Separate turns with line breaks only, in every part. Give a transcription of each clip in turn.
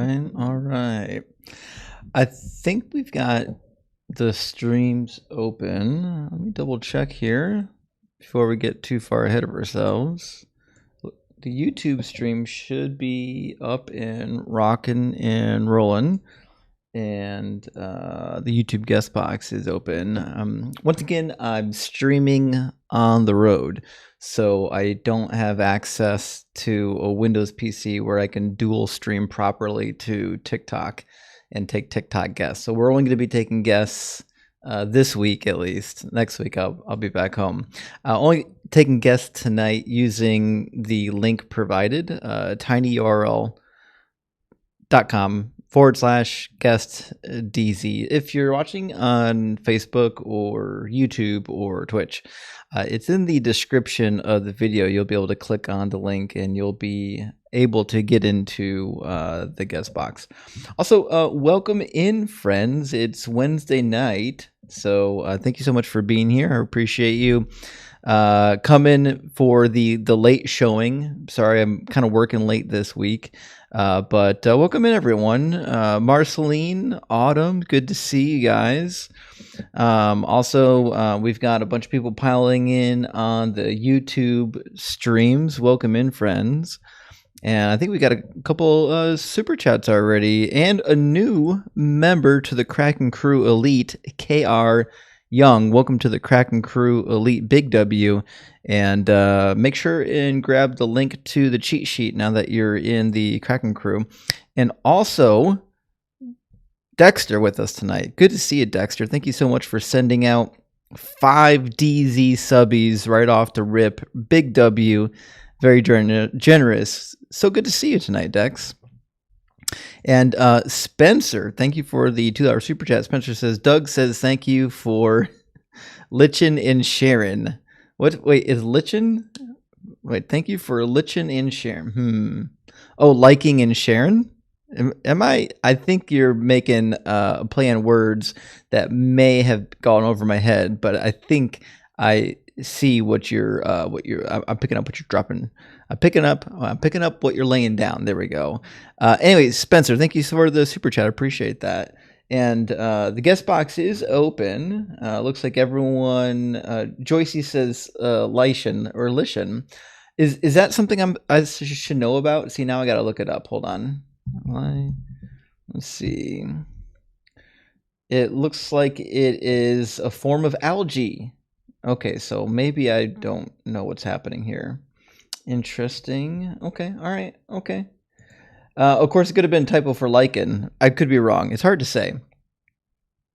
right, all right. I think we've got the streams open. Let me double check here before we get too far ahead of ourselves. The YouTube stream should be up and rocking and rolling, and the YouTube guest box is open. Once again, I'm streaming on the road, so I don't have access to a Windows PC where I can dual stream properly to TikTok and take TikTok guests. So we're only going to be taking guests this week at least. Next week I'll be back home. Only taking guests tonight using the link provided, tinyurl.com/guest DZ. If you're watching on Facebook or YouTube or Twitch, it's in the description of the video. You'll be able to click on the link and you'll be able to get into the guest box. Also, welcome in, friends. It's Wednesday night, so thank you so much for being here. I appreciate you coming for the late showing. Sorry, I'm kind of working late this week, but welcome in, everyone. Marceline, Autumn, good to see you guys. Also, we've got a bunch of people piling in on the YouTube streams. Welcome in, friends. And I think we got a couple super chats already, and a new member to the Kraken Crew Elite, KR Young. Welcome to the Kraken Crew Elite, Big W. And make sure and grab the link to the cheat sheet now that you're in the Kraken Crew. And also, Dexter with us tonight. Good to see you, Dexter. Thank you so much for sending out 5 DZ subbies right off the rip. Big W. Very generous. So good to see you tonight, Dex. And Spencer, thank you for the $2 super chat. Spencer says, Doug says thank you for Lichen and Sharon. What? Wait, is Lichen? Wait, thank you for Lichen and Sharon. Oh, liking and Sharon? Am I? I think you're making a play on words that may have gone over my head, but I think I see what you're I'm picking up what you're dropping. I'm picking up what you're laying down. There we go. Anyway, Spencer, thank you for the super chat. I appreciate that. And the guest box is open. Looks like everyone. Joycey says Lycian or Lycian. Is that something I should know about? See, now I got to look it up. Hold on. Let's see. It looks like it is a form of algae. Okay, so maybe I don't know what's happening here. Interesting. Okay, all right, okay. Of course, it could have been typo for lichen. I could be wrong. It's hard to say.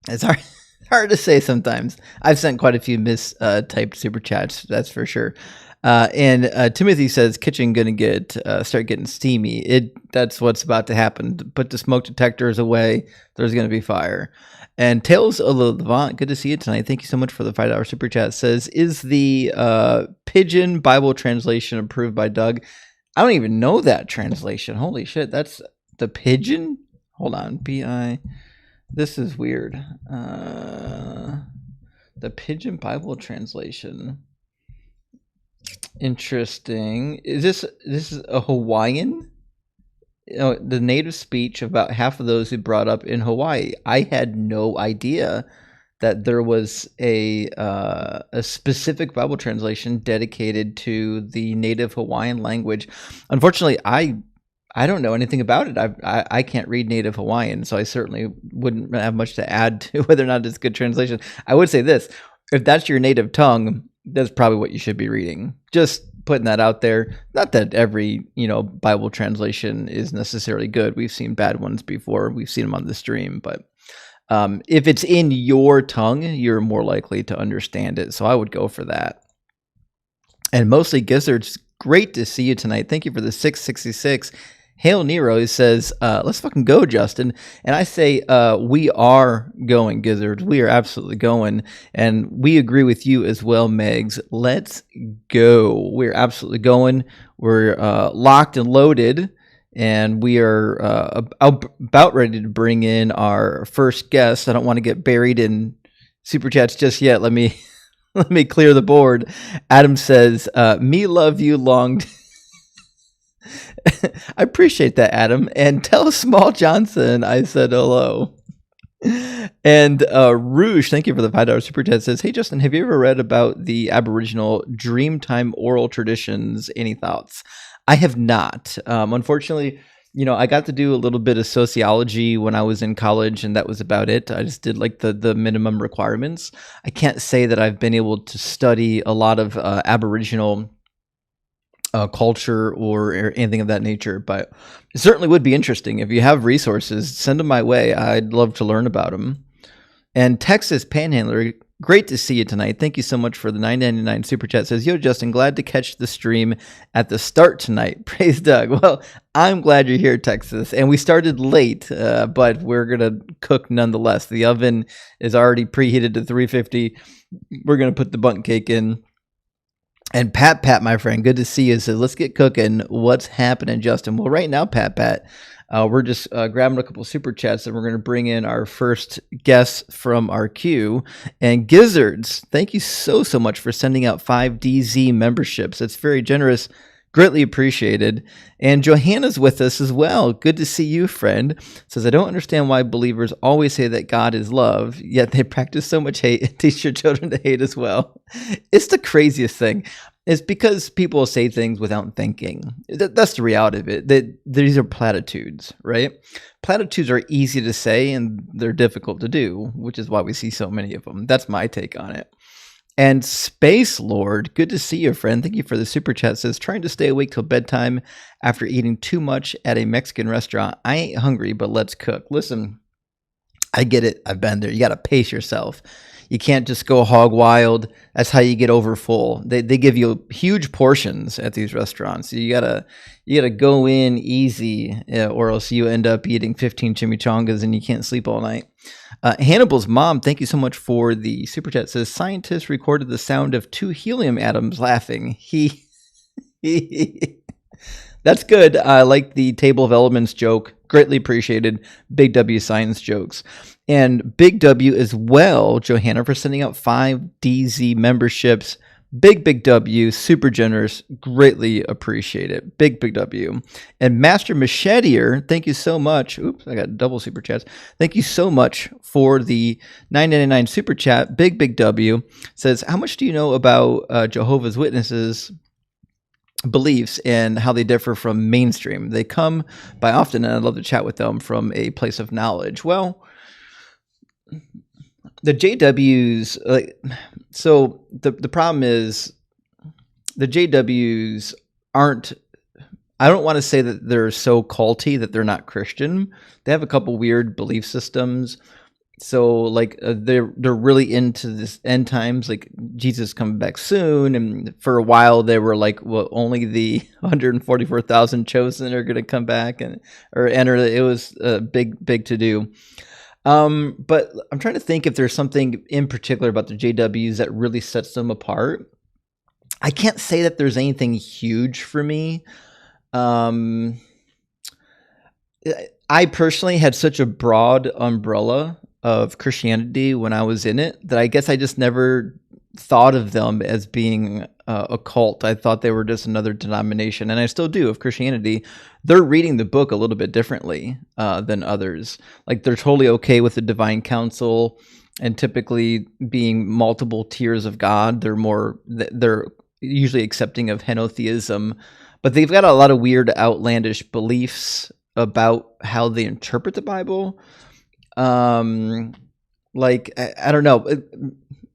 It's hard to say sometimes. I've sent quite a few mistyped super chats, that's for sure. And Timothy says, kitchen gonna start getting steamy. That's what's about to happen. Put the smoke detectors away. There's gonna be fire. And Tales of the Levant, good to see you tonight. Thank you so much for the $5 super chat. Says, is the Pigeon Bible translation approved by Doug? I don't even know that translation. Holy shit, that's the Pigeon? Hold on, B-I. This is weird. The Pigeon Bible translation. Interesting. Is this a Hawaiian? The native speech of about half of those who brought up in Hawaii. I had no idea that there was a specific Bible translation dedicated to the native Hawaiian language. Unfortunately, I don't know anything about it. I can't read native Hawaiian, so I certainly wouldn't have much to add to whether or not it's a good translation. I would say this: if that's your native tongue, that's probably what you should be reading. Just putting that out there. Not that every Bible translation is necessarily good. We've seen bad ones before. We've seen them on the stream, but if it's in your tongue, you're more likely to understand it. So I would go for that. And mostly gizzards, great to see you tonight. Thank you for the 666. Hail Nero says, let's fucking go, Justin. And I say, we are going, gizzards. We are absolutely going. And we agree with you as well, Megs. Let's go. We're absolutely going. We're locked and loaded. And we are about ready to bring in our first guest. I don't want to get buried in super chats just yet. Let me clear the board. Adam says, me love you long. I appreciate that, Adam. And tell Small Johnson I said hello. And Rouge, thank you for the $5 super chat. Says, "Hey Justin, have you ever read about the Aboriginal Dreamtime oral traditions? Any thoughts?" I have not. Unfortunately, I got to do a little bit of sociology when I was in college, and that was about it. I just did like the minimum requirements. I can't say that I've been able to study a lot of Aboriginal culture or anything of that nature, but it certainly would be interesting. If you have resources, send them my way. I'd love to learn about them. And Texas Panhandler, great to see you tonight. Thank you so much for the $9.99 super chat. Says, "Yo, Justin, glad to catch the stream at the start tonight. Praise Doug." Well, I'm glad you're here, Texas. And we started late, but we're going to cook nonetheless. The oven is already preheated to 350. We're going to put the bundt cake in. And Pat, my friend, good to see you. So let's get cooking. What's happening, Justin? Well, right now, Pat, we're just grabbing a couple super chats, and we're going to bring in our first guest from our queue. And Gizzards, thank you so much for sending out 5 DZ memberships. That's very generous. Greatly appreciated. And Johanna's with us as well. Good to see you, friend. Says, "I don't understand why believers always say that God is love, yet they practice so much hate and teach their children to hate as well." It's the craziest thing. It's because people say things without thinking. That's the reality of it. These are platitudes, right? Platitudes are easy to say and they're difficult to do, which is why we see so many of them. That's my take on it. And Space Lord, good to see you, friend. Thank you for the super chat. Says, "Trying to stay awake till bedtime after eating too much at a Mexican restaurant. I ain't hungry, but let's cook." Listen, I get it. I've been there. You got to pace yourself. You can't just go hog wild. That's how you get over full. They give you huge portions at these restaurants. You gotta go in easy, or else you end up eating 15 chimichangas and you can't sleep all night. Hannibal's mom, thank you so much for the super chat. Says, "Scientists recorded the sound of 2 helium atoms laughing." That's good. I like the table of elements joke. Greatly appreciated. Big W science jokes. And Big W as well, Johanna, for sending out 5 DZ memberships. Big W, super generous. Greatly appreciate it. Big W. And Master Macheteer, thank you so much. Oops, I got double super chats. Thank you so much for the $9.99 super chat. Big W says, "How much do you know about Jehovah's Witnesses beliefs and how they differ from mainstream? They come by often, and I'd love to chat with them from a place of knowledge." Well, the JWs, so the problem is the JWs aren't, I don't want to say that they're so culty that they're not Christian. They have a couple weird belief systems. So they're really into this end times, like Jesus coming back soon. And for a while they were like, well, only the 144,000 chosen are going to come back or enter. It was a big to do. But I'm trying to think if there's something in particular about the JWs that really sets them apart. I can't say that there's anything huge for me. I personally had such a broad umbrella of Christianity when I was in it that I guess I just never thought of them as being a cult. I thought they were just another denomination, and I still do, of Christianity. They're reading the book a little bit differently than others. Like, they're totally okay with the divine council and typically being multiple tiers of God. They're usually accepting of henotheism, but they've got a lot of weird, outlandish beliefs about how they interpret the Bible. I don't know.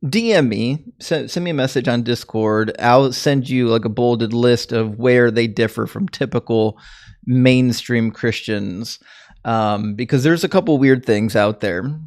DM me, send me a message on Discord. I'll send you like a bolded list of where they differ from typical mainstream Christians, because there's a couple weird things out there.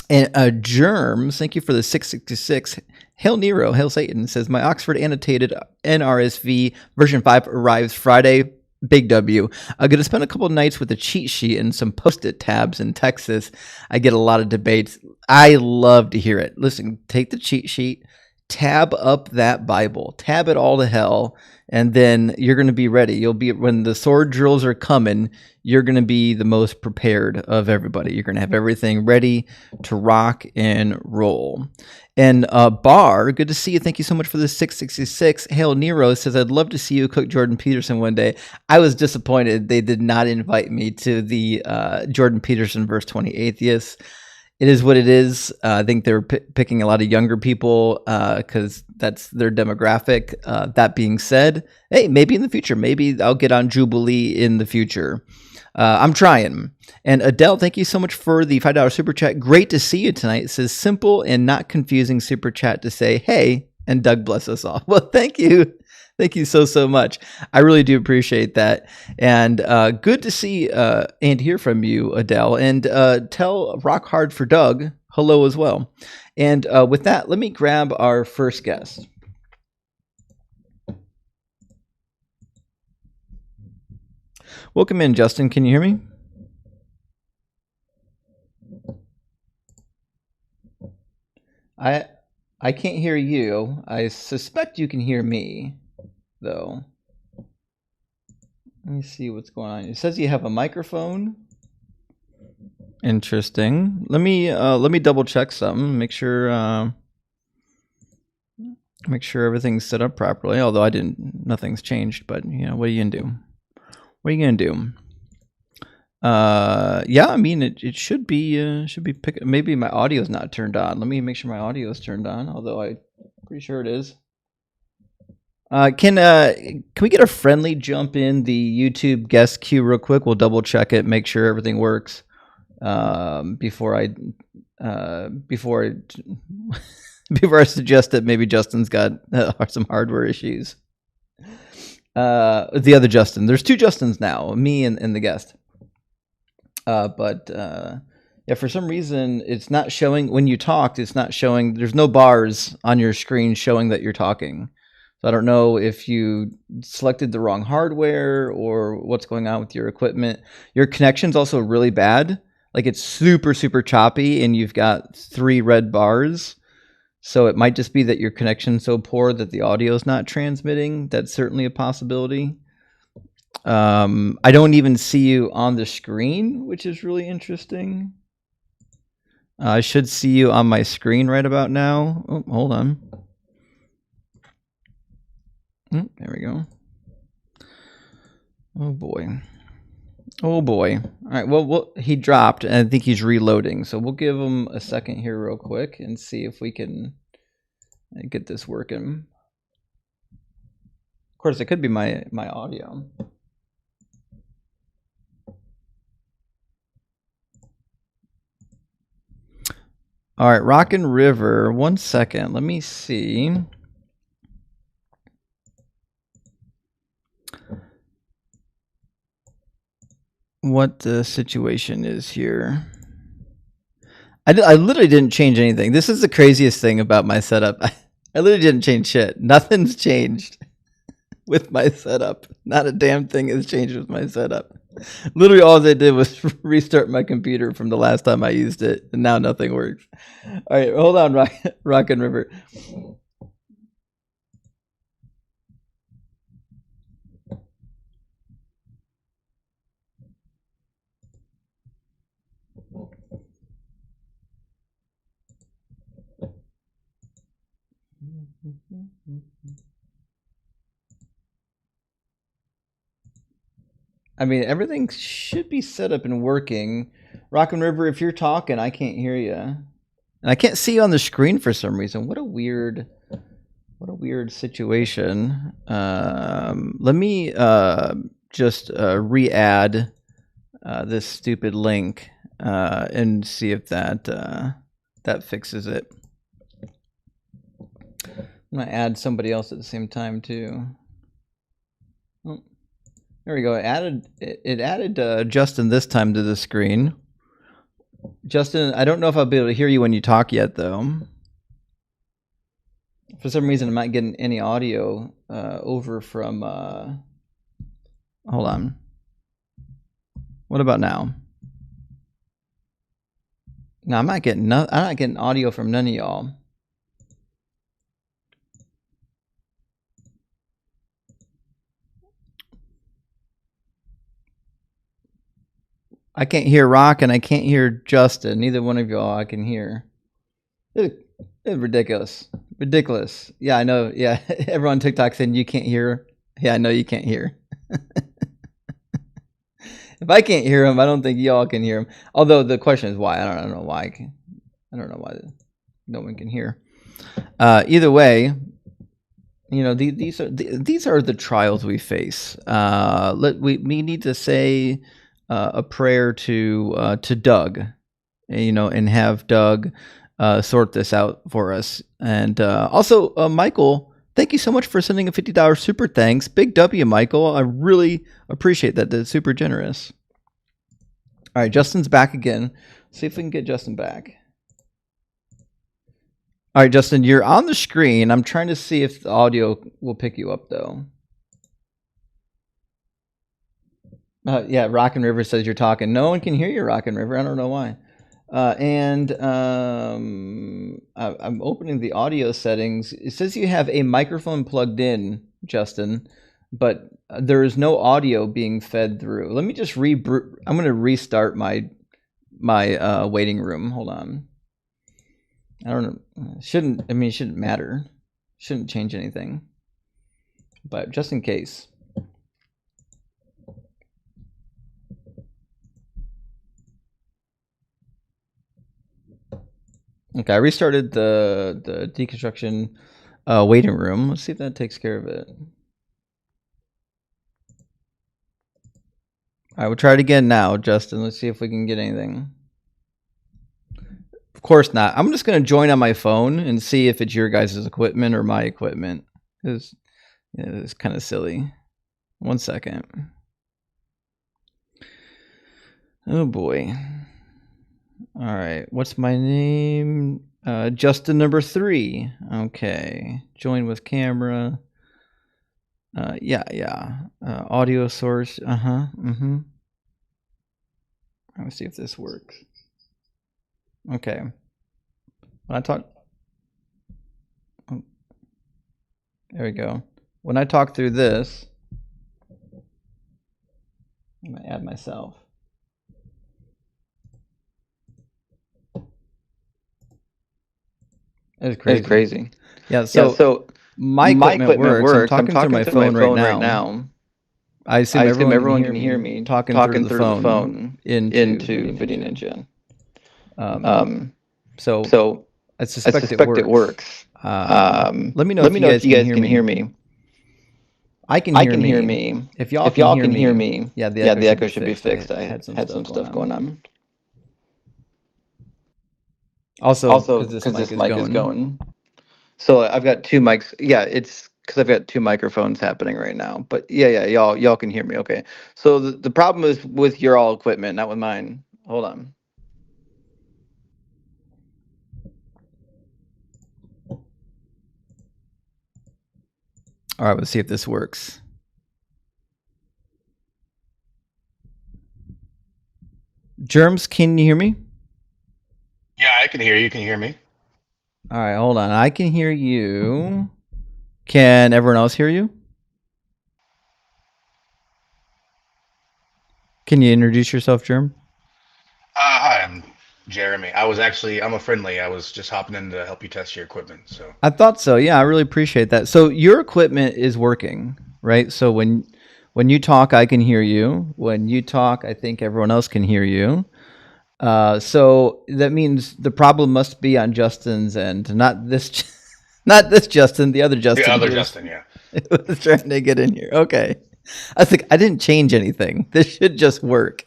And Germs, thank you for the 666. Hail Nero, Hail Satan, says, "My Oxford annotated NRSV version 5 arrives Friday. Big W. I'm going to spend a couple of nights with a cheat sheet and some post-it tabs in Texas. I get a lot of debates. I love to hear it. Listen, take the cheat sheet, tab up that Bible, tab it all to hell, and then you're going to be ready. You'll be, when the sword drills are coming, you're going to be the most prepared of everybody. You're going to have everything ready to rock and roll. And Bar, good to see you. Thank you so much for the 666. Hail Nero says, I'd love to see you cook Jordan Peterson one day. I was disappointed they did not invite me to the Jordan Peterson verse 20 atheists. It is what it is. I think they're picking a lot of younger people because that's their demographic. That being said, hey, maybe in the future, maybe I'll get on Jubilee in the future. I'm trying. And Adele, thank you so much for the $5 super chat. Great to see you tonight. It says simple and not confusing super chat to say, hey, and Doug bless us all. Well, thank you. Thank you so much. I really do appreciate that. And good to see and hear from you, Adele. And tell Rock Hard for Doug hello as well. And with that, let me grab our first guest. Welcome in, Justin. Can you hear me? I can't hear you. I suspect you can hear me, though. Let me see what's going on. It says you have a microphone. Interesting. Let me double check something. Make sure everything's set up properly. Although nothing's changed. But you know, what are you gonna do? What are you gonna do? Yeah, I mean it should be maybe my audio is not turned on. Let me make sure my audio is turned on. Although I'm pretty sure it is. Can we get a friendly jump in the YouTube guest queue real quick? We'll double check it, make sure everything works before I suggest that maybe Justin's got some hardware issues. The other Justin, there's two Justins now, me and the guest. But yeah, for some reason it's not showing when you talked. It's not showing. There's no bars on your screen showing that you're talking. So I don't know if you selected the wrong hardware or what's going on with your equipment. Your connection's also really bad. Like it's super choppy, and you've got 3 red bars. So it might just be that your connection's so poor that the audio is not transmitting. That's certainly a possibility. I don't even see you on the screen, which is really interesting. I should see you on my screen right about now. Oh, hold on. Oh, there we go. Oh boy. Oh boy. All right. Well, he dropped, and I think he's reloading. So we'll give him a second here real quick and see if we can get this working. Of course, it could be my audio. All right, Rockin' River. 1 second. Let me see. What the situation is here. I literally didn't change anything. This is the craziest thing about my setup. I literally didn't change shit. Nothing's changed with my setup. Not a damn thing has changed with my setup. Literally all I did was restart my computer from the last time I used it, and now nothing works. All right, hold on, Rockin' River. I mean, everything should be set up and working. Rockin' River, if you're talking, I can't hear you. And I can't see you on the screen for some reason. What a weird situation. Let me just re-add this stupid link and see if that fixes it. I'm gonna add somebody else at the same time too. Oh, there we go. It added Justin this time to the screen. Justin, I don't know if I'll be able to hear you when you talk yet, though. For some reason, I'm not getting any audio over from. Hold on. What about now? No, I'm not getting audio from none of y'all. I can't hear Rock and I can't hear Justin. Neither one of y'all I can hear. It's ridiculous. Ridiculous. Yeah, I know. Yeah, everyone on TikTok saying you can't hear. Yeah, I know you can't hear. If I can't hear him, I don't think y'all can hear him. Although the question is why. I don't know why. I don't know why no one can hear. Either way, you know, these are the trials we face. We need to say a prayer to Doug, you know, and have Doug sort this out for us. And also, Michael, thank you so much for sending a $50 super thanks. Big W, Michael. I really appreciate that. That's super generous. All right, Justin's back again. See if we can get Justin back. All right, Justin, you're on the screen. I'm trying to see if the audio will pick you up, though. Yeah, Rockin' River says you're talking. No one can hear you, Rockin' River. I don't know why. I'm opening the audio settings. It says you have a microphone plugged in, Justin, but there is no audio being fed through. Let me just I'm going to restart my waiting room. Hold on. I don't know. It shouldn't matter. Shouldn't change anything. But just in case. Okay, I restarted the deconstruction waiting room. Let's see if that takes care of it. All right, we'll try it again now, Justin. Let's see if we can get anything. Of course not. I'm just going to join on my phone and see if it's your guys' equipment or my equipment. It's kind of silly. 1 second. Oh boy. All right. What's my name? Justin number 3. Okay. Join with camera. Yeah. Audio source. Let's see if this works. Okay. When I talk, oh, there we go. When I talk through this, I'm gonna add myself. It's crazy. Yeah. So my equipment works. I'm talking through my phone right now. I assume everyone can hear me talking through the phone into VideoNinja. So I suspect it works. Let me know if you guys can hear me. I can hear me. If y'all can hear me, yeah, the echo should be fixed. I had some stuff going on. Also, because this mic is going. So I've got 2 mics. Yeah, it's because I've got 2 microphones happening right now. But yeah, y'all can hear me. Okay. So the problem is with your all equipment, not with mine. Hold on. All right, let's see if this works. Germs, can you hear me?
Yeah, I can hear you. Can you hear me?
All right, hold on. I can hear you. Can everyone else hear you? Can you introduce yourself, Germ?
Hi, I'm Jeremy. I'm a friendly. I was just hopping in to help you test your equipment. So
I thought so. Yeah, I really appreciate that. So your equipment is working, right? So when you talk, I can hear you. When you talk, I think everyone else can hear you. So that means the problem must be on Justin's end, not this Justin, the other Justin.
the other Justin, yeah.
Was trying to get in here. Okay. I think I didn't change anything. This should just work.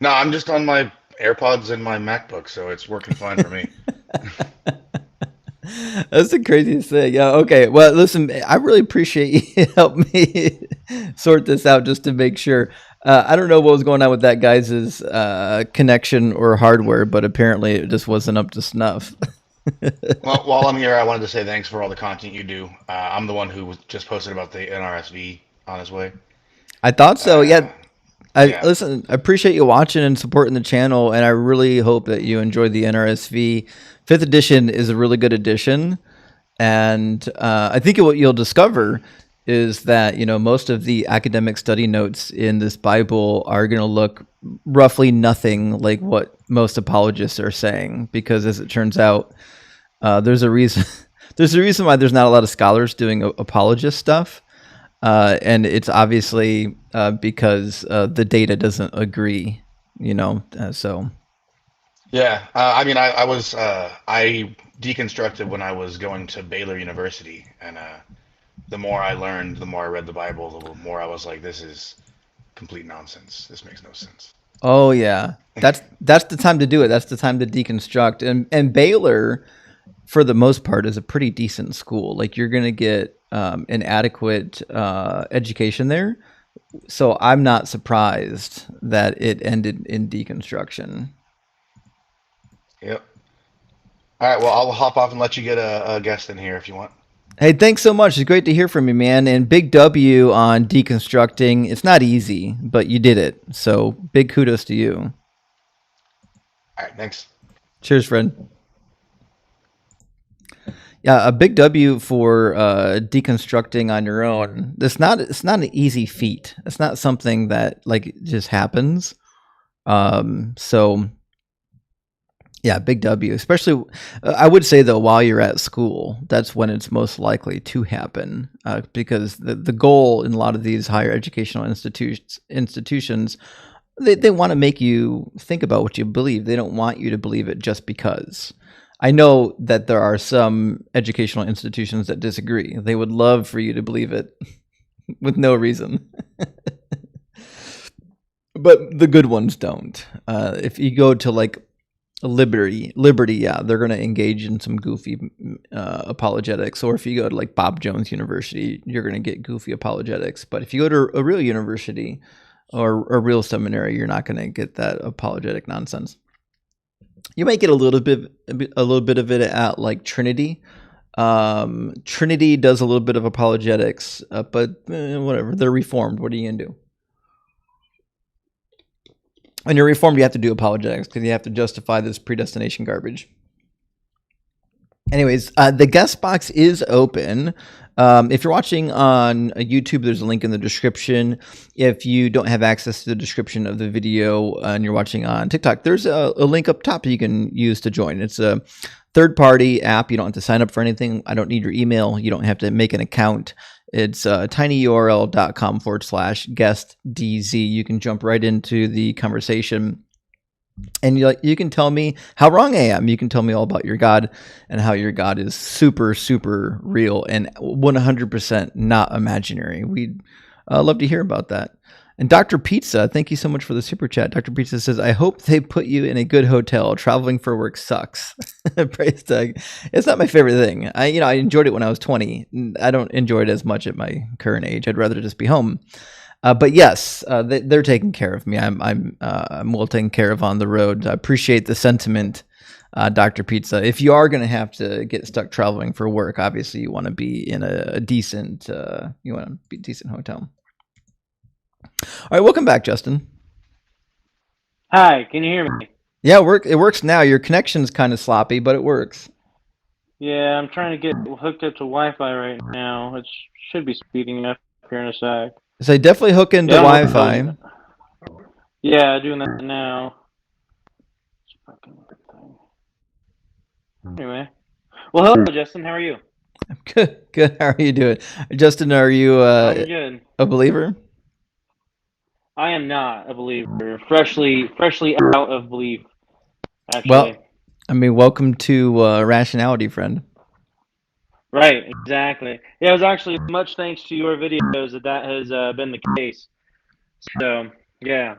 No, I'm just on my AirPods and my MacBook, so it's working fine for me.
That's the craziest thing. Yeah. Okay. Well, listen, I really appreciate you help me sort this out just to make sure. I don't know what was going on with that guy's connection or hardware, but apparently it just wasn't up to snuff.
Well, while I'm here, I wanted to say thanks for all the content you do. I'm the one who just posted about the NRSV on his way.
I thought so. Yeah.
Yeah.
Listen, I appreciate you watching and supporting the channel, and I really hope that you enjoyed the NRSV. 5th edition is a really good edition, and I think what you'll discover is that, most of the academic study notes in this Bible are going to look roughly nothing like what most apologists are saying, because as it turns out, there's a reason. There's a reason why there's not a lot of scholars doing apologist stuff, and it's obviously because the data doesn't agree. So
Yeah, I mean, I deconstructed when I was going to Baylor University, and the more I learned, the more I read the Bible, the more I was like, this is complete nonsense. This makes no sense.
oh yeah, that's the time to do it. That's the time to deconstruct. And Baylor, for the most part, is a pretty decent school. Like, you're gonna get an adequate education there. So I'm not surprised that it ended in deconstruction.
Yep. All right, well, I'll hop off and let you get a guest in here if you want.
Hey, thanks so much. It's great to hear from you, man. And big W on deconstructing. It's not easy, but you did it. So big kudos to you.
All right, thanks.
Cheers, friend. Yeah, a big W for deconstructing on your own. It's not an easy feat. It's not something that like just happens. So yeah, big W. Especially, I would say though, while you're at school, that's when it's most likely to happen, because the goal in a lot of these higher educational institutions, they want to make you think about what you believe. They don't want you to believe it just because. I know that there are some educational institutions that disagree. They would love for you to believe it with no reason. But the good ones don't. If you go to like Liberty, yeah, they're going to engage in some goofy apologetics. Or if you go to like Bob Jones University, you're going to get goofy apologetics. But if you go to a real university or a real seminary, you're not going to get that apologetic nonsense. You might get a little bit of it at like Trinity. Trinity does a little bit of apologetics, but whatever. They're reformed. What are you gonna do? When you're reformed, you have to do apologetics because you have to justify this predestination garbage. Anyways, the guest box is open. If you're watching on YouTube, there's a link in the description. If you don't have access to the description of the video and you're watching on TikTok, there's a link up top you can use to join. It's a third-party app. You don't have to sign up for anything. I don't need your email. You don't have to make an account. It's tinyurl.com/guestdz. You can jump right into the conversation. And you can tell me how wrong I am. You can tell me all about your God and how your God is super, super real and 100% not imaginary. We'd love to hear about that. And Dr. Pizza, thank you so much for the super chat. Dr. Pizza says, I hope they put you in a good hotel. Traveling for work sucks. Praise tag. It's not my favorite thing. I enjoyed it when I was 20. I don't enjoy it as much at my current age. I'd rather just be home. But yes, they're taking care of me. I'm well taken care of on the road. I appreciate the sentiment, Dr. Pizza. If you are going to have to get stuck traveling for work, obviously you want to be in a decent hotel. All right, welcome back, Justin.
Hi, can you hear me?
Yeah, it works now. Your connection's kind of sloppy, but it works.
Yeah, I'm trying to get hooked up to Wi-Fi right now. It should be speeding up here in a sec.
So definitely hook into Wi-Fi.
Yeah, doing that now. Anyway, well, hello, Justin. How are you?
I'm good. Good. How are you doing, Justin? Are you
I'm good.
a believer?
I am not a believer. Freshly out of belief. Actually.
Well, I mean, welcome to rationality, friend.
Right, exactly. Yeah, it was actually much thanks to your videos that has been the case. So, yeah,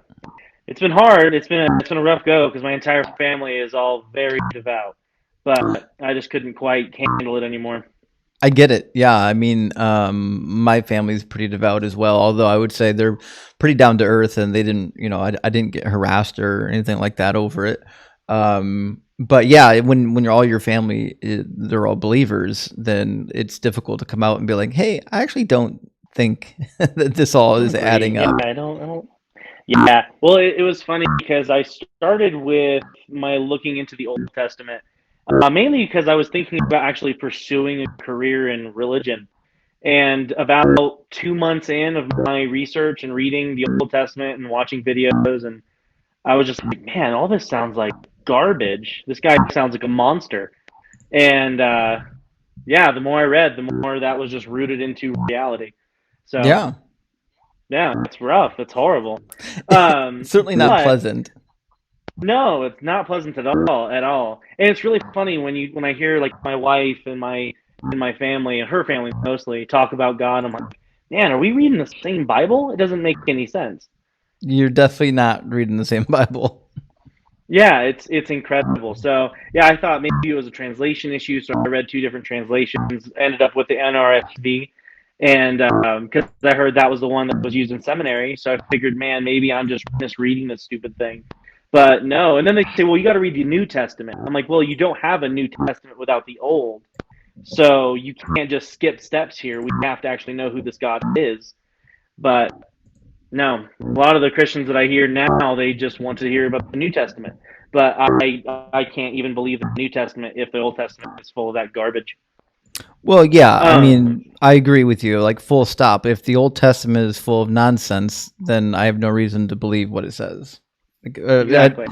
it's been hard. It's been a rough go because my entire family is all very devout, but I just couldn't quite handle it anymore.
I get it. Yeah, I mean, my family's pretty devout as well. Although I would say they're pretty down to earth, and they didn't, I didn't get harassed or anything like that over it. But yeah, when you're all your family, they're all believers, then it's difficult to come out and be like, hey, I actually don't think that this all is adding up.
I don't. Yeah, well, it was funny because I started with my looking into the Old Testament, mainly because I was thinking about actually pursuing a career in religion. And about 2 months in of my research and reading the Old Testament and watching videos, and I was just like, man, all this sounds like garbage. This guy sounds like a monster. And yeah, the more I read, the more that was just rooted into reality. So
Yeah.
yeah, it's rough. It's horrible.
Certainly not
But
pleasant.
no, it's not pleasant at all, at all. And it's really funny when I hear like my wife and my family and her family mostly talk about God. I'm like, man, are we reading the same Bible? It doesn't make any sense.
You're definitely not reading the same Bible.
Yeah, it's incredible. So yeah, I thought maybe it was a translation issue. So I read two different translations. Ended up with the NRSV, and because I heard that was the one that was used in seminary, so I figured, man, maybe I'm just misreading this stupid thing. But no, and then they say, well, you got to read the New Testament. I'm like, well, you don't have a New Testament without the Old, so you can't just skip steps here. We have to actually know who this God is. But no, a lot of the Christians that I hear now, they just want to hear about the New Testament. But I can't even believe the New Testament if the Old Testament is full of that garbage.
Well, yeah, I
Um,
mean, I agree with you. Like, full stop. If the Old Testament is full of nonsense, then I have no reason to believe what it says. Like,
exactly.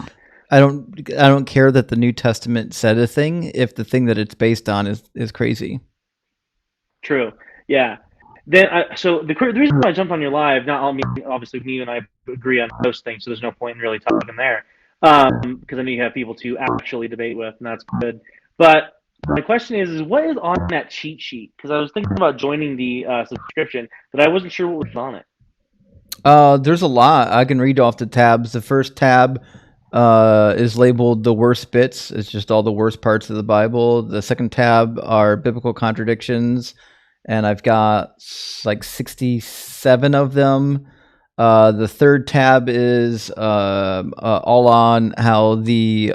I don't care that the New Testament said a thing if the thing that it's based on is crazy.
True. Yeah. Then so the reason why I jumped on your live, not all me, obviously me and I agree on most things, so there's no point in really talking there, because I know you have people to actually debate with, and that's good. But my question is what is on that cheat sheet? Because I was thinking about joining the subscription, but I wasn't sure what was on it.
There's a lot. I can read off the tabs. The first tab is labeled the worst bits. It's just all the worst parts of the Bible. The second tab are biblical contradictions, and I've got like 67 of them. The third tab is all on how the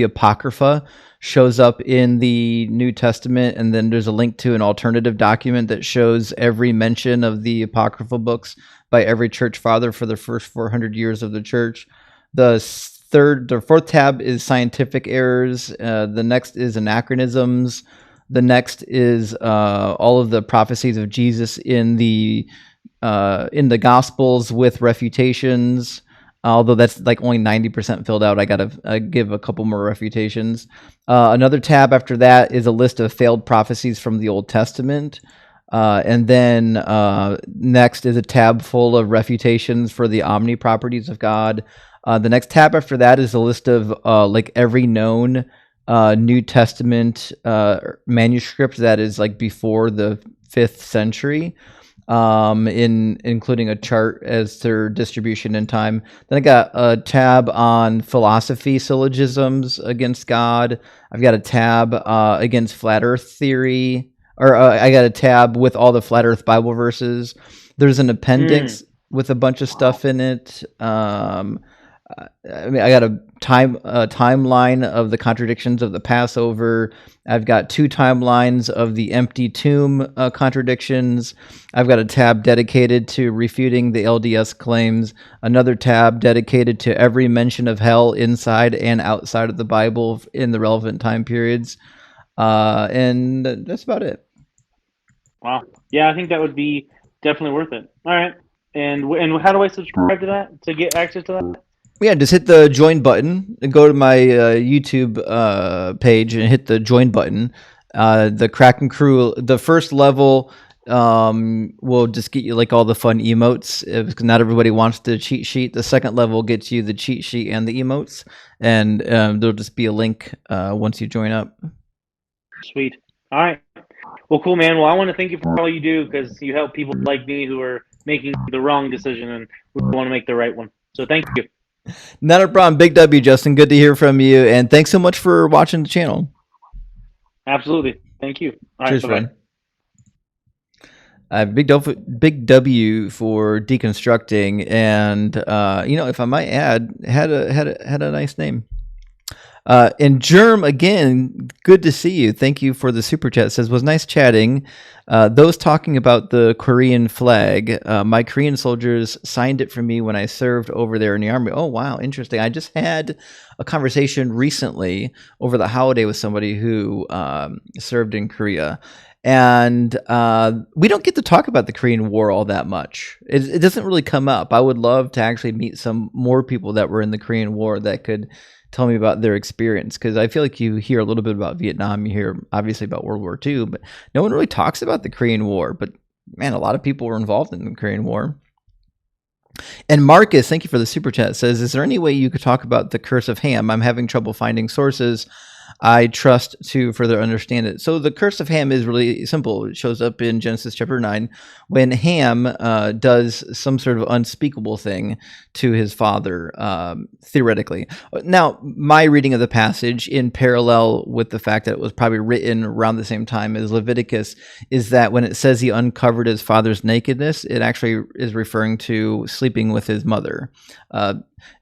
Apocrypha shows up in the New Testament, and then there's a link to an alternative document that shows every mention of the Apocryphal books by every church father for the first 400 years of the church. The fourth tab is scientific errors. The next is anachronisms. The next is all of the prophecies of Jesus in the Gospels with refutations. Although that's like only 90% filled out, I gotta give a couple more refutations. Another tab after that is a list of failed prophecies from the Old Testament. And then next is a tab full of refutations for the omni properties of God. The next tab after that is a list of like every known New Testament manuscript that is like before the 5th century, including a chart as their distribution in time. Then I got a tab on philosophy syllogisms against God. I've got a tab against flat Earth theory. Or I got a tab with all the flat Earth Bible verses. There's an appendix with a bunch of stuff in it. I mean, I got a timeline of the contradictions of the Passover. I've got 2 timelines of the empty tomb contradictions. I've got a tab dedicated to refuting the LDS claims. Another tab dedicated to every mention of hell inside and outside of the Bible in the relevant time periods. And that's about it.
Wow. Yeah, I think that would be definitely worth it. All right. And how do I subscribe to that to get access to that?
Yeah, just hit the join button and go to my YouTube page and hit the join button. The Kraken Crew, the first level will just get you like all the fun emotes. Because not everybody wants the cheat sheet. The second level gets you the cheat sheet and the emotes, and there'll just be a link once you join up.
Sweet. All right. Well, cool, man. Well, I want to thank you for all you do because you help people like me who are making the wrong decision and we want to make the right one. So thank you.
Not a problem. Big W, Justin. Good to hear from you. And thanks so much for watching the channel.
Absolutely. Thank you. All
Cheers,
right.
friend. Big W for deconstructing. And, if I might add, had a nice name. And Germ, again, good to see you. Thank you for the super chat. It says, was nice chatting. Those talking about the Korean flag, my Korean soldiers signed it for me when I served over there in the army. Oh, wow. Interesting. I just had a conversation recently over the holiday with somebody who served in Korea. And we don't get to talk about the Korean War all that much. It doesn't really come up. I would love to actually meet some more people that were in the Korean War that could tell me about their experience, because I feel like you hear a little bit about Vietnam, you hear obviously about World War II, but no one really talks about the Korean War. But man, a lot of people were involved in the Korean War. And Marcus, thank you for the super chat, says, is there any way you could talk about the curse of Ham? I'm having trouble finding sources I trust to further understand it. So the curse of Ham is really simple. It shows up in Genesis chapter 9 when Ham does some sort of unspeakable thing to his father, theoretically. Now, my reading of the passage, in parallel with the fact that it was probably written around the same time as Leviticus, is that when it says he uncovered his father's nakedness, it actually is referring to sleeping with his mother.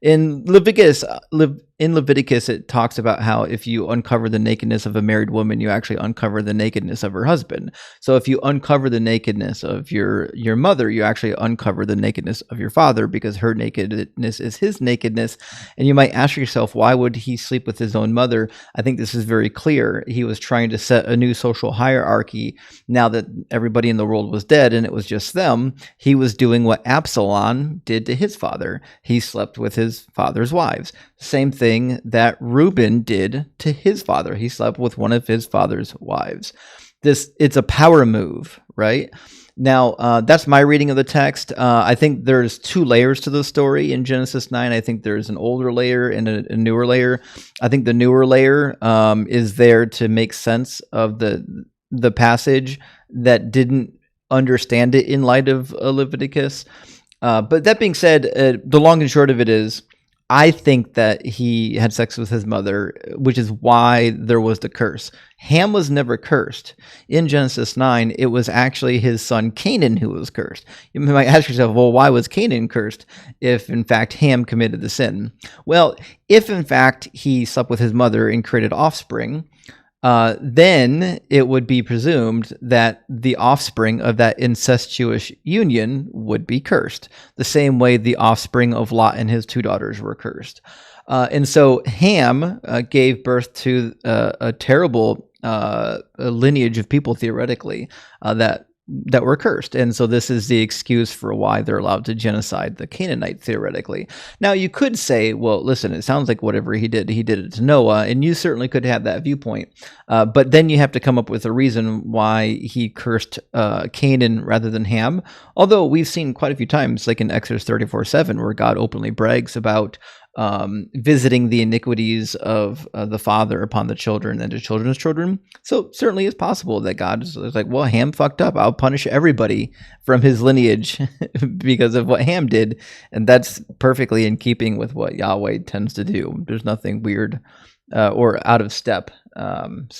In Leviticus, it talks about how if you uncover the nakedness of a married woman, you actually uncover the nakedness of her husband. So if you uncover the nakedness of your mother, you actually uncover the nakedness of your father, because her nakedness is his nakedness. And you might ask yourself, why would he sleep with his own mother? I think this is very clear. He was trying to set a new social hierarchy now that everybody in the world was dead and it was just them. He was doing what Absalom did to his father. He slept with his father's wives. Same thing that Reuben did to his father. He slept with one of his father's wives. It's a power move, right? Now, that's my reading of the text. I think there's two layers to the story in Genesis 9. I think there's an older layer and a newer layer. I think the newer layer is there to make sense of the passage that didn't understand it in light of Leviticus. But that being said, the long and short of it is, I think that he had sex with his mother, which is why there was the curse. Ham was never cursed. In Genesis 9, it was actually his son Canaan who was cursed. You might ask yourself, well, why was Canaan cursed if, in fact, Ham committed the sin? Well, if, in fact, he slept with his mother and created offspring, then it would be presumed that the offspring of that incestuous union would be cursed, the same way the offspring of Lot and his two daughters were cursed. And so Ham gave birth to a terrible lineage of people, theoretically, that were cursed. And so this is the excuse for why they're allowed to genocide the Canaanite, theoretically. Now, you could say, well, listen, it sounds like whatever he did it to Noah, and you certainly could have that viewpoint. But then you have to come up with a reason why he cursed Canaan rather than Ham. Although we've seen quite a few times, like in Exodus 34:7, where God openly brags about visiting the iniquities of the father upon the children and the children's children. So certainly it's possible that God is like, well, Ham fucked up. I'll punish everybody from his lineage because of what Ham did. And that's perfectly in keeping with what Yahweh tends to do. There's nothing weird or out of step. But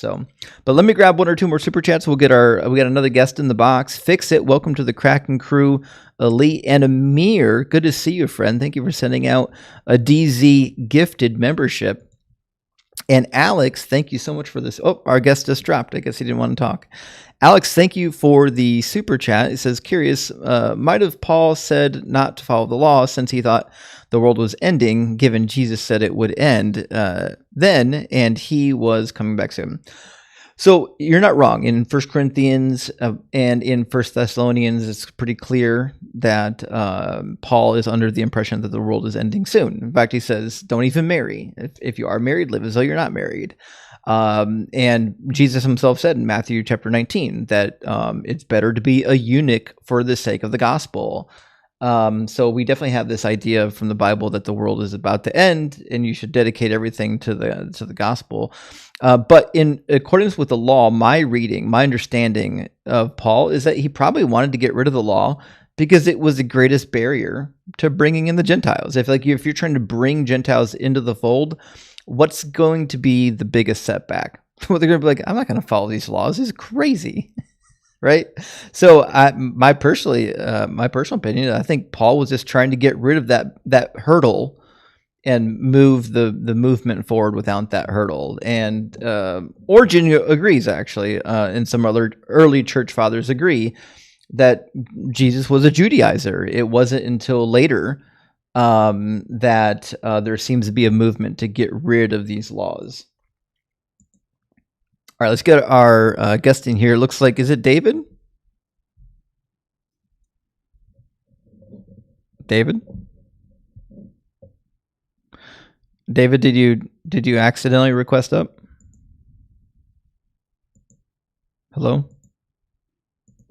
let me grab one or two more super chats. We got another guest in the box. Fix It. Welcome to the Kraken crew. Elite and Amir, good to see you, friend. Thank you for sending out a DZ gifted membership. And Alex, thank you so much for this. Oh, our guest just dropped. I guess he didn't want to talk. Alex, thank you for the super chat. It says, curious, might have Paul said not to follow the law since he thought the world was ending, given Jesus said it would end then, and he was coming back soon. So you're not wrong. In 1 Corinthians and in 1 Thessalonians, it's pretty clear that Paul is under the impression that the world is ending soon. In fact, he says, don't even marry. If you are married, live as though you're not married. And Jesus himself said in Matthew chapter 19 that it's better to be a eunuch for the sake of the gospel. So we definitely have this idea from the Bible that the world is about to end and you should dedicate everything to the gospel. But in accordance with the law, my understanding of Paul is that he probably wanted to get rid of the law because it was the greatest barrier to bringing in the Gentiles. If you're trying to bring Gentiles into the fold, what's going to be the biggest setback? Well, they're going to be like, I'm not going to follow these laws. This is crazy. Right. So my personal opinion, I think Paul was just trying to get rid of that hurdle and move the movement forward without that hurdle. And Origen agrees, actually, and some other early church fathers agree that Jesus was a Judaizer. It wasn't until later that there seems to be a movement to get rid of these laws. right, let's get our guest in here. Looks like, is it David? David? David, did you accidentally request up? Hello?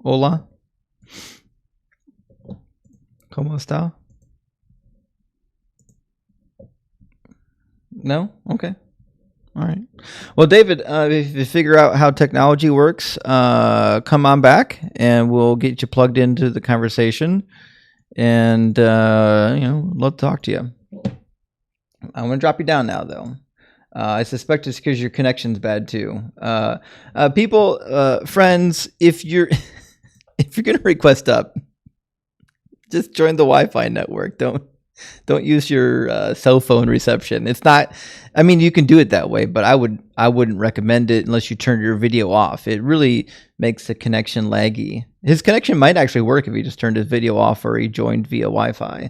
Hola? ¿Cómo está? No? Okay. All right. Well, David, if you figure out how technology works, come on back and we'll get you plugged into the conversation. And, love to talk to you. I'm going to drop you down now, though. I suspect it's because your connection's bad, too. People, friends, if you're if you're going to request up, just join the Wi-Fi network. Don't use your cell phone reception. It's not. I mean, you can do it that way, but I wouldn't recommend it unless you turn your video off. It really makes the connection laggy. His connection might actually work if he just turned his video off or he joined via Wi-Fi.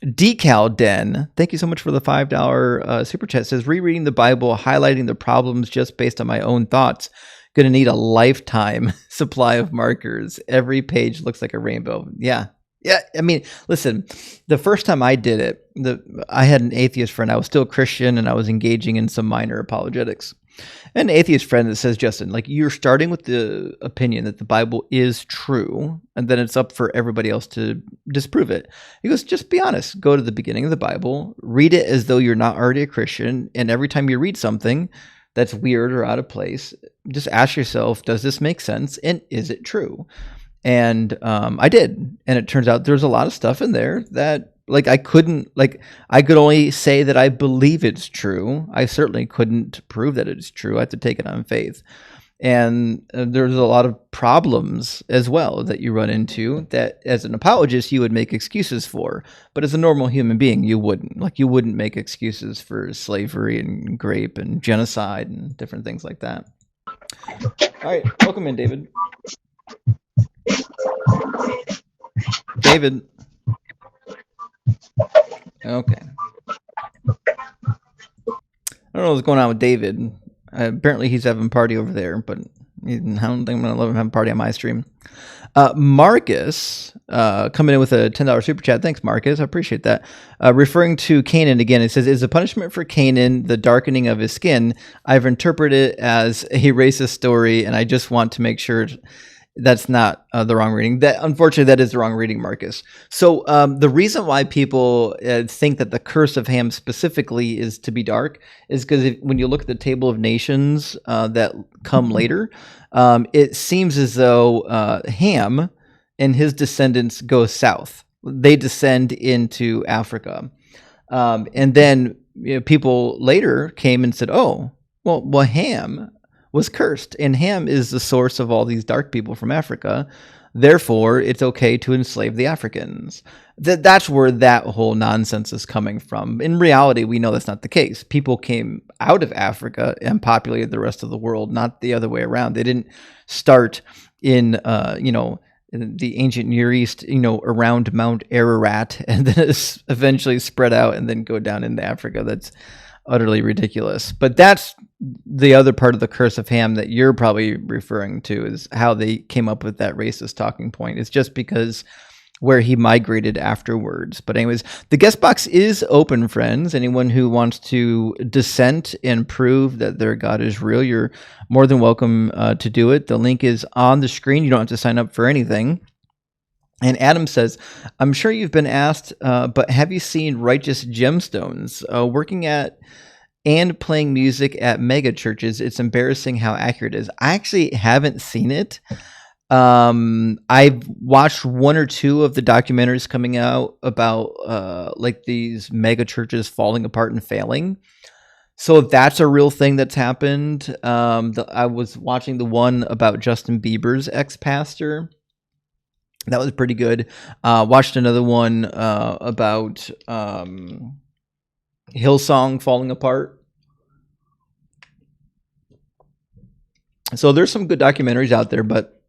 Decal Den, thank you so much for the $5 super chat. Says rereading the Bible, highlighting the problems just based on my own thoughts. Gonna need a lifetime supply of markers. Every page looks like a rainbow. Yeah. I mean, listen, the first time I did it, I had an atheist friend. I was still Christian and I was engaging in some minor apologetics. An atheist friend that says, Justin, like, you're starting with the opinion that the Bible is true, and then it's up for everybody else to disprove it. He goes, just be honest. Go to the beginning of the Bible, read it as though you're not already a Christian, and every time you read something that's weird or out of place, just ask yourself, does this make sense, and is it true? And I did, and it turns out there's a lot of stuff in there that I could only say that I believe it's true. I certainly couldn't prove that it's true. I had to take it on faith. And there's a lot of problems as well that you run into that as an apologist you would make excuses for, but as a normal human being you wouldn't. Like, you wouldn't make excuses for slavery and rape and genocide and different things like that. All right, welcome in, David. David. Okay. I don't know what's going on with David. Apparently he's having a party over there, but I don't think I'm going to let him have a party on my stream. Marcus, coming in with a $10 super chat. Thanks, Marcus. I appreciate that. Referring to Canaan again, it says, is the punishment for Canaan the darkening of his skin? I've interpreted it as a racist story, and I just want to make sure that's not the wrong reading. That, unfortunately, that is the wrong reading, Marcus. So the reason why people think that the curse of Ham specifically is to be dark is because when you look at the table of nations that come later, it seems as though Ham and his descendants go south. They descend into Africa. And then people later came and said, oh, well, Ham was cursed, and Ham is the source of all these dark people from Africa. Therefore, it's okay to enslave the Africans. That's where that whole nonsense is coming from. In reality, we know that's not the case. People came out of Africa and populated the rest of the world, not the other way around. They didn't start in, in the ancient Near East, around Mount Ararat, and then eventually spread out and then go down into Africa. That's utterly ridiculous. But that's the other part of the curse of Ham that you're probably referring to, is how they came up with that racist talking point. It's just because where he migrated afterwards. But anyways, the guest box is open, friends. Anyone who wants to dissent and prove that their God is real, you're more than welcome to do it. The link is on the screen. You don't have to sign up for anything. And Adam says, I'm sure you've been asked, but have you seen Righteous Gemstones? Working at and playing music at mega churches, it's embarrassing how accurate it is. I actually haven't seen it. I've watched one or two of the documentaries coming out about these mega churches falling apart and failing. So that's a real thing that's happened. I was watching the one about Justin Bieber's ex-pastor. That was pretty good. Watched another one about Hillsong falling apart. So there's some good documentaries out there, but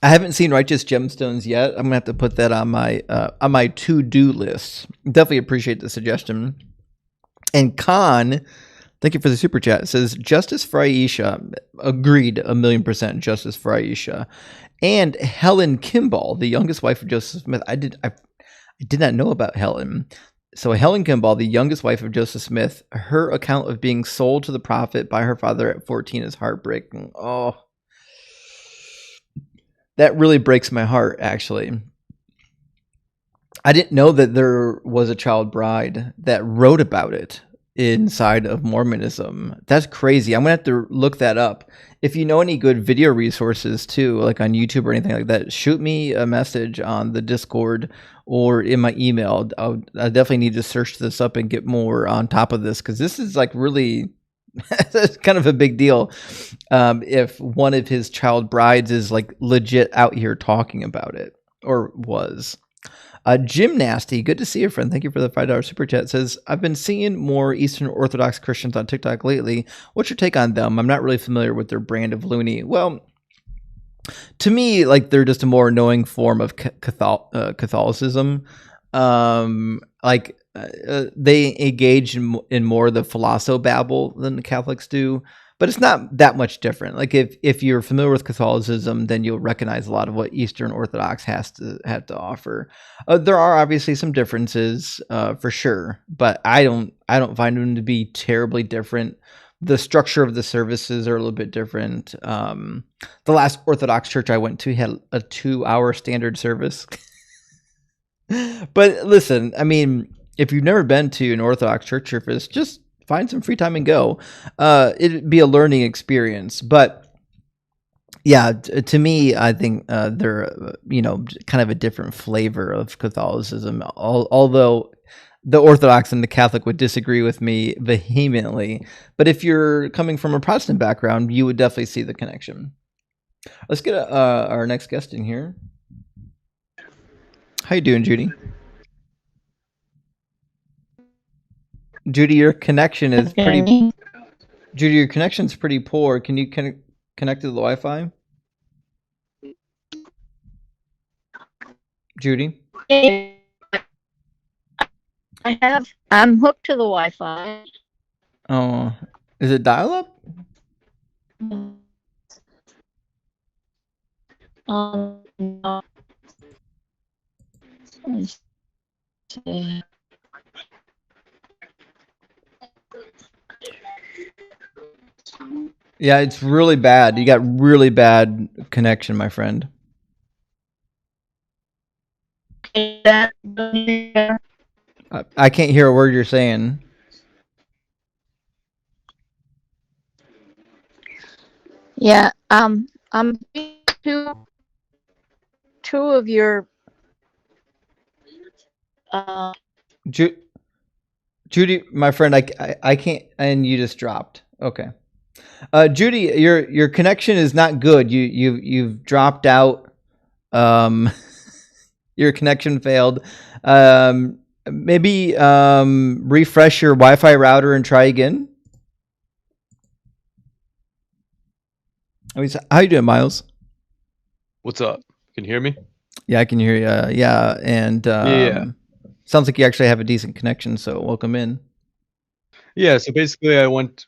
I haven't seen Righteous Gemstones yet. I'm gonna have to put that on my to-do list. Definitely appreciate the suggestion. And Khan, Thank you for the super chat. It says Justice for Aisha. Agreed, 1,000,000% Justice for Aisha. And Helen Kimball, the youngest wife of Joseph Smith. I did not know about Helen. So Helen Kimball, the youngest wife of Joseph Smith, her account of being sold to the prophet by her father at 14 is heartbreaking. Oh, that really breaks my heart, actually. I didn't know that there was a child bride that wrote about it inside of Mormonism. That's crazy. I'm going to have to look that up. If you know any good video resources too, like on YouTube or anything like that, shoot me a message on the Discord or in my email. I definitely need to search this up and get more on top of this, because this is like really it's kind of a big deal. If one of his child brides is like legit out here talking about it, or was. Jim Nasty, good to see you, friend. Thank you for the $5 super chat. Says, I've been seeing more Eastern Orthodox Christians on TikTok lately. What's your take on them? I'm not really familiar with their brand of loony. Well, to me, like, they're just a more knowing form of Catholicism. They engage in more of the philosobabble than the Catholics do. But it's not that much different. Like if you're familiar with Catholicism, then you'll recognize a lot of what Eastern Orthodox have to offer. There are obviously some differences for sure, but I don't find them to be terribly different. The structure of the services are a little bit different. The last Orthodox church I went to had a 2-hour standard service. But listen, I mean, if you've never been to an Orthodox church service, just find some free time and go. It'd be a learning experience. But yeah, to me, I think they're, kind of a different flavor of Catholicism. Although the Orthodox and the Catholic would disagree with me vehemently. But if you're coming from a Protestant background, you would definitely see the connection. Let's get our next guest in here. How you doing, Judy? Judy, your connection is pretty. Judy, your connection's pretty poor. Can you connect to the Wi-Fi? Judy?
I'm hooked to the Wi-Fi.
Oh, is it dial-up?
No.
Yeah, it's really bad. You got really bad connection, my friend.
I
can't hear a word you're saying.
Yeah, I'm two of your
Judy, my friend, I can't, and you just dropped. Okay. Judy, your connection is not good. You've dropped out. Your connection failed. Maybe refresh your Wi-Fi router and try again. How you doing, Miles?
What's up? Can you hear me?
Yeah, I can hear you. Yeah, and sounds like you actually have a decent connection. So welcome in.
Yeah. So basically, I went.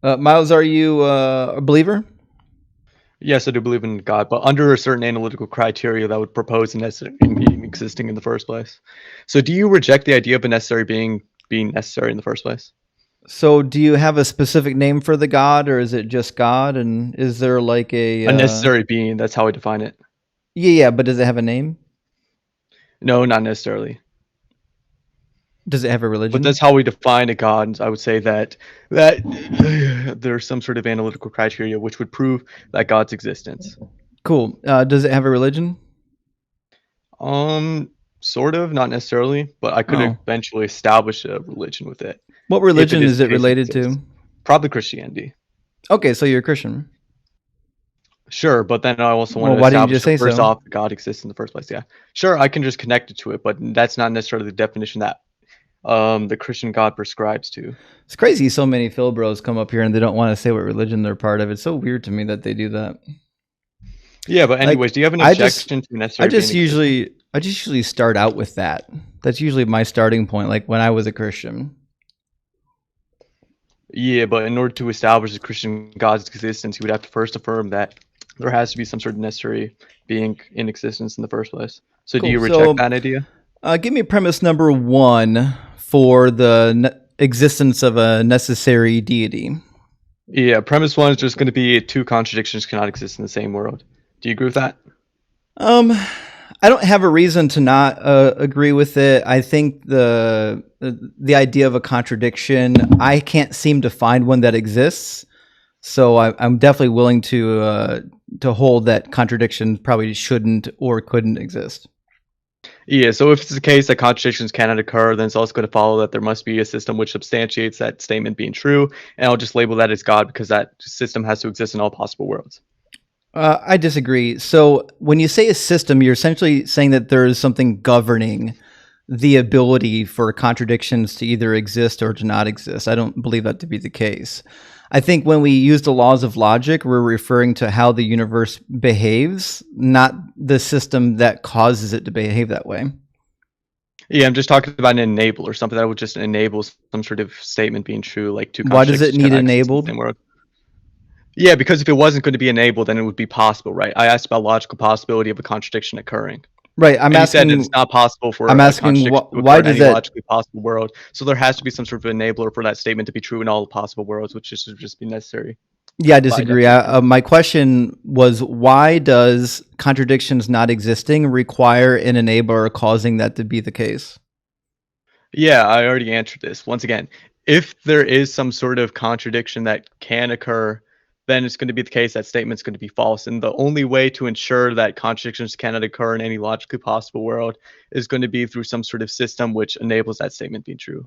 Miles, are you a believer?
Yes, I do believe in God, but under a certain analytical criteria that would propose a necessary being existing in the first place. So do you reject the idea of a necessary being necessary in the first place?
So do you have a specific name for the God, or is it just God? And is there like a
necessary being? That's how I define it.
Yeah, but does it have a name?
No, not necessarily.
Does it have a religion?
But that's how we define a God. I would say that there's some sort of analytical criteria which would prove that God's existence.
Cool. Does it have a religion?
Sort of, not necessarily, but I could eventually establish a religion with it.
What religion is it related to?
Probably Christianity.
Okay, so you're a Christian.
Sure, but then I also want to establish first off God exists in the first place. Yeah, sure, I can just connect it to it, but that's not necessarily the definition that the Christian God prescribes to.
It's crazy. So many Phil bros come up here and they don't want to say what religion they're part of. It's so weird to me that they do that.
Yeah, but anyways, do you have an objection to necessary?
I I just usually start out with that. That's usually my starting point, like when I was a Christian.
Yeah, but in order to establish the Christian God's existence, you would have to first affirm that there has to be some sort of necessary being in existence in the first place. So
Cool.
do you reject that idea?
Give me premise number 1 for the existence of a necessary deity.
Yeah, premise 1 is just going to be two contradictions cannot exist in the same world. Do you agree with that?
I don't have a reason to not agree with it. I think the idea of a contradiction, I can't seem to find one that exists. So I'm definitely willing to hold that contradictions probably shouldn't or couldn't exist.
Yeah, so if it's the case that contradictions cannot occur, then it's also going to follow that there must be a system which substantiates that statement being true, and I'll just label that as God because that system has to exist in all possible worlds.
I disagree. So when you say a system, you're essentially saying that there is something governing the ability for contradictions to either exist or to not exist. I don't believe that to be the case. I think when we use the laws of logic, we're referring to how the universe behaves, not the system that causes it to behave that way.
Yeah, I'm just talking about an enabler, something that would just enable some sort of statement being true, like two
Why does it need enabled?
Yeah, because if it wasn't going to be enabled, then it would be possible, right? I asked about logical possibility of a contradiction occurring.
Right, I'm asking.
You said it's not possible for
I'm asking why does that
logically possible world? So there has to be some sort of enabler for that statement to be true in all possible worlds, which should just be necessary.
Yeah, I disagree. My question was, why does contradictions not existing require an enabler causing that to be the case?
Yeah, I already answered this. Once again, if there is some sort of contradiction that can occur, then it's going to be the case that statement's going to be false. And the only way to ensure that contradictions cannot occur in any logically possible world is going to be through some sort of system which enables that statement being true.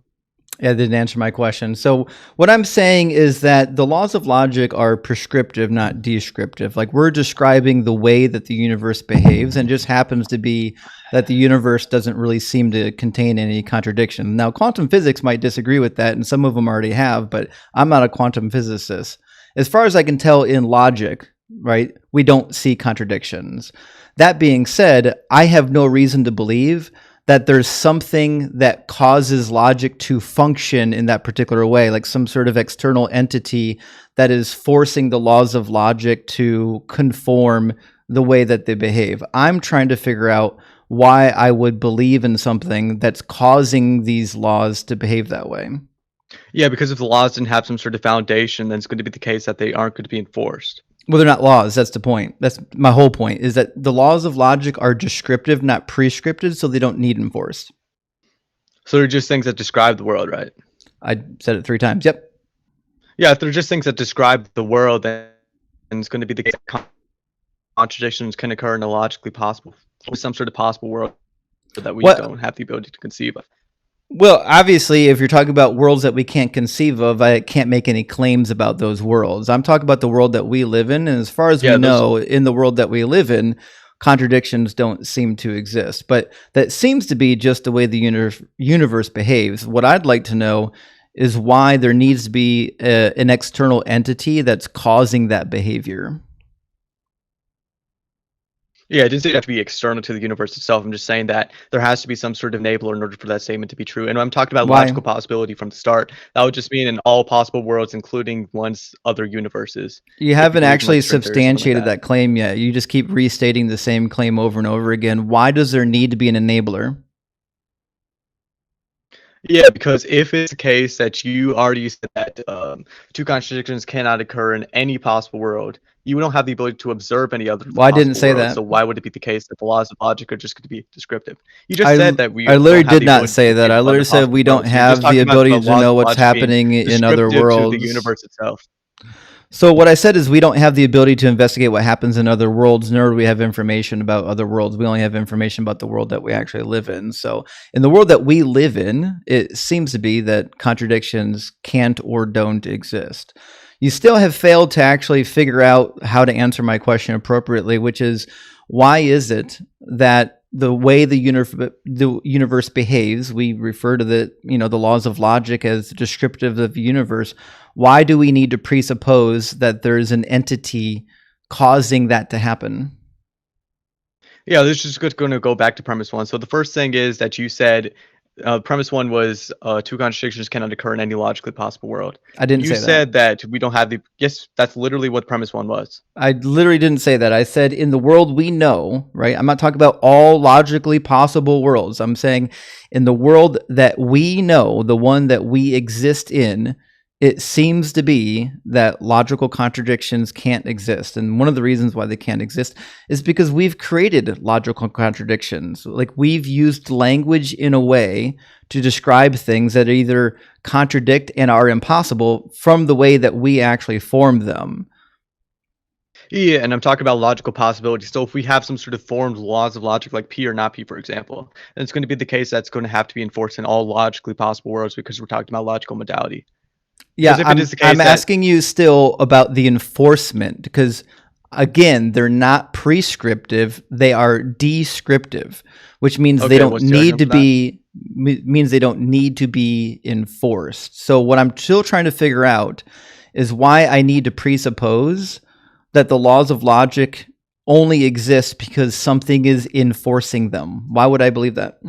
Yeah, that didn't answer my question. So what I'm saying is that the laws of logic are prescriptive, not descriptive. Like we're describing the way that the universe behaves, and it just happens to be that the universe doesn't really seem to contain any contradiction. Now, quantum physics might disagree with that, and some of them already have, but I'm not a quantum physicist. As far as I can tell in logic, right, we don't see contradictions. That being said, I have no reason to believe that there's something that causes logic to function in that particular way, like some sort of external entity that is forcing the laws of logic to conform the way that they behave. I'm trying to figure out why I would believe in something that's causing these laws to behave that way.
Yeah, because if the laws didn't have some sort of foundation, then it's going to be the case that they aren't going to be enforced.
Well, they're not laws. That's the point. That's my whole point, is that the laws of logic are descriptive, not prescriptive, so they don't need enforced.
So they're just things that describe the world, right?
I said it 3 times. Yep.
Yeah, if they're just things that describe the world, then it's going to be the case that contradictions can occur in a logically possible, some sort of possible world that we don't have the ability to conceive of.
Well, obviously, if you're talking about worlds that we can't conceive of, I can't make any claims about those worlds. I'm talking about the world that we live in, and as far as we know, in the world that we live in, contradictions don't seem to exist. But that seems to be just the way the universe behaves. What I'd like to know is why there needs to be an external entity that's causing that behavior.
Yeah, it doesn't have to be external to the universe itself. I'm just saying that there has to be some sort of enabler in order for that statement to be true. And when I'm talking about logical possibility from the start, that would just mean in all possible worlds, including one's other universes.
You haven't actually substantiated that claim yet. You just keep restating the same claim over and over again. Why does there need to be an enabler?
Yeah, because if it's the case that you already said that two contradictions cannot occur in any possible world, you don't have the ability to observe any other.
Well, I didn't say that.
So why would it be the case that the laws of logic are just going to be descriptive? You just said that we.
I literally did not say that. I literally said we don't have the ability to know what's happening in other worlds.
To the universe itself.
So what I said is we don't have the ability to investigate what happens in other worlds, nor do we have information about other worlds. We only have information about the world that we actually live in. So in the world that we live in, it seems to be that contradictions can't or don't exist. You still have failed to actually figure out how to answer my question appropriately, which is, why is it that the way the universe behaves, we refer to the laws of logic as descriptive of the universe. Why do we need to presuppose that there is an entity causing that to happen?
Yeah, this is just going to go back to premise one. So the first thing is that you said premise one was two contradictions cannot occur in any logically possible world.
I didn't
You
say that.
said that we don't have the. Yes, that's literally what premise one was.
I literally didn't say that. I said in the world we know, right? I'm not talking about all logically possible worlds. I'm saying in the world that we know, the one that we exist in, it seems to be that logical contradictions can't exist. And one of the reasons why they can't exist is because we've created logical contradictions. Like we've used language in a way to describe things that either contradict and are impossible from the way that we actually formed them.
Yeah, and I'm talking about logical possibilities. So if we have some sort of formed laws of logic, like P or not P, for example, then it's going to be the case that's going to have to be enforced in all logically possible worlds because we're talking about logical modality.
Yeah,
Because if it is the case
I'm
that
asking you still about the enforcement because, again, they're not prescriptive; they are descriptive, which means they
Okay,
don't
what's the
need
argument
to
for that?
be means they don't need to be enforced. So what I'm still trying to figure out is why I need to presuppose that the laws of logic only exist because something is enforcing them. Why would I believe that?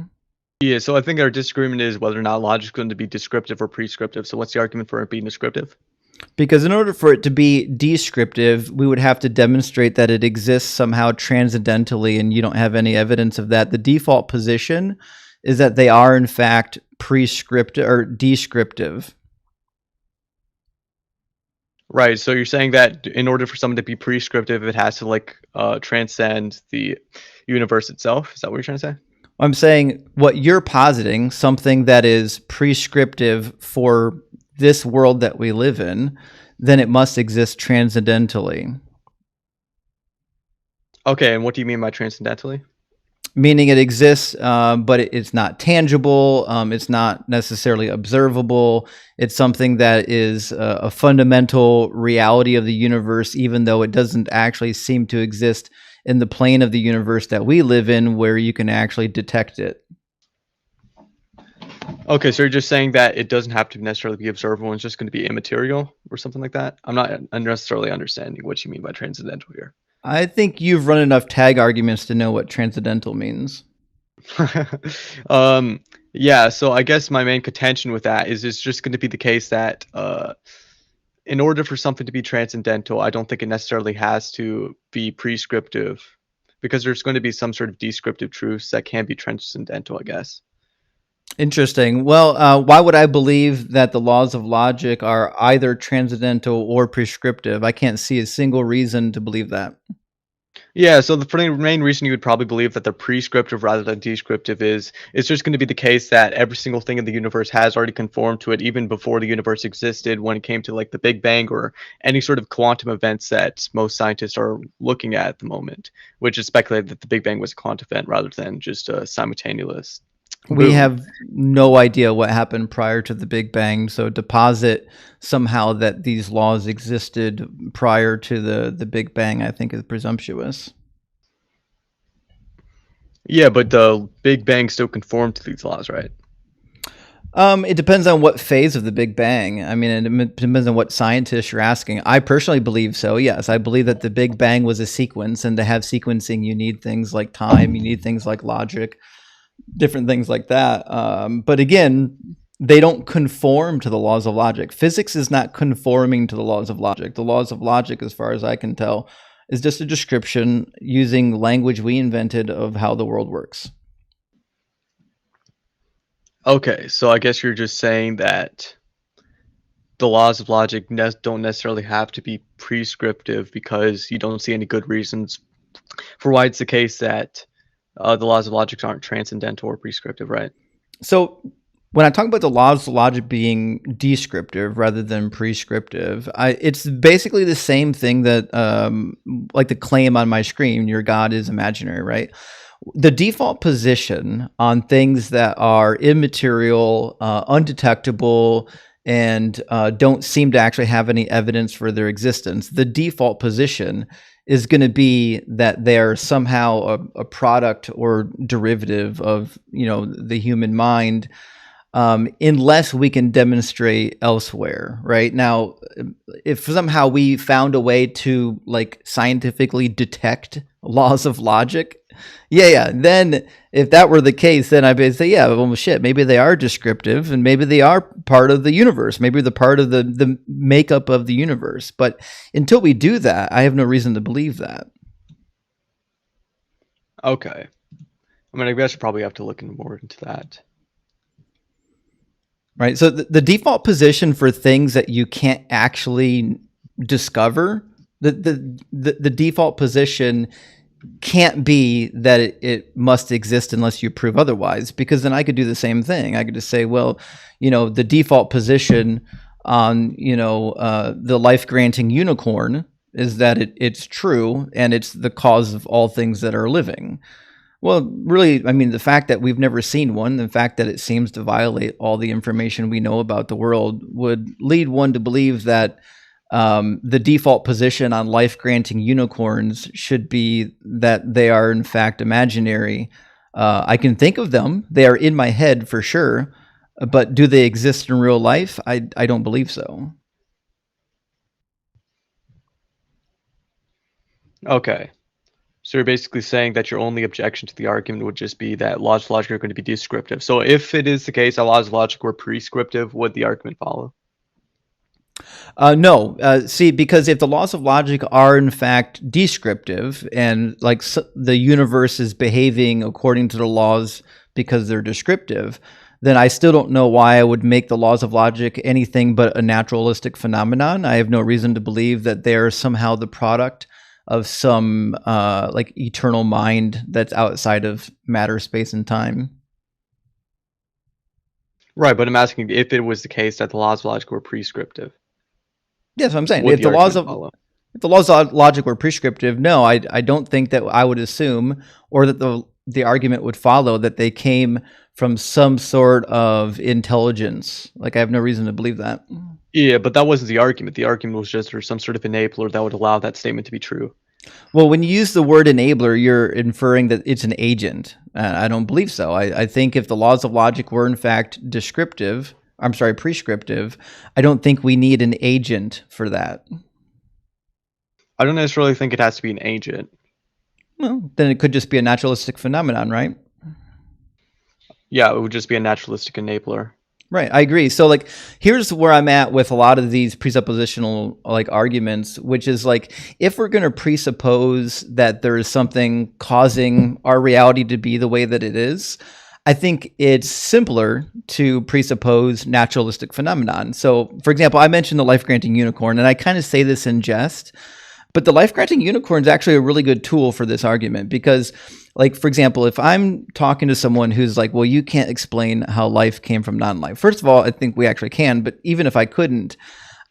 Yeah, so I think our disagreement is whether or not logic is going to be descriptive or prescriptive. So what's the argument for it being descriptive?
Because in order for it to be descriptive, we would have to demonstrate that it exists somehow transcendentally, and you don't have any evidence of that. The default position is that they are, in fact, prescriptive or descriptive.
Right. So you're saying that in order for something to be prescriptive, it has to like transcend the universe itself. Is that what you're trying to say?
I'm saying what you're positing, something that is prescriptive for this world that we live in, then it must exist transcendentally.
Okay, and what do you mean by transcendentally?
Meaning it exists, but it's not tangible. It's not necessarily observable. It's something that is a fundamental reality of the universe, even though it doesn't actually seem to exist in the plane of the universe that we live in, where you can actually detect it.
Okay, so you're just saying that it doesn't have to necessarily be observable, it's just going to be immaterial or something like that? I'm not necessarily understanding what you mean by transcendental here.
I think you've run enough tag arguments to know what transcendental means.
Yeah, so I guess my main contention with that is it's just going to be the case that in order for something to be transcendental, I don't think it necessarily has to be prescriptive because there's going to be some sort of descriptive truths that can be transcendental, I guess.
Interesting. Well, why would I believe that the laws of logic are either transcendental or prescriptive? I can't see a single reason to believe that.
Yeah, so the main reason you would probably believe that they're prescriptive rather than descriptive is it's just going to be the case that every single thing in the universe has already conformed to it even before the universe existed when it came to like the Big Bang or any sort of quantum events that most scientists are looking at the moment, which is speculated that the Big Bang was a quantum event rather than just a simultaneous
We
boom.
have no idea what happened prior to the Big Bang, so to posit somehow that these laws existed prior to the Big Bang, I think is presumptuous.
Yeah, but the Big Bang still conformed to these laws, right?
It depends on what phase of the Big Bang. I mean, it depends on what scientist you're asking. I personally believe so. Yes, I believe that the Big Bang was a sequence, and to have sequencing, you need things like time, you need things like logic, different things like that. But again, they don't conform to the laws of logic. Physics is not conforming to the laws of logic. The laws of logic, as far as I can tell, is just a description using language we invented of how the world works.
Okay, so I guess you're just saying that the laws of logic don't necessarily have to be prescriptive because you don't see any good reasons for why it's the case that the laws of logic aren't transcendental or prescriptive, right?
So when I talk about the laws of logic being descriptive rather than prescriptive, it's basically the same thing that, like the claim on my screen, your God is imaginary, right? The default position on things that are immaterial, undetectable, and don't seem to actually have any evidence for their existence, the default position is going to be that they're somehow a product or derivative of, the human mind, unless we can demonstrate elsewhere. Right now, if somehow we found a way to like scientifically detect laws of logic, Yeah. Then if that were the case, then I'd say, yeah, well, shit, maybe they are descriptive and maybe they are part of the universe. Maybe they're part of the makeup of the universe. But until we do that, I have no reason to believe that.
Okay. I mean, I guess you probably have to look more into that.
Right. So the default position for things that you can't actually discover, the default position can't be that it must exist unless you prove otherwise, because then I could do the same thing. I could just say, well, the default position on, the life granting unicorn is that it's true and it's the cause of all things that are living. Well, really, I mean, the fact that we've never seen one, the fact that it seems to violate all the information we know about the world would lead one to believe that the default position on life-granting unicorns should be that they are, in fact, imaginary. I can think of them. They are in my head for sure. But do they exist in real life? I don't believe so.
Okay. So you're basically saying that your only objection to the argument would just be that laws of logic are going to be descriptive. So if it is the case that laws of logic were prescriptive, would the argument follow?
No. See, because if the laws of logic are in fact descriptive and like the universe is behaving according to the laws because they're descriptive, then I still don't know why I would make the laws of logic anything but a naturalistic phenomenon. I have no reason to believe that they're somehow the product of some like eternal mind that's outside of matter, space, and time.
Right, but I'm asking if it was the case that the laws of logic were prescriptive.
Yes, I'm saying if the laws of logic were prescriptive, no, I don't think that I would assume, or that the argument would follow that they came from some sort of intelligence. Like, I have no reason to believe that.
Yeah, but that wasn't the argument. The argument was just there's some sort of enabler that would allow that statement to be true.
Well, when you use the word enabler, you're inferring that it's an agent. I don't believe so. I think if the laws of logic were in fact prescriptive, I don't think we need an agent for that.
I don't necessarily think it has to be an agent.
Well, then it could just be a naturalistic phenomenon, right?
Yeah, it would just be a naturalistic enabler.
Right, I agree. So like, here's where I'm at with a lot of these presuppositional like arguments, which is like, if we're going to presuppose that there is something causing our reality to be the way that it is, I think it's simpler to presuppose naturalistic phenomenon. So, for example, I mentioned the life-granting unicorn, and I kind of say this in jest, but the life-granting unicorn is actually a really good tool for this argument because, like, for example, if I'm talking to someone who's like, well, you can't explain how life came from non-life. First of all, I think we actually can, but even if I couldn't,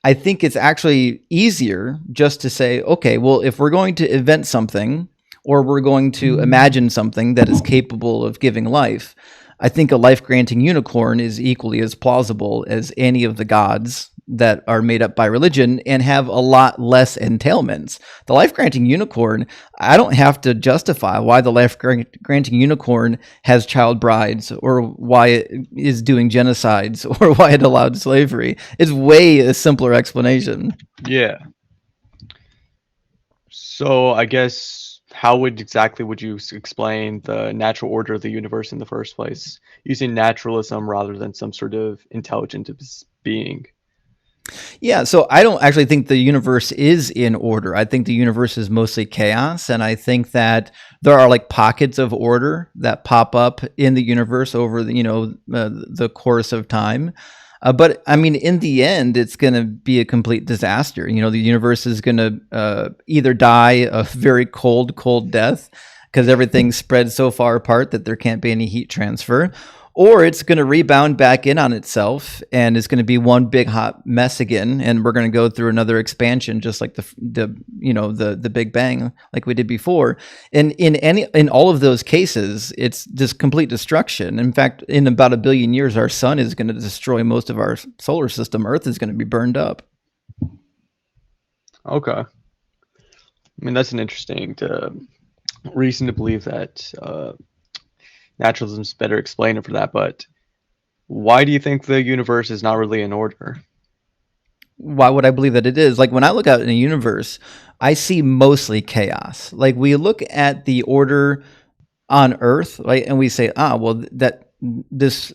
I think it's actually easier just to say, okay, well, if we're going to invent something or we're going to imagine something that is capable of giving life, I think a life-granting unicorn is equally as plausible as any of the gods that are made up by religion and have a lot less entailments. The life-granting unicorn, I don't have to justify why the life-granting unicorn has child brides or why it is doing genocides or why it allowed slavery. It's way a simpler explanation.
Yeah. So I guess how exactly would you explain the natural order of the universe in the first place, using naturalism rather than some sort of intelligent being?
Yeah, so I don't actually think the universe is in order. I think the universe is mostly chaos, and I think that there are like pockets of order that pop up in the universe over the course of time. But I mean, in the end, it's going to be a complete disaster. The universe is going to either die a very cold death because everything's spread so far apart that there can't be any heat transfer, or it's going to rebound back in on itself and it's going to be one big hot mess again, and we're going to go through another expansion just like the Big Bang like we did before. And in all of those cases, it's just complete destruction. In fact, in about 1 billion years, our sun is going to destroy most of our solar system. Earth is going to be burned up.
Okay. I mean, that's an interesting reason to believe that naturalism is better explainer for that, but why do you think the universe is not really in order?
Why would I believe that it is? Like, when I look out in the universe, I see mostly chaos. Like, we look at the order on Earth, right? And we say, well, that this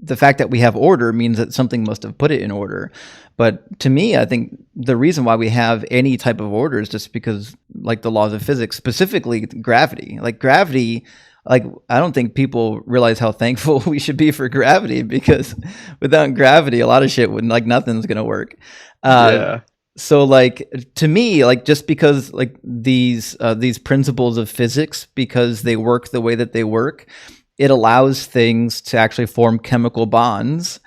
the fact that we have order means that something must have put it in order. But to me, I think the reason why we have any type of order is just because, like the laws of physics, specifically gravity. Like gravity, like I don't think people realize how thankful we should be for gravity, because without gravity, a lot of shit would, like, nothing's gonna work.
Yeah.
So like to me, like just because like these principles of physics, because they work the way that they work, it allows things to actually form chemical bonds.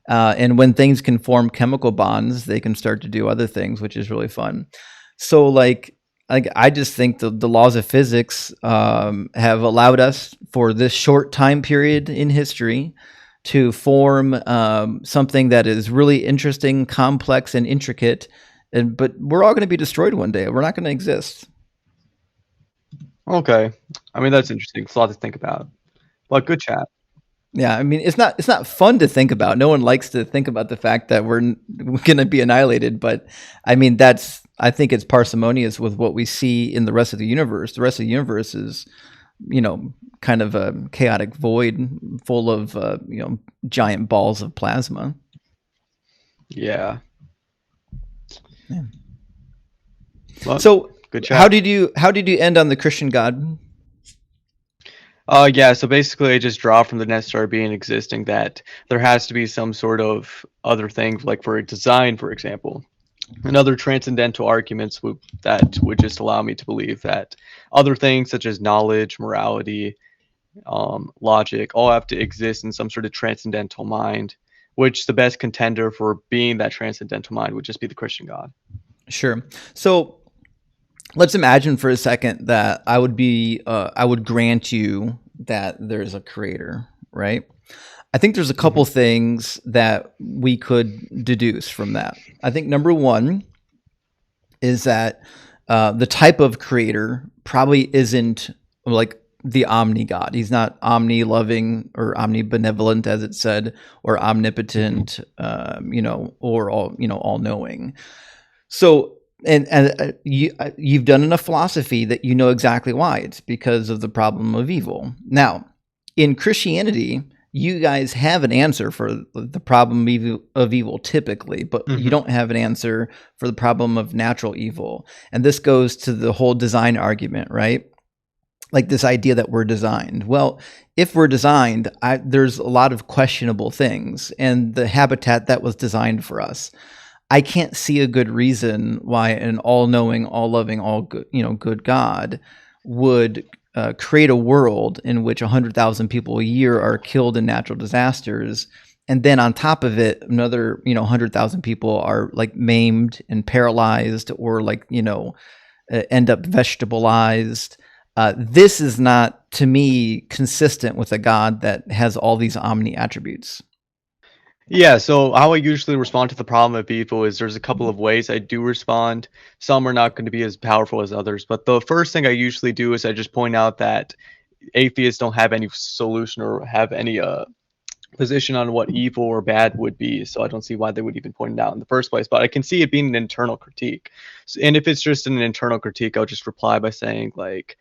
And when things can form chemical bonds, they can start to do other things, which is really fun. So like I just think the laws of physics have allowed us for this short time period in history to form something that is really interesting, complex, and intricate. But we're all going to be destroyed one day. We're not going to exist.
Okay. I mean, that's interesting. It's a lot to think about. But good chat.
Yeah, I mean, it's not fun to think about. No one likes to think about the fact that we're going to be annihilated. But I mean, I think it's parsimonious with what we see in the rest of the universe. The rest of the universe is, kind of a chaotic void full of, giant balls of plasma.
Yeah.
Well, so
good chat.
how did you end on the Christian God?
Yeah, so basically I just draw from the necessary being existing that there has to be some sort of other thing, like for design, for example, and other transcendental arguments that would just allow me to believe that other things such as knowledge, morality, logic, all have to exist in some sort of transcendental mind, which the best contender for being that transcendental mind would just be the Christian God.
Sure. So let's imagine for a second that I would grant you that there's a creator, right? I think there's a couple things that we could deduce from that. I think number one is that the type of creator probably isn't like the omni God. He's not omni-loving or omnibenevolent, as it said, or omnipotent, or all-knowing. So, and you've done enough philosophy that you know exactly why. It's because of the problem of evil. Now, in Christianity, you guys have an answer for the problem of evil typically, but you don't have an answer for the problem of natural evil. And this goes to the whole design argument, right? Like this idea that we're designed. Well, if we're designed, there's a lot of questionable things, and the habitat that was designed for us. I can't see a good reason why an all-knowing, all-loving, good God would create a world in which 100,000 people a year are killed in natural disasters, and then on top of it, another 100,000 people are like maimed and paralyzed, or end up vegetabilized. This is not, to me, consistent with a God that has all these omni attributes.
Yeah, so how I usually respond to the problem of evil is there's a couple of ways I do respond. Some are not going to be as powerful as others, but the first thing I usually do is I just point out that atheists don't have any solution or have any position on what evil or bad would be, so I don't see why they would even point it out in the first place. But I can see it being an internal critique. And if it's just an internal critique, I'll just reply by saying, like,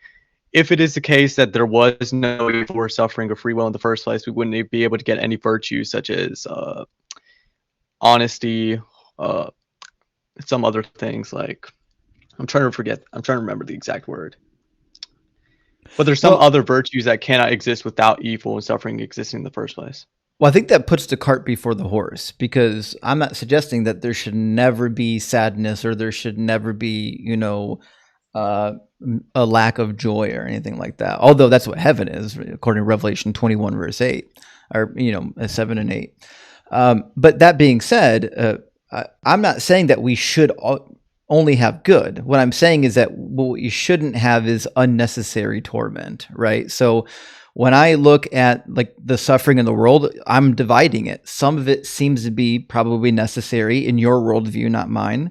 if it is the case that there was no evil or suffering or free will in the first place, we wouldn't be able to get any virtues such as honesty, some other things like I'm trying to remember the exact word. But there's some other virtues that cannot exist without evil and suffering existing in the first place.
Well, I think that puts the cart before the horse, because I'm not suggesting that there should never be sadness or there should never be, a lack of joy or anything like that. Although that's what heaven is, according to Revelation 21, verse 8, or 7 and 8. But that being said, I'm not saying that we should only have good. What I'm saying is that what you shouldn't have is unnecessary torment, right? So when I look at like the suffering in the world, I'm dividing it. Some of it seems to be probably necessary in your worldview, not mine.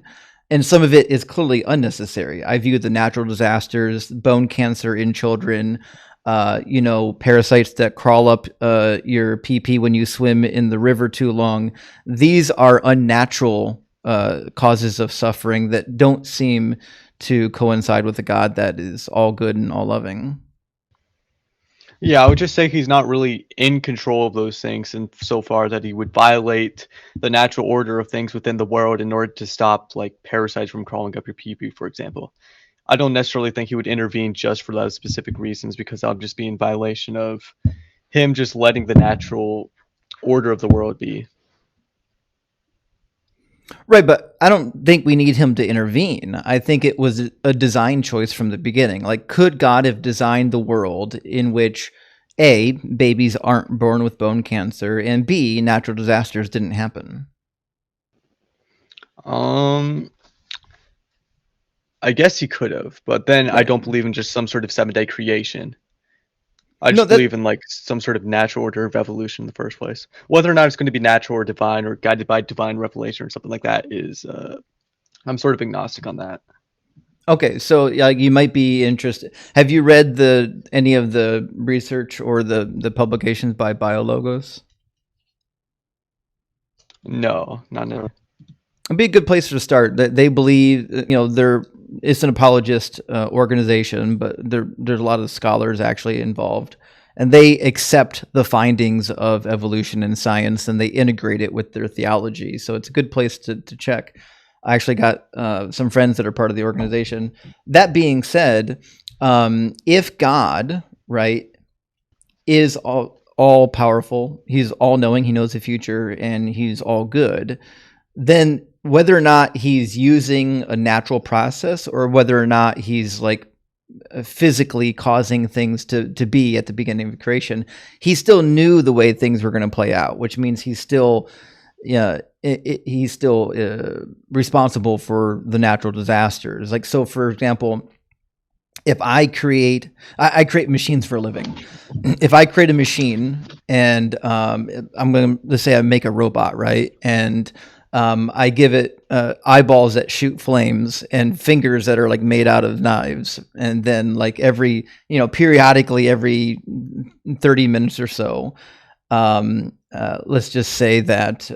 And some of it is clearly unnecessary. I view the natural disasters, bone cancer in children, parasites that crawl up your pee-pee when you swim in the river too long. These are unnatural causes of suffering that don't seem to coincide with a God that is all good and all loving.
Yeah, I would just say he's not really in control of those things, and so far that he would violate the natural order of things within the world in order to stop like parasites from crawling up your pee-pee, for example. I don't necessarily think he would intervene just for those specific reasons because that would just be in violation of him just letting the natural order of the world be.
Right, but I don't think we need him to intervene. I think it was a design choice from the beginning. Like, could God have designed the world in which A, babies aren't born with bone cancer, and B, natural disasters didn't happen?
I guess he could have, but then I
Right.
don't believe in just some sort of 7-day creation. I
No,
just believe in like some sort of natural order of evolution in the first place. Whether or not it's going to be natural or divine or guided by divine revelation or something like that is, I'm sort of agnostic on that.
Okay, so you might be interested. Have you read any of the research or the publications by BioLogos?
No, not in.
It'd be a good place to start. That they believe, it's an apologist organization, but there's a lot of scholars actually involved, and they accept the findings of evolution in science and they integrate it with their theology. So it's a good place to check. I actually got some friends that are part of the organization. That being said, if God, right, is all powerful, he's all knowing, he knows the future, and he's all good, then whether or not he's using a natural process or whether or not he's like physically causing things to be at the beginning of creation, he still knew the way things were going to play out, which means he's still he's still responsible for the natural disasters. Like, so for example, if I create machines for a living. If I create a machine and I'm going to, let's say I make a robot, right? And I give it eyeballs that shoot flames and fingers that are like made out of knives. And then like periodically every 30 minutes or so, let's just say that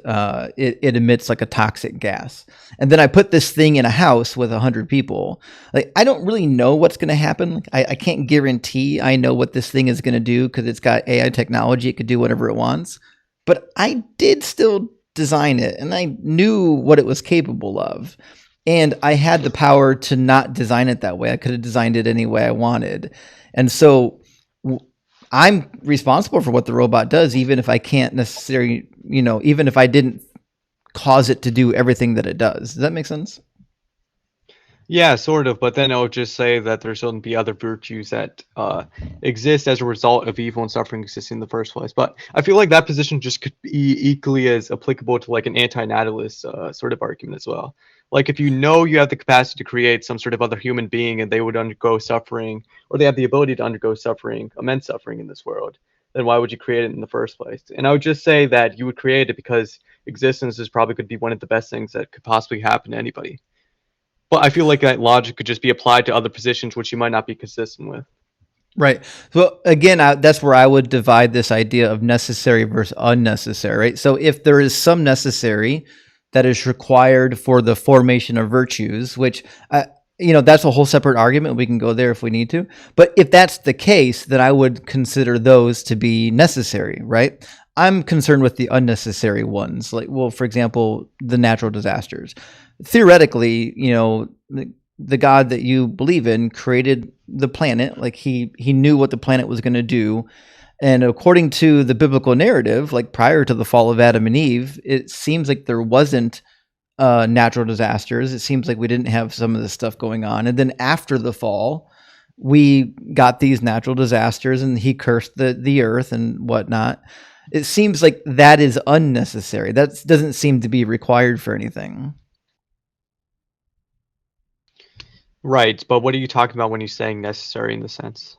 it emits like a toxic gas. And then I put this thing in a house with 100 people. Like, I don't really know what's going to happen. Like, I can't guarantee I know what this thing is going to do because it's got AI technology. It could do whatever it wants. But I did still design it, and I knew what it was capable of. And I had the power to not design it that way. I could have designed it any way I wanted. And so I'm responsible for what the robot does, even if I can't necessarily, even if I didn't cause it to do everything that it does. Does that make sense?
Yeah, sort of, but then I would just say that there shouldn't be other virtues that exist as a result of evil and suffering existing in the first place. But I feel like that position just could be equally as applicable to like an anti-natalist sort of argument as well. Like, if you know you have the capacity to create some sort of other human being and they would undergo suffering, or they have the ability to undergo suffering, immense suffering in this world, then why would you create it in the first place? And I would just say that you would create it because existence is probably could be one of the best things that could possibly happen to anybody. But I feel like that logic could just be applied to other positions which you might not be consistent with.
Right. So again, that's where I would divide this idea of necessary versus unnecessary. Right. So if there is some necessary that is required for the formation of virtues, which that's a whole separate argument. We can go there if we need to. But if that's the case, then I would consider those to be necessary. Right. I'm concerned with the unnecessary ones. Like, well, for example, the natural disasters. Theoretically, the God that you believe in created the planet. Like, he knew what the planet was going to do. And according to the biblical narrative, like prior to the fall of Adam and Eve, it seems like there wasn't natural disasters. It seems like we didn't have some of this stuff going on. And then after the fall, we got these natural disasters and he cursed the earth and whatnot. It seems like that is unnecessary. That doesn't seem to be required for anything.
Right, but what are you talking about when you're saying necessary in the sense?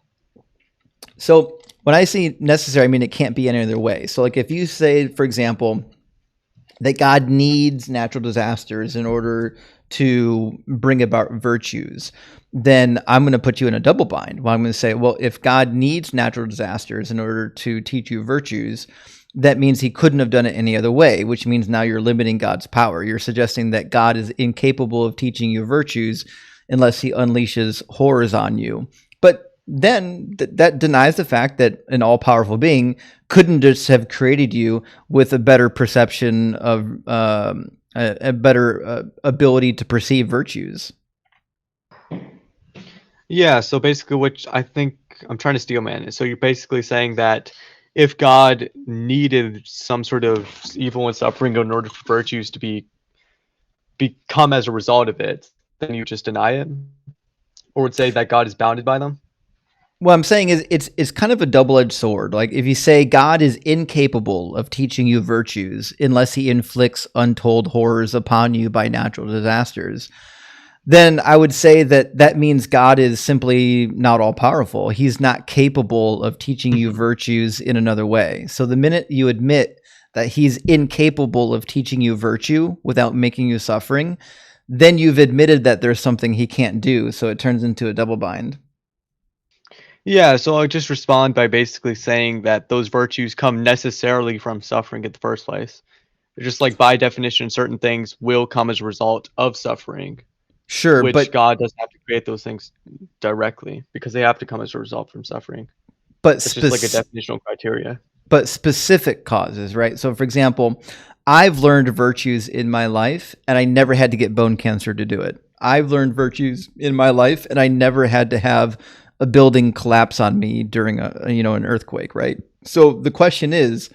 So when I say necessary, I mean it can't be any other way. So like if you say, for example, that God needs natural disasters in order to bring about virtues, then I'm going to put you in a double bind. Well, I'm going to say, well, if God needs natural disasters in order to teach you virtues, that means he couldn't have done it any other way, which means now you're limiting God's power. You're suggesting that God is incapable of teaching you virtues unless he unleashes horrors on you. But then that denies the fact that an all-powerful being couldn't just have created you with a better perception of a better ability to perceive virtues.
Yeah, so basically what I think I'm trying to steel man is, so you're basically saying that if God needed some sort of evil and suffering in order for virtues to become as a result of it, then you just deny it? Or would say that God is bounded by them?
What I'm saying is it's kind of a double-edged sword. Like if you say God is incapable of teaching you virtues unless he inflicts untold horrors upon you by natural disasters, then I would say that means God is simply not all-powerful. He's not capable of teaching you virtues in another way. So the minute you admit that he's incapable of teaching you virtue without making you suffering, then you've admitted that there's something he can't do. So it turns into a double bind.
Yeah, so I'll just respond by basically saying that those virtues come necessarily from suffering in the first place. Just like by definition, certain things will come as a result of suffering.
Sure,
which
but
God doesn't have to create those things directly because they have to come as a result from suffering.
but
It's just like a definitional criteria.
but specific causes, right? So, for example, I've learned virtues in my life, and I never had to get bone cancer to do it. I've learned virtues in my life, and I never had to have a building collapse on me during an earthquake, right? So the question is,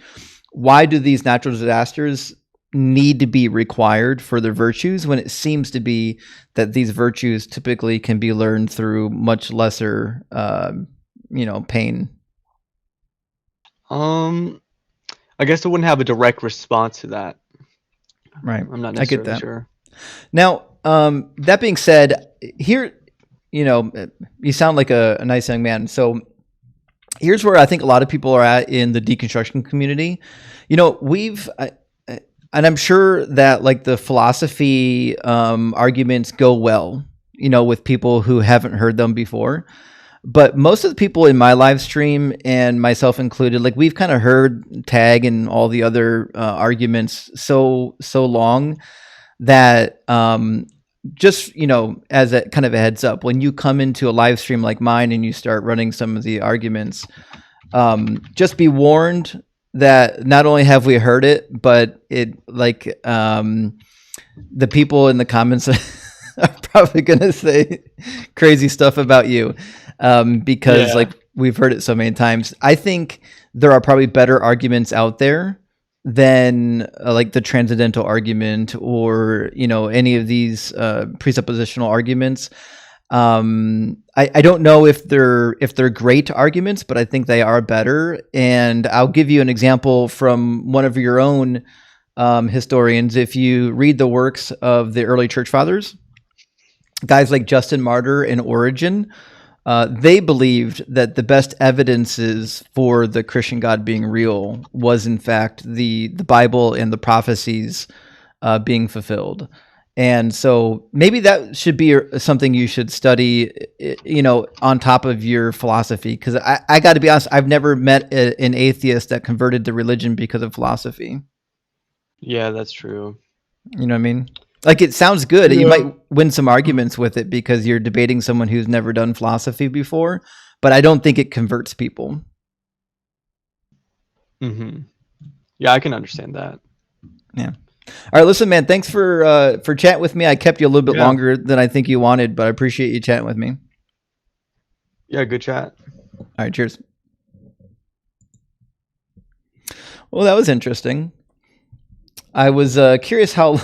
why do these natural disasters need to be required for their virtues when it seems to be that these virtues typically can be learned through much lesser, pain?
I guess I wouldn't have a direct response to that.
Right.
I'm not
I get
necessarily
that.
sure.
Now, that being said, here, you sound like a nice young man. So here's where I think a lot of people are at in the deconstruction community. And I'm sure that like the philosophy arguments go well, with people who haven't heard them before. But most of the people in my live stream, and myself included, like we've kind of heard Tag and all the other arguments so long that just, as a kind of a heads up, when you come into a live stream like mine and you start running some of the arguments, just be warned that not only have we heard it, but the people in the comments are probably going to say crazy stuff about you because like we've heard it so many times. I think there are probably better arguments out there than like the transcendental argument or, any of these presuppositional arguments. I don't know if they're great arguments, but I think they are better. And I'll give you an example from one of your own historians. If you read the works of the early church fathers, guys like Justin Martyr and Origen, they believed that the best evidences for the Christian God being real was in fact the Bible and the prophecies being fulfilled. And so maybe that should be something you should study, on top of your philosophy. Because I got to be honest, I've never met an atheist that converted to religion because of philosophy.
Yeah, that's true.
You know what I mean? Like it sounds good. Yeah. You might win some arguments with it because you're debating someone who's never done philosophy before, but I don't think it converts people.
Mm-hmm. Yeah, I can understand that.
Yeah. All right, listen, man, thanks for chatting with me. I kept you a little bit longer than I think you wanted, but I appreciate you chatting with me.
Yeah, good chat.
All right, cheers. Well, that was interesting. I was curious how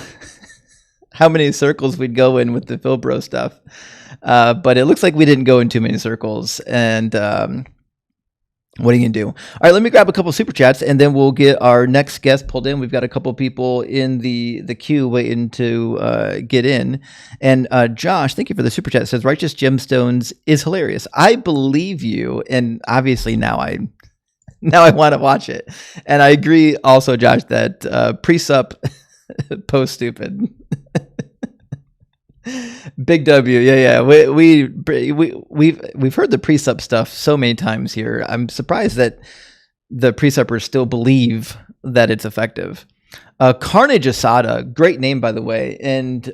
many circles we'd go in with the Philbro stuff, but it looks like we didn't go in too many circles. And what are you gonna do? All right, let me grab a couple super chats, and then we'll get our next guest pulled in. We've got a couple people in the queue waiting to get in. And Josh, thank you for the super chat. It says Righteous Gemstones is hilarious. I believe you, and obviously now I want to watch it. And I agree also, Josh, that pre-sup post stupid. Big W, yeah. We've heard the pre-sup stuff so many times here. I'm surprised that the pre-suppers still believe that it's effective. Carnage asada, great name by the way, and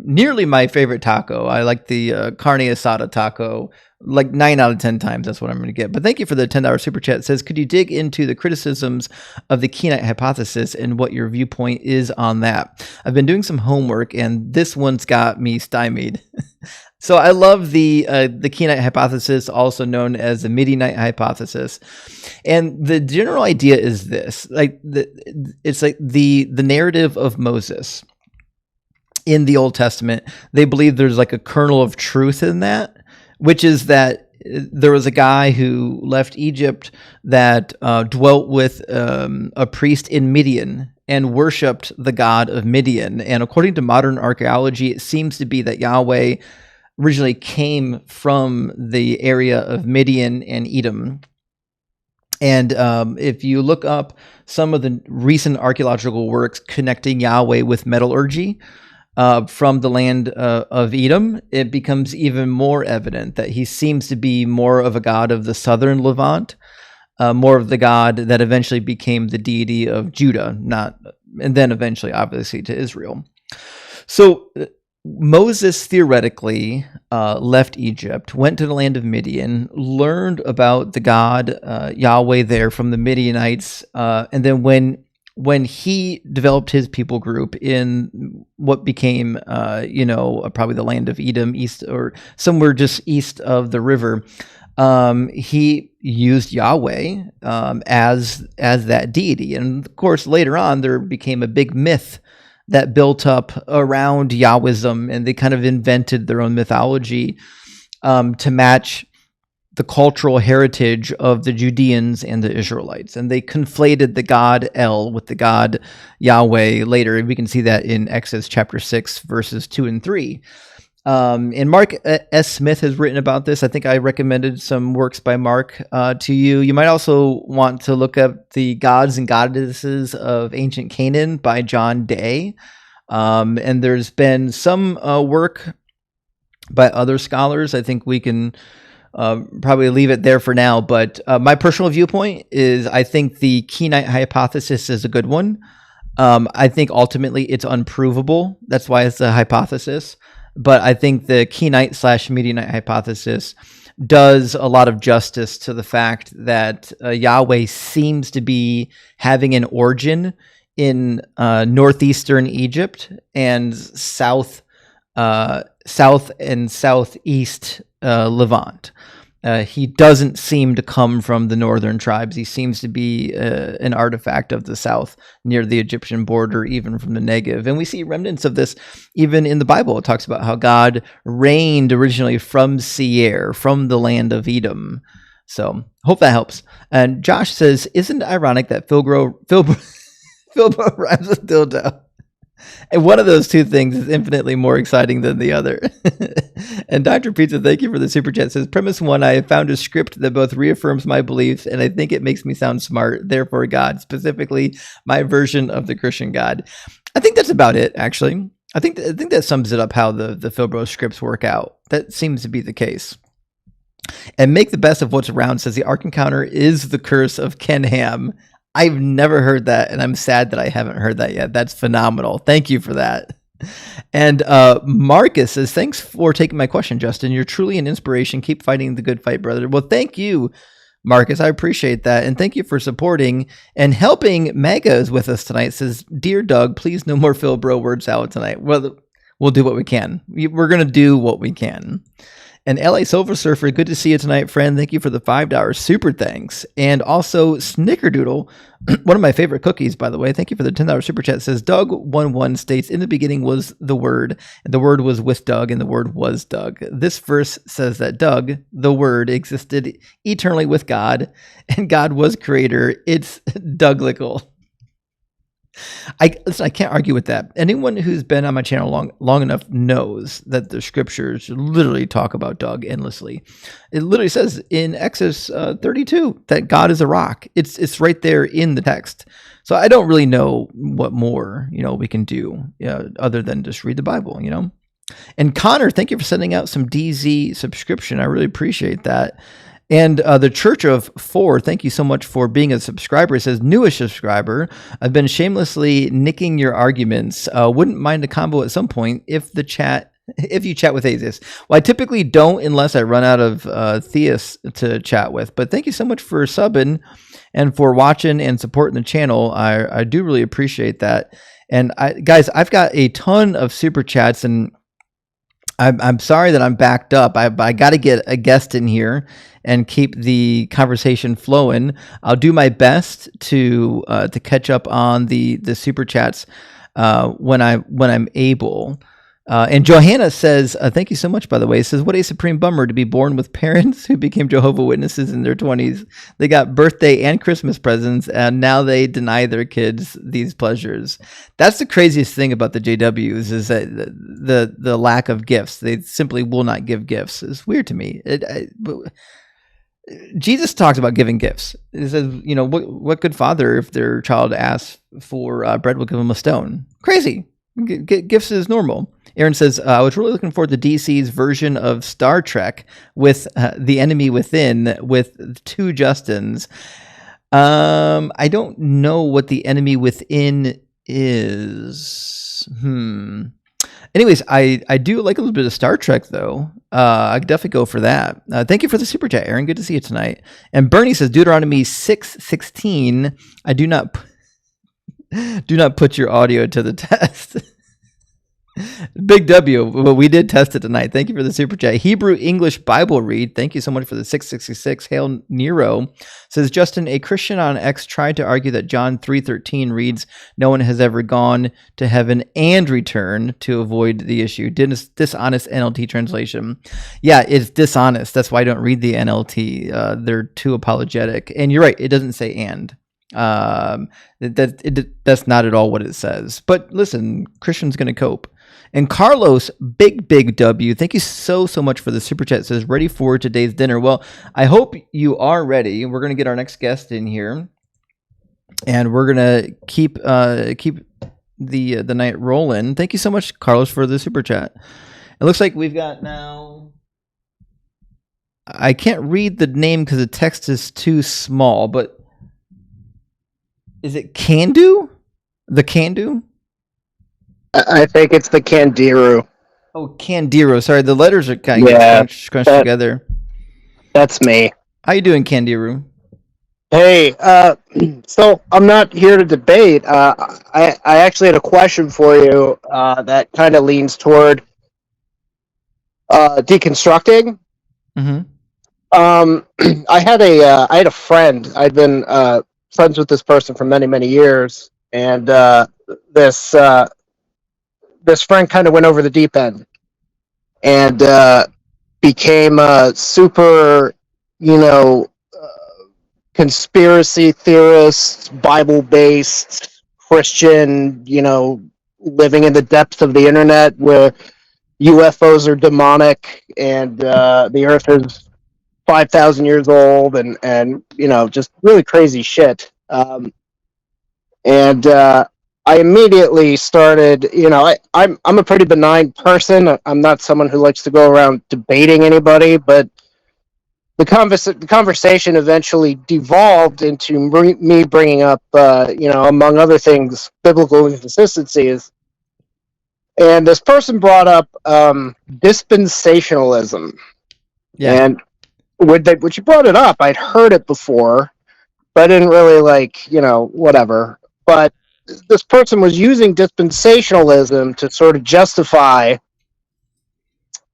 nearly my favorite taco. I like the carne asada taco. Like 9 out of 10 times, that's what I'm going to get. But thank you for the $10 super chat. It says, could you dig into the criticisms of the Kenite hypothesis and what your viewpoint is on that? I've been doing some homework, and this one's got me stymied. So I love the Kenite hypothesis, also known as the Midianite hypothesis, and the general idea is this: it's like the narrative of Moses in the Old Testament. They believe there's like a kernel of truth in that, which is that there was a guy who left Egypt that dwelt with a priest in Midian and worshipped the god of Midian. And according to modern archaeology, it seems to be that Yahweh originally came from the area of Midian and Edom. And if you look up some of the recent archaeological works connecting Yahweh with metallurgy, from the land of Edom, it becomes even more evident that he seems to be more of a god of the southern Levant, more of the god that eventually became the deity of Judah, and then eventually, obviously, to Israel. So Moses theoretically left Egypt, went to the land of Midian, learned about the god Yahweh there from the Midianites, and then when he developed his people group in what became, probably the land of Edom, east or somewhere just east of the river, he used Yahweh as that deity. And of course, later on, there became a big myth that built up around Yahwism, and they kind of invented their own mythology to match the cultural heritage of the Judeans and the Israelites. And they conflated the god El with the god Yahweh later. And we can see that in Exodus chapter 6, verses 2 and 3. And Mark S. Smith has written about this. I think I recommended some works by Mark to you. You might also want to look up the Gods and Goddesses of Ancient Canaan by John Day. And there's been some work by other scholars. I think we can probably leave it there for now, but my personal viewpoint is I think the Kenite hypothesis is a good one. I think ultimately it's unprovable. That's why it's a hypothesis. But I think the Kenite/Midianite hypothesis does a lot of justice to the fact that Yahweh seems to be having an origin in northeastern Egypt and south and southeast Levant. He doesn't seem to come from the northern tribes. He seems to be an artifact of the south near the Egyptian border, even from the Negev. And we see remnants of this even in the Bible. It talks about how God reigned originally from Seir, from the land of Edom. So hope that helps. And Josh says, isn't it ironic that Philbro rhymes with dildo? And one of those two things is infinitely more exciting than the other. And Dr. Pizza, thank you for the super chat. Says, premise one, I have found a script that both reaffirms my beliefs and I think it makes me sound smart, therefore God, specifically my version of the Christian God. I think that's about it, actually. I think that sums it up how the Philbro scripts work out. That seems to be the case. And make the best of what's around, says the Ark Encounter is the curse of Ken Ham. I've never heard that, and I'm sad that I haven't heard that yet. That's phenomenal. Thank you for that. And Marcus says, thanks for taking my question, Justin. You're truly an inspiration. Keep fighting the good fight, brother. Well, thank you, Marcus. I appreciate that. And thank you for supporting and helping Megas with us tonight. Says, dear Doug, please no more Phil Bro word salad tonight. Well, we'll do what we can. We're going to do what we can. And LA Silver Surfer, good to see you tonight, friend. Thank you for the $5 super thanks. And also Snickerdoodle, one of my favorite cookies, by the way. Thank you for the $10 super chat. It says Doug11 states, in the beginning was the Word, and the Word was with Doug, and the Word was Doug. This verse says that Doug, the Word, existed eternally with God, and God was creator. It's Douglical. I can't argue with that. Anyone who's been on my channel long enough knows that the scriptures literally talk about Doug endlessly. It literally says in Exodus 32 that God is a rock. It's right there in the text. So I don't really know what more we can do other than just read the Bible. And Connor, thank you for sending out some DZ subscription. I really appreciate that. And the Church of Four, thank you so much for being a subscriber. It says, newest subscriber, I've been shamelessly nicking your arguments. Wouldn't mind a combo at some point if you chat with atheists. Well, I typically don't unless I run out of theists to chat with. But thank you so much for subbing and for watching and supporting the channel. I do really appreciate that. And guys, I've got a ton of super chats, and I'm sorry that I'm backed up. I got to get a guest in here and keep the conversation flowing. I'll do my best to catch up on the super chats when I'm able. And Johanna says, thank you so much, by the way. Says, what a supreme bummer to be born with parents who became Jehovah's Witnesses in their 20s. They got birthday and Christmas presents, and now they deny their kids these pleasures. That's the craziest thing about the JWs, is that the lack of gifts. They simply will not give gifts. It's weird to me. Jesus talks about giving gifts. He says, what good father, if their child asks for bread, will give them a stone? Crazy. Gifts is normal. Aaron says, I was really looking forward to DC's version of Star Trek with The Enemy Within with two Justins. I don't know what The Enemy Within is. Anyways, I do like a little bit of Star Trek, though. I could definitely go for that. Thank you for the super chat, Aaron. Good to see you tonight. And Bernie says, Deuteronomy 6:16. I do not put your audio to the test. Big W, but we did test it tonight. Thank you for the super chat. Hebrew English Bible read. Thank you so much for the 666. Hail Nero says, Justin, a Christian on X tried to argue that John 3:13 reads, no one has ever gone to heaven and returned to avoid the issue. Dishonest NLT translation. Yeah, it's dishonest. That's why I don't read the NLT. They're too apologetic. And you're right. It doesn't say and. That's not at all what it says. But listen, Christian's going to cope. And Carlos, big W, thank you so much for the super chat. It says, ready for today's dinner. Well, I hope you are ready. We're going to get our next guest in here, and we're going to keep the night rolling. Thank you so much, Carlos, for the super chat. It looks like we've got now, I can't read the name because the text is too small, but is it Candu? The Candu?
I think it's the Candiru.
Oh, Candiru. Sorry, the letters are kind of scrunched together.
That's me.
How you doing, Candiru?
Hey, so I'm not here to debate. I actually had a question for you that kind of leans toward deconstructing.
Mm-hmm.
I had a friend. I'd been friends with this person for many years, and this friend kind of went over the deep end and became a super, conspiracy theorist, Bible-based Christian, living in the depths of the internet where UFOs are demonic and the Earth is 5,000 years old and just really crazy shit. I immediately started, I'm a pretty benign person. I'm not someone who likes to go around debating anybody, but the conversation eventually devolved into me bringing up, among other things, biblical inconsistencies. And this person brought up dispensationalism.
Yeah.
And when you brought it up, I'd heard it before, but I didn't really whatever. But this person was using dispensationalism to sort of justify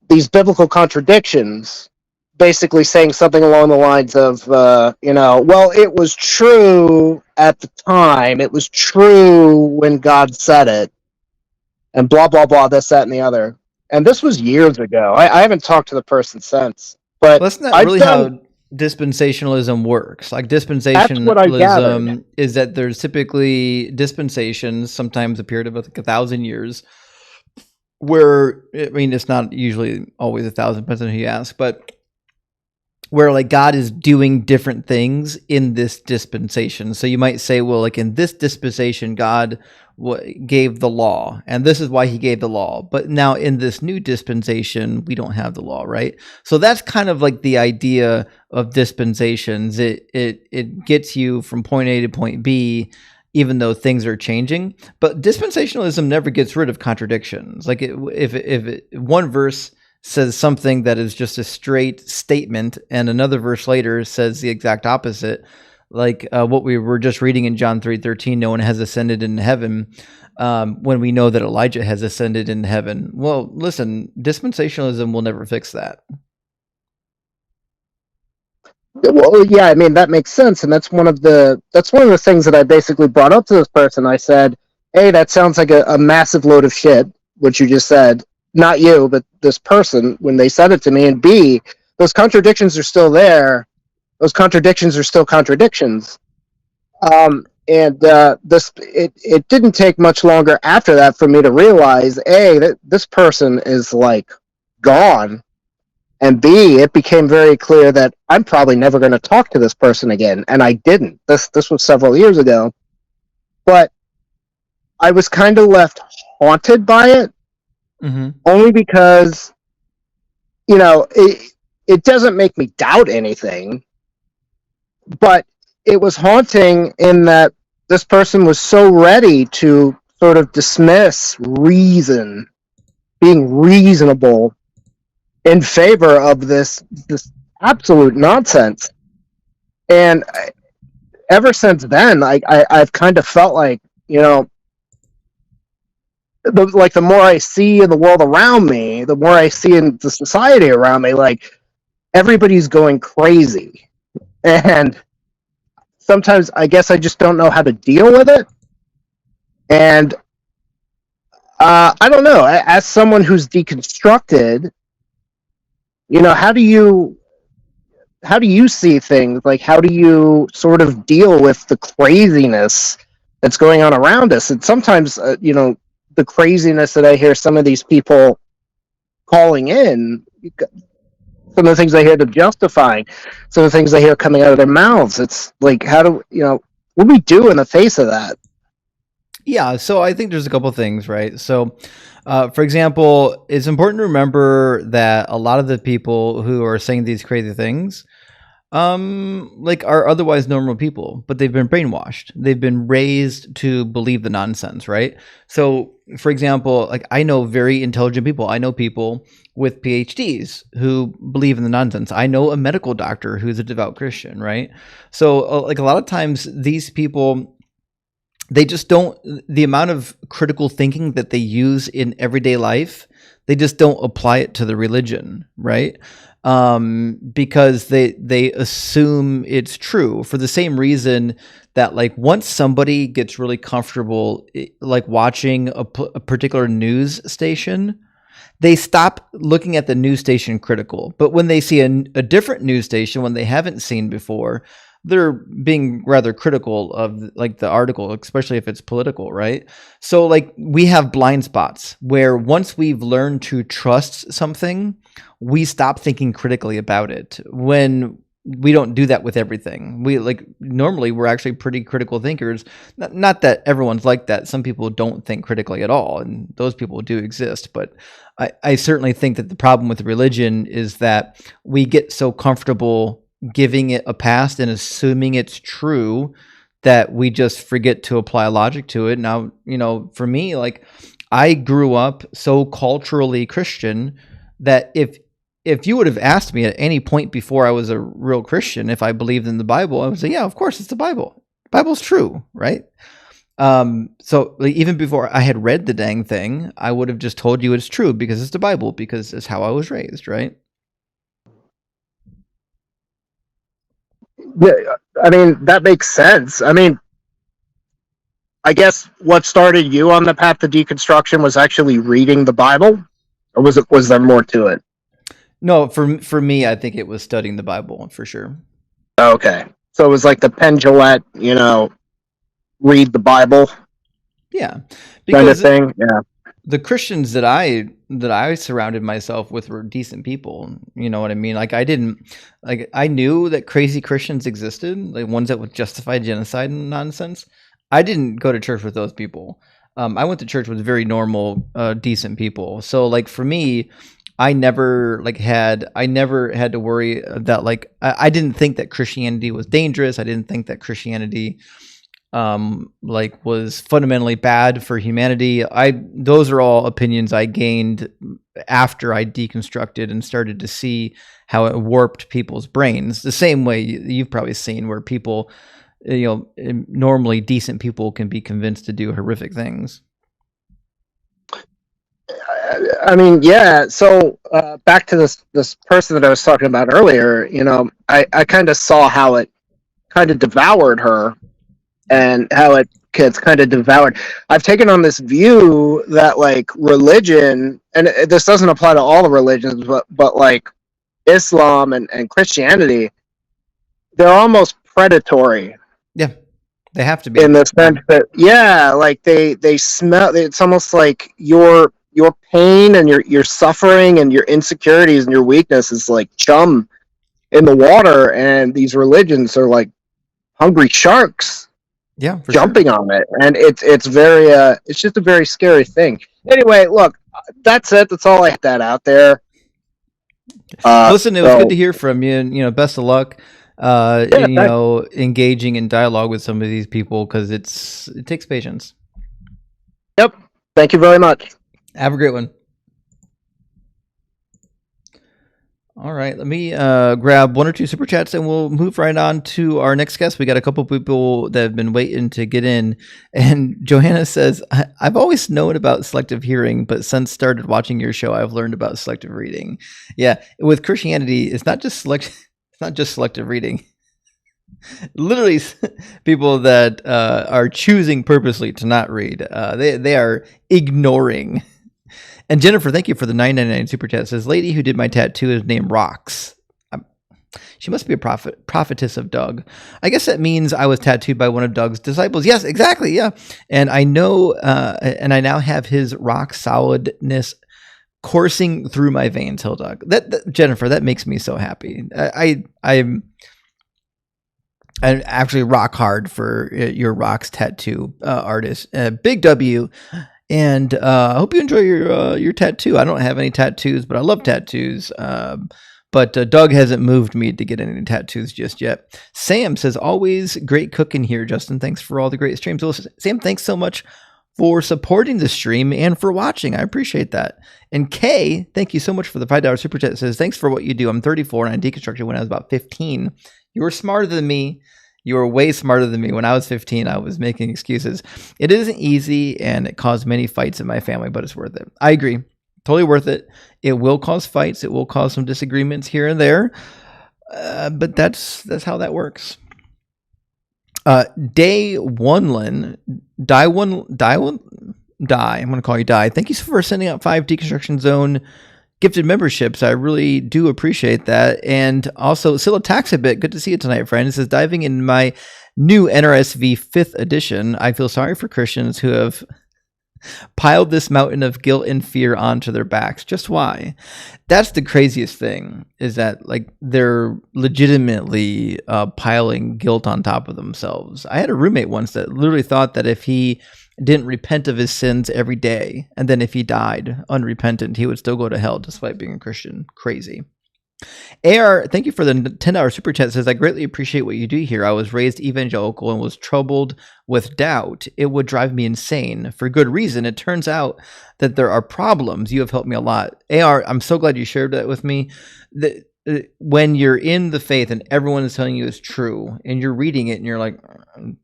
these biblical contradictions, basically saying something along the lines of, well, it was true at the time, it was true when God said it, and blah, blah, blah, this, that, and the other. And this was years ago. I haven't talked to the person since. But
well, that's not really how dispensationalism works. Like dispensationalism is that there's typically dispensations, sometimes a period of 1,000 years, where, I mean, it's not usually always 1,000, depends on who you ask, but where like God is doing different things in this dispensation. So you might say, well, like in this dispensation, God gave the law, and this is why he gave the law. But now in this new dispensation, we don't have the law, right? So that's kind of like the idea of dispensations. It gets you from point A to point B, even though things are changing. But dispensationalism never gets rid of contradictions. Like if one verse says something that is just a straight statement, and another verse later says the exact opposite, like what we were just reading in John 3:13, no one has ascended into heaven, when we know that Elijah has ascended into heaven. Well, listen, dispensationalism will never fix that.
Well, yeah, I mean that makes sense, and that's one of the things that I basically brought up to this person. I said, "Hey, that sounds like a massive load of shit," what you just said. Not you, but this person when they said it to me. And B, those contradictions are still there. Those contradictions are still contradictions. And it didn't take much longer after that for me to realize, A, that this person is like gone. And B, it became very clear that I'm probably never going to talk to this person again. And I didn't. This was several years ago. But I was kind of left haunted by it, only because, it doesn't make me doubt anything. But it was haunting in that this person was so ready to sort of dismiss reason, being reasonable, in favor of this absolute nonsense. And ever since then, I've kind of felt like, the more I see in the world around me, the more I see in the society around me, like everybody's going crazy. And sometimes I guess I just don't know how to deal with it. And I don't know, as someone who's deconstructed, how do you see things? Like, how do you sort of deal with the craziness that's going on around us? And sometimes, the craziness that I hear some of these people calling in, some of the things I hear them justifying, some of the things I hear coming out of their mouths, it's like, what do we do in the face of that?
Yeah, so I think there's a couple things, right? So, for example, it's important to remember that a lot of the people who are saying these crazy things, are otherwise normal people, but they've been brainwashed. They've been raised to believe the nonsense, right? So, for example, like I know very intelligent people. I know people with PhDs who believe in the nonsense. I know a medical doctor who's a devout Christian, right? So, like a lot of times these people, they just don't, the amount of critical thinking that they use in everyday life, they just don't apply it to the religion, right? Because they assume it's true for the same reason that like once somebody gets really comfortable like watching a particular news station, they stop looking at the news station critical. But when they see a different news station, when they haven't seen before, they're being rather critical of like the article, especially if it's political, right? So like we have blind spots where once we've learned to trust something, we stop thinking critically about it. When we don't do that with everything, we like normally we're actually pretty critical thinkers. Not that everyone's like that. Some people don't think critically at all, and those people do exist. But I certainly think that the problem with religion is that we get so comfortable giving it a pass and assuming it's true that we just forget to apply logic to it. Now, for me, like I grew up so culturally Christian that if you would have asked me at any point before I was a real Christian if I believed in the Bible, I would say, yeah, of course it's the Bible. The Bible's true, right? So like, even before I had read the dang thing, I would have just told you it's true because it's the Bible, because it's how I was raised, right?
Yeah, I mean, that makes sense. I mean, I guess what started you on the path to deconstruction was actually reading the Bible, or was there more to it?
No, for me, I think it was studying the Bible for sure.
Okay, so it was like the Penn Jillette, read the Bible,
yeah,
kind of thing. Yeah,
the Christians that I surrounded myself with were decent people. You know what I mean? Like I knew that crazy Christians existed, like ones that would justify genocide and nonsense. I didn't go to church with those people. I went to church with very normal, decent people. So like for me, I never had to worry that like I didn't think that Christianity was dangerous. I didn't think that Christianity like was fundamentally bad for humanity. Those are all opinions I gained after I deconstructed and started to see how it warped people's brains. The same way you've probably seen where people, normally decent people can be convinced to do horrific things.
I mean, yeah. So back to this person that I was talking about earlier. I kind of saw how it kind of devoured her, and how it gets kind of devoured. I've taken on this view that like religion, and this doesn't apply to all the religions, but like Islam and Christianity, they're almost predatory.
Yeah, they have to be
in the sense that like they smell. It's almost like your pain and your suffering and your insecurities and your weakness is like chum in the water, and these religions are like hungry sharks.
Yeah,
jumping on it, and it's very it's just a very scary thing. Anyway, look, that's it. That's all I had that out there.
Listen, it was good to hear from you, and best of luck. Engaging in dialogue with some of these people because it takes patience.
Yep. Thank you very much.
Have a great one. All right, let me grab one or two super chats and we'll move right on to our next guest. We got a couple people that have been waiting to get in. And Johanna says, I've always known about selective hearing, but since started watching your show, I've learned about selective reading. Yeah, with Christianity, it's not just selective reading. Literally, people that are choosing purposely to not read, they are ignoring. And Jennifer, thank you for the $9.99 super chat. It says, lady who did my tattoo is named Rocks. She must be a prophetess of Doug. I guess that means I was tattooed by one of Doug's disciples. Yes, exactly. Yeah. And I know, and I now have his rock solidness coursing through my veins, Hill Doug. That Jennifer, that makes me so happy. I'm actually rock hard for your Rocks tattoo artist. Big W. And I hope you enjoy your tattoo. I don't have any tattoos, but I love tattoos. But Doug hasn't moved me to get any tattoos just yet. Sam says, always great cooking here, Justin. Thanks for all the great streams. Well, Sam, thanks so much for supporting the stream and for watching. I appreciate that. And Kay, thank you so much for the $5 super chat. It says, thanks for what you do. I'm 34 and I deconstructed when I was about 15. You were smarter than me. You were way smarter than me. When I was 15, I was making excuses. It isn't easy, and it caused many fights in my family, but it's worth it. I agree. Totally worth it. It will cause fights. It will cause some disagreements here and there, but that's how that works. Day Oneland, die. I'm going to call you Die. Thank you for sending out 5 Deconstruction Zone gifted memberships. I really do appreciate that. And also, Scylla Tax a bit. Good to see you tonight, friend. It says, diving in my new NRSV 5th edition, I feel sorry for Christians who have piled this mountain of guilt and fear onto their backs. Just why? That's the craziest thing, is that like they're legitimately piling guilt on top of themselves. I had a roommate once that literally thought that if he didn't repent of his sins every day, and then if he died unrepentant, he would still go to hell despite being a Christian. Crazy. AR, thank you for the $10 super chat. Says, I greatly appreciate what you do here. I was raised evangelical and was troubled with doubt. It would drive me insane for good reason. It turns out that there are problems. You have helped me a lot. AR, I'm so glad you shared that with me. That when you're in the faith and everyone is telling you it's true and you're reading it and you're like,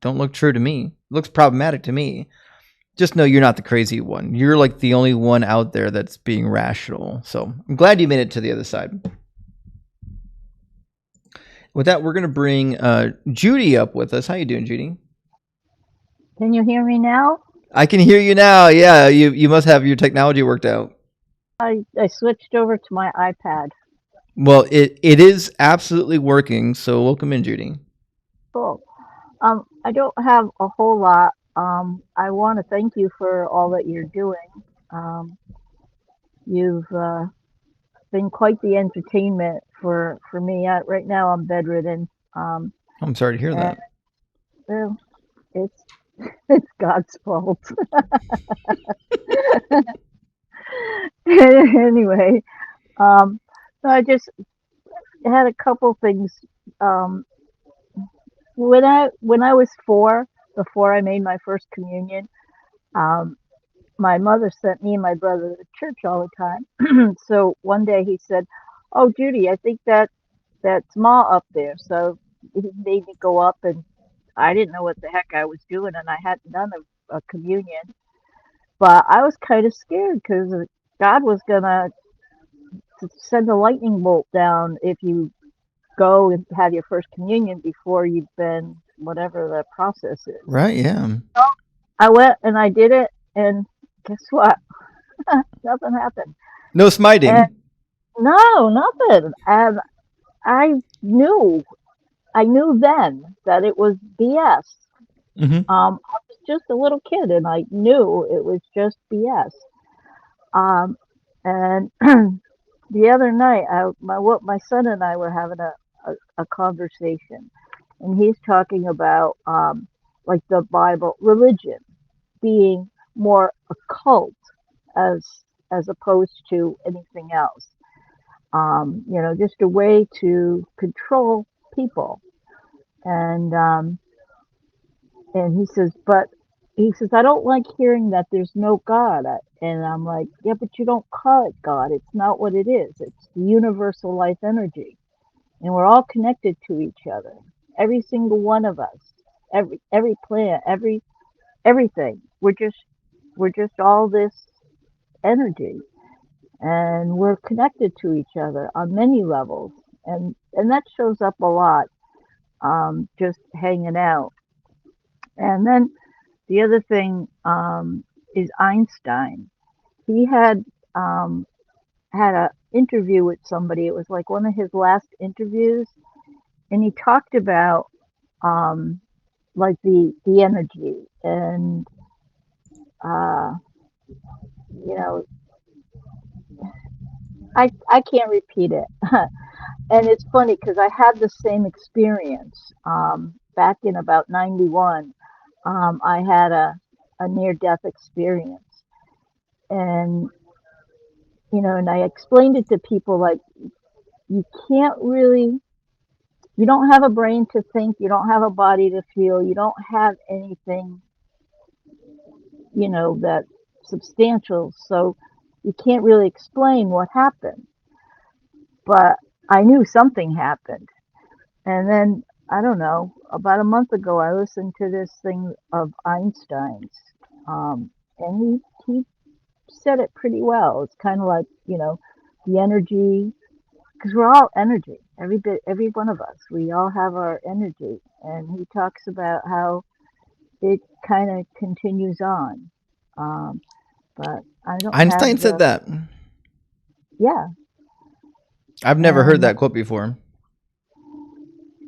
don't look true to me. It looks problematic to me. Just know you're not the crazy one. You're like the only one out there that's being rational. So I'm glad you made it to the other side. With that, we're going to bring Judy up with us. How you doing, Judy?
Can you hear me now?
I can hear you now. Yeah, you must have your technology worked out.
I switched over to my iPad.
Well, it is absolutely working. So welcome in, Judy.
Cool. I don't have a whole lot. I want to thank you for all that you're doing. Um, you've been quite the entertainment for me. Right now, I'm bedridden,
I'm sorry to hear
and
that.
well, it's it's God's fault. Anyway, um, so I just had a couple things. Um, when I was 4, before I made my first communion, um, my mother sent me and my brother to church all the time. So one day he said, "Oh, Judy, I think that's Ma up there." So he made me go up, and I didn't know what the heck I was doing, and I hadn't done a communion, but I was kind of scared because God was gonna send a lightning bolt down if you go and have your first communion before you've been whatever the process is.
Right? Yeah.
I went and I did it, and guess what? Nothing happened.
No
And
smiting.
no, nothing. And I knew, I knew then that it was BS.
Hmm.
I was just a little kid, and I knew it was just BS. Um, and the other night, my son and I were having a conversation, and he's talking about like the Bible, religion being more occult as as opposed to anything else. Just a way to control people. And he says, but he says, I don't like hearing that there's no God. And I'm like, yeah, but you don't call it God. It's not what it is. It's the universal life energy, and we're all connected to each other. Every single one of us, every plant, everything. We're just all this energy, and we're connected to each other on many levels, and that shows up a lot, just hanging out. And then the other thing, is Einstein. He um, had a interview with somebody. It was like one of his last interviews, and he talked about um, like the energy, and uh, you know I can't repeat it. And it's funny because I had the same experience back in about 91. I had a near death experience, and and I explained it to people like, you can't really, you don't have a brain to think, you don't have a body to feel, you don't have anything, that substantial, so you can't really explain what happened. But I knew something happened. And then, I don't know, about a month ago, I listened to this thing of Einstein's, and he said it pretty well. It's kind of like, the energy, because we're all energy, every one of us. We all have our energy, and he talks about how it kind of continues on. Um, but I don't have
Einstein said that.
yeah,
I've never heard
and
that quote before.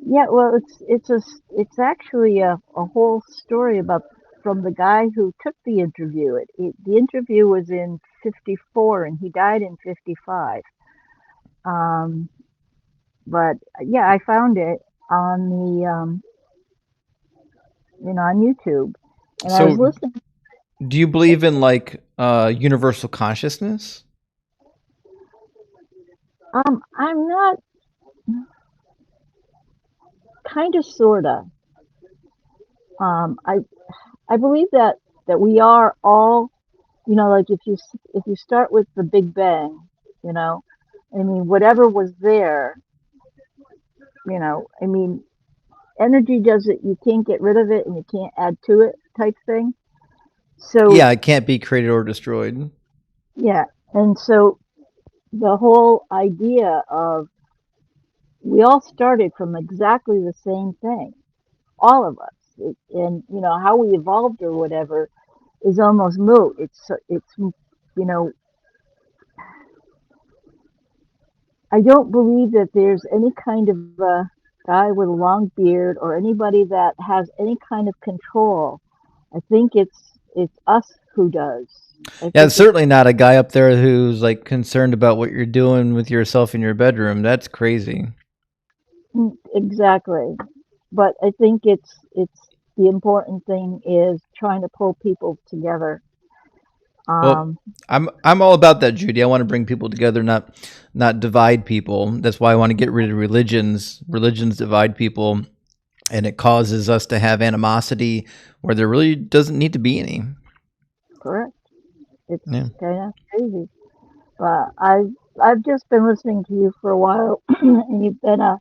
yeah, well, it's actually a whole story about from the guy who took the interview. The interview was in '54, and he died in '55. Um, but yeah, I found it on the on YouTube, and I was
So,
listening.
do you believe in like universal consciousness?
I'm not, kind of, sorta. I believe that we are all, like if you start with the Big Bang, you know, I mean, whatever was there, I mean, energy does it. You can't get rid of it, and you can't add to it, type thing. So
Yeah, it can't be created or destroyed.
yeah, and so the whole idea of we all started from exactly the same thing, all of us. And how we evolved or whatever is almost moot. I don't believe that there's any kind of a guy with a long beard or anybody that has any kind of control. I think it's us who does. I
Yeah,
think
it's certainly not a guy up there who's like concerned about what you're doing with yourself in your bedroom. That's crazy.
exactly. But I think it's the important thing is trying to pull people together.
Well,
Um,
I'm all about that, Judy. I want to bring people together, not divide people. That's why I want to get rid of religions. Religions divide people, and it causes us to have animosity where there really doesn't need to be any.
correct. It's
Yeah.
kind of crazy. But I've just been listening to you for a while, and you've been an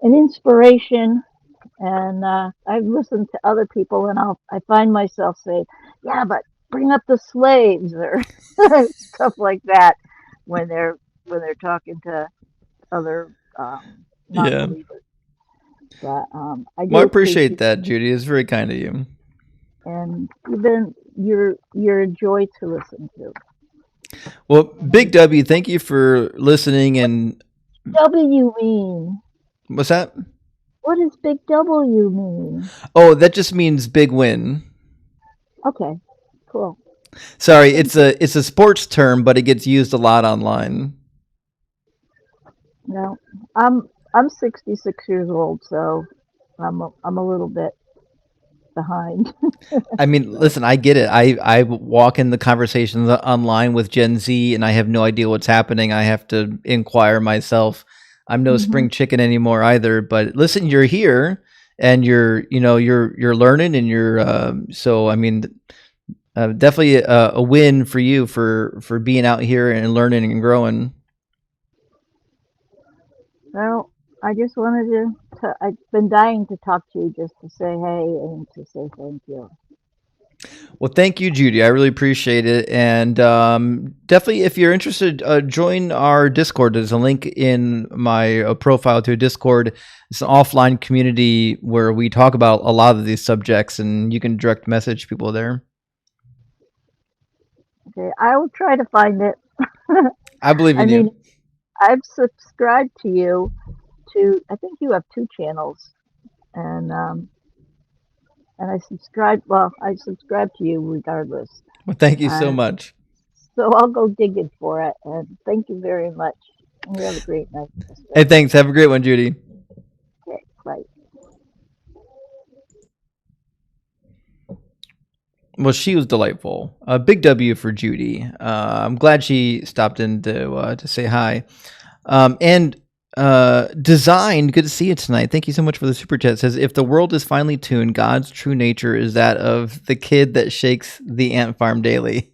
inspiration. And I've listened to other people, and I find myself saying, "Yeah, but bring up the slaves," or stuff like that when they're talking to other
Yeah.
non-believers. But I
Well, I
do
appreciate
appreciate,
that, Judy. It's very kind of you.
and you're a joy to listen to.
Well, Big W, thank you for listening. And
W mean?
what's that?
What does big W mean?
Oh, that just means big win.
Okay, cool.
Sorry, it's a sports term, but it gets used a lot online.
No, I'm 66 years old, so I'm a little bit behind.
I mean,
So,
listen, I get it. I walk in the conversations online with Gen Z, and I have no idea what's happening. I have to inquire myself. I'm no
hmm
spring chicken anymore either. But listen, you're here, and you're learning, and you're so. I mean, definitely a win for you for being out here and learning and growing.
well, I just wanted I've been dying to talk to you just to say hey and to say thank you.
Well, thank you, Judy. I really appreciate it. And definitely, if you're interested, join our Discord. There's a link in my profile to a Discord. It's an offline community where we talk about a lot of these subjects, and you can direct message people there.
Okay, I will try to find it.
I believe
I
in
mean,
you.
I've subscribed to you to. I think you have two channels, and I subscribe. Well, I subscribe to you regardless.
Well, thank you so
Uh,
much.
so I'll go digging for it. And thank you very much. And you have a great night,
Hey,
sister.
thanks. Have a great one, Judy.
Okay, bye.
Well, she was delightful. Big W for Judy. I'm glad she stopped in to say hi. And Design, good to see you tonight. Thank you so much for the super chat. It says, if the world is finely tuned, God's true nature is that of the kid that shakes the ant farm daily.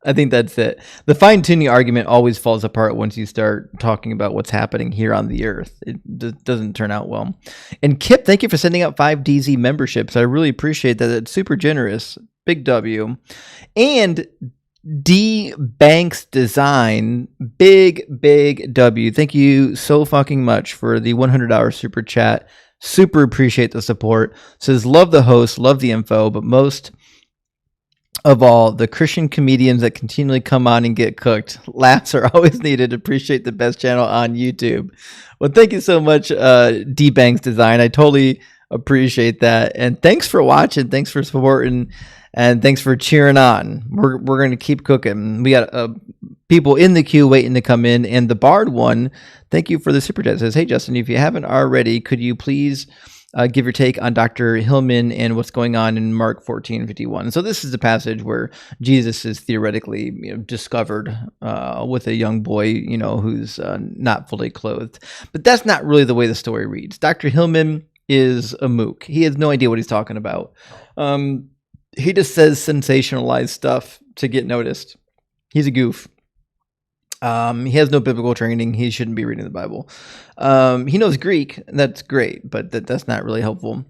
I think that's it. The fine tuning argument always falls apart once you start talking about what's happening here on the earth. It doesn't turn out well. And Kip, thank you for sending out 5 DZ memberships. I really appreciate that. It's super generous. Big W. And D Banks Design, big W. Thank you so fucking much for the $100 super chat. Super appreciate the support. Says love the host, love the info, but most of all, the Christian comedians that continually come on and get cooked. Laughs are always needed. Appreciate the best channel on YouTube. Well, thank you so much, D Banks Design. I totally appreciate that, and thanks for watching. Thanks for supporting, and thanks for cheering on. We're gonna keep cooking. We got people in the queue waiting to come in, and the Bard one. Thank you for the super chat. Says, hey Justin, if you haven't already, could you please give your take on Dr. Hillman and what's going on in Mark 14:51. So this is a passage where Jesus is theoretically discovered with a young boy, who's not fully clothed. But that's not really the way the story reads. Dr. Hillman is a mook. He has no idea what he's talking about. He just says sensationalized stuff to get noticed. He's a goof. He has no biblical training. He shouldn't be reading the Bible. He knows Greek. That's great, but that's not really helpful.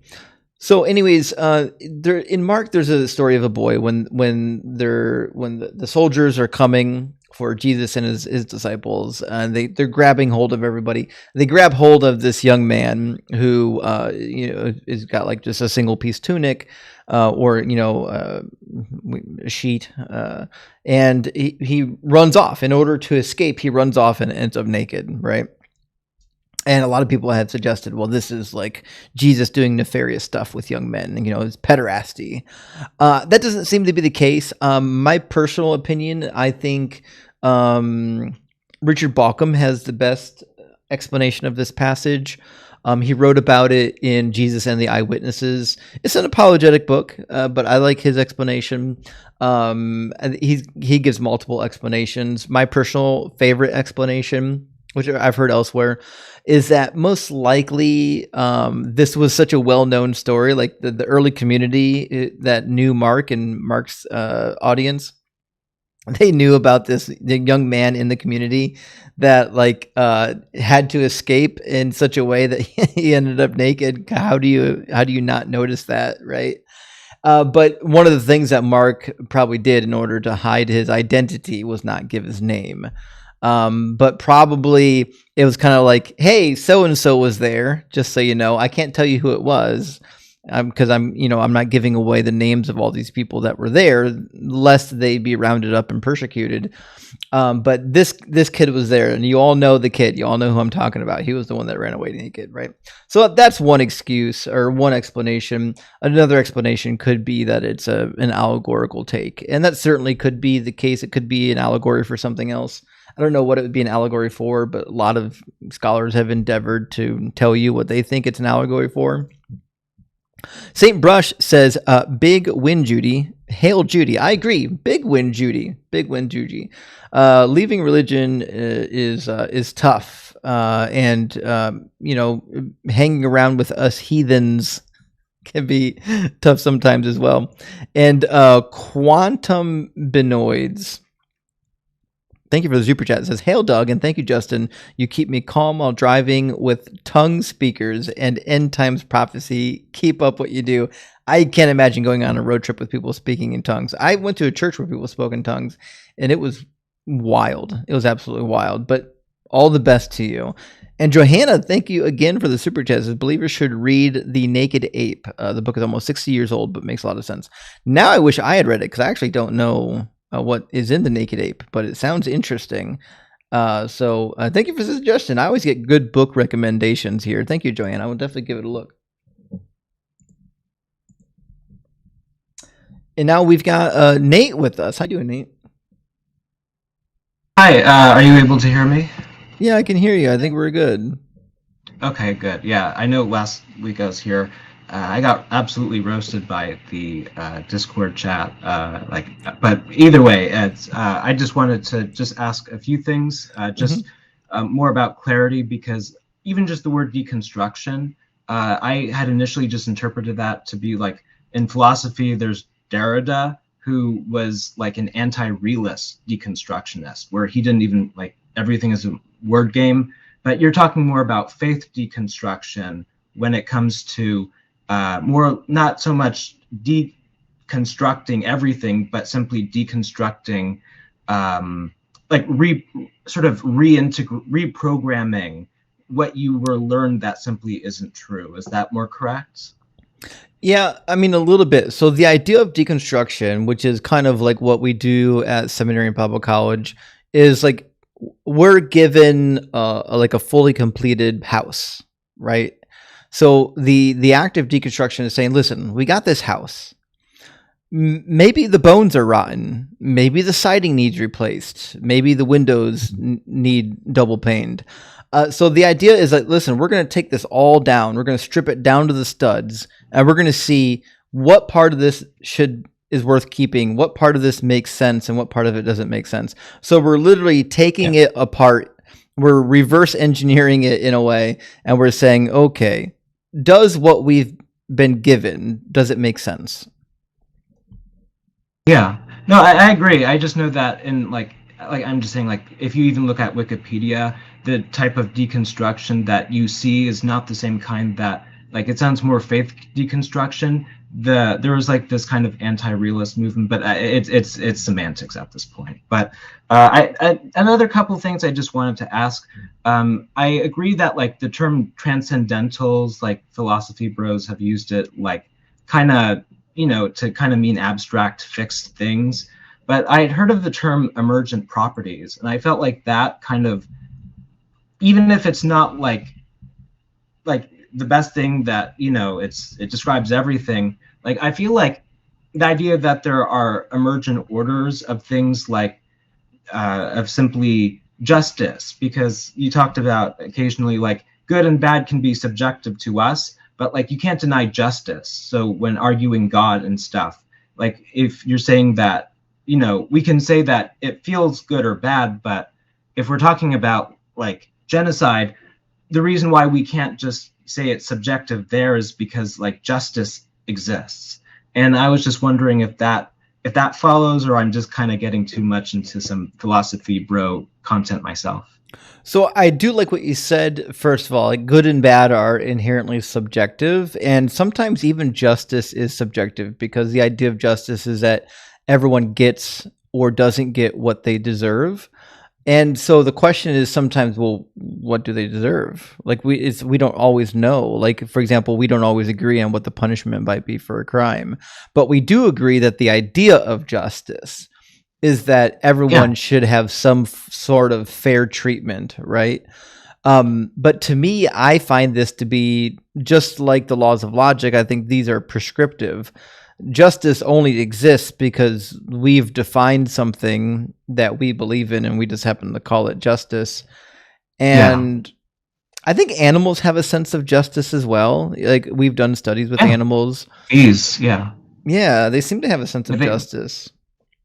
So, anyways, there in Mark, there's a story of a boy when the soldiers are coming for Jesus and his disciples, and they're grabbing hold of everybody. They grab hold of this young man who is got like just a single piece tunic, or a sheet, and he runs off. In order to escape, he runs off and ends up naked, right? And a lot of people had suggested, well, this is like Jesus doing nefarious stuff with young men, you know, it's pederasty. That doesn't seem to be the case. My personal opinion, I think Richard Bauckham has the best explanation of this passage. He wrote about it in Jesus and the Eyewitnesses. It's an apologetic book, but I like his explanation. And he gives multiple explanations. My personal favorite explanation, which I've heard elsewhere, is that most likely this was such a well-known story, like the early community that knew Mark and Mark's audience, they knew about the young man in the community that like had to escape in such a way that he ended up naked. How do you not notice that, right? But one of the things that Mark probably did in order to hide his identity was not give his name. But probably it was kind of like, hey, so-and-so was there, just so you know. I can't tell you who it was because I'm not giving away the names of all these people that were there, lest they be rounded up and persecuted. But this kid was there, and you all know the kid. You all know who I'm talking about. He was the one that ran away naked, right? So that's one excuse or one explanation. Another explanation could be that it's an allegorical take, and that certainly could be the case. It could be an allegory for something else. I don't know what it would be an allegory for, but a lot of scholars have endeavored to tell you what they think it's an allegory for. St. Brush says, big win, Judy. Hail, Judy. I agree. Big win, Judy. Big win, Judy. Leaving religion is tough. And hanging around with us heathens can be tough sometimes as well. And quantum binoids. Thank you for the super chat. It says, hail, Doug, and thank you, Justin. You keep me calm while driving with tongue speakers and end times prophecy. Keep up what you do. I can't imagine going on a road trip with people speaking in tongues. I went to a church where people spoke in tongues, and it was wild. It was absolutely wild, but all the best to you. And Johanna, thank you again for the super chat. It says, believers should read The Naked Ape. The book is almost 60 years old, but makes a lot of sense. Now I wish I had read it, because I actually don't know what is in The Naked Ape, but it sounds interesting. So thank you for the suggestion. I always get good book recommendations here. Thank you, Joanne. I will definitely give it a look. And now we've got Nate with us. How you doing, Nate?
Hi, are you able to hear me?
Yeah, I can hear you. I think we're good.
Okay, good. Yeah, I know last week I was here. I got absolutely roasted by the Discord chat. But either way, I just wanted to just ask a few things, more about clarity, because even just the word deconstruction, I had initially just interpreted that to be like, in philosophy, there's Derrida, who was like an anti-realist deconstructionist, where he didn't even like everything is a word game. But you're talking more about faith deconstruction when it comes to more, not so much deconstructing everything, but simply deconstructing, reprogramming what you were learned that simply isn't true. Is that more correct?
Yeah, I mean, a little bit. So the idea of deconstruction, which is kind of like what we do at seminary and Bible college, is like we're given like a fully completed house, right? So the act of deconstruction is saying, listen, we got this house. Maybe the bones are rotten. Maybe the siding needs replaced. Maybe the windows need double paned. So the idea is that, listen, we're going to take this all down. We're going to strip it down to the studs, and we're going to see what part of this is worth keeping, what part of this makes sense, and what part of it doesn't make sense. So we're literally taking it apart. We're reverse engineering it in a way, and we're saying, okay, does what we've been given, does it make sense?
Yeah. No, I agree. I just know that in like I'm just saying, like, if you even look at Wikipedia, the type of deconstruction that you see is not the same kind that, like, it sounds more faith deconstruction. There was like this kind of anti-realist movement, but it's semantics at this point. But another couple of things I just wanted to ask. I agree that like the term transcendentals, like philosophy bros have used it like kind of, to kind of mean abstract fixed things. But I had heard of the term emergent properties, and I felt like that kind of, even if it's not like like the best thing that, you know, it describes everything. Like, I feel like the idea that there are emergent orders of things, like of simply justice, because you talked about occasionally like good and bad can be subjective to us, but like you can't deny justice. So when arguing God and stuff, like if you're saying that, you know, we can say that it feels good or bad, but if we're talking about like genocide, the reason why we can't just say it's subjective there is because like justice exists. And I was just wondering if that follows, or I'm just kind of getting too much into some philosophy bro content myself.
So I do like what you said. First of all, like good and bad are inherently subjective, and sometimes even justice is subjective, because the idea of justice is that everyone gets or doesn't get what they deserve. And so the question is sometimes, well, what do they deserve? Like we don't always know. Like, for example, we don't always agree on what the punishment might be for a crime, but we do agree that the idea of justice is that everyone should have some sort of fair treatment, right? But to me, I find this to be just like the laws of logic. I think these are prescriptive. Justice only exists because we've defined something that we believe in, and we just happen to call it justice. And I think animals have a sense of justice as well. Like, we've done studies with animals.
Bees,
yeah, they seem to have a sense of justice.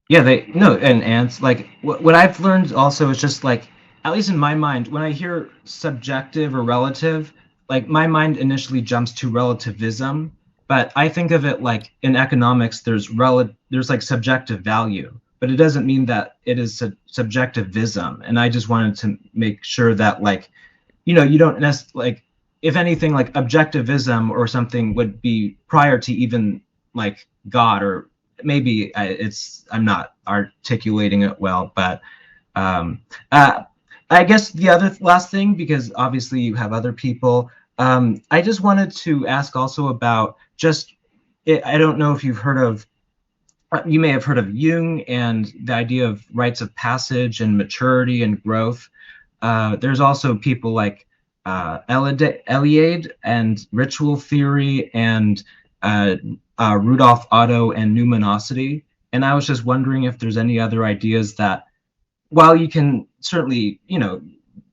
Yeah, and ants. Like what I've learned also is just like, at least in my mind, when I hear subjective or relative, like my mind initially jumps to relativism. But I think of it like in economics, there's like subjective value, but it doesn't mean that it is subjectivism. And I just wanted to make sure that, like, you know, you don't like, if anything, like objectivism or something would be prior to even like God, or maybe I'm not articulating it well, but I guess the other last thing, because obviously you have other people. I just wanted to ask also about I don't know if you've heard of, you may have heard of Jung and the idea of rites of passage and maturity and growth. There's also people like Eliade and ritual theory, and Rudolf Otto and numinosity. And I was just wondering if there's any other ideas that, while you can certainly, you know,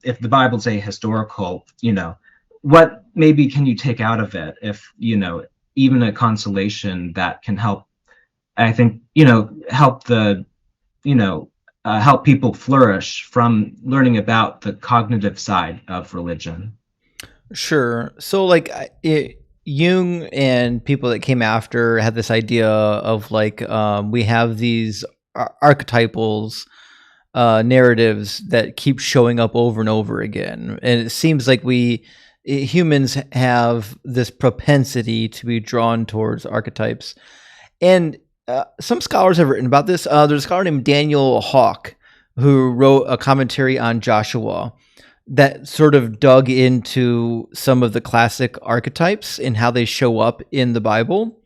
if the Bible's a historical, you know, what maybe can you take out of it, if, you know, even a consolation that can help, I think, you know, help help people flourish from learning about the cognitive side of religion.
Sure. So like Jung and people that came after had this idea of like, we have these archetypals, narratives that keep showing up over and over again. And it seems like humans have this propensity to be drawn towards archetypes. And some scholars have written about this. There's a scholar named Daniel Hawk who wrote a commentary on Joshua that sort of dug into some of the classic archetypes and how they show up in the Bible.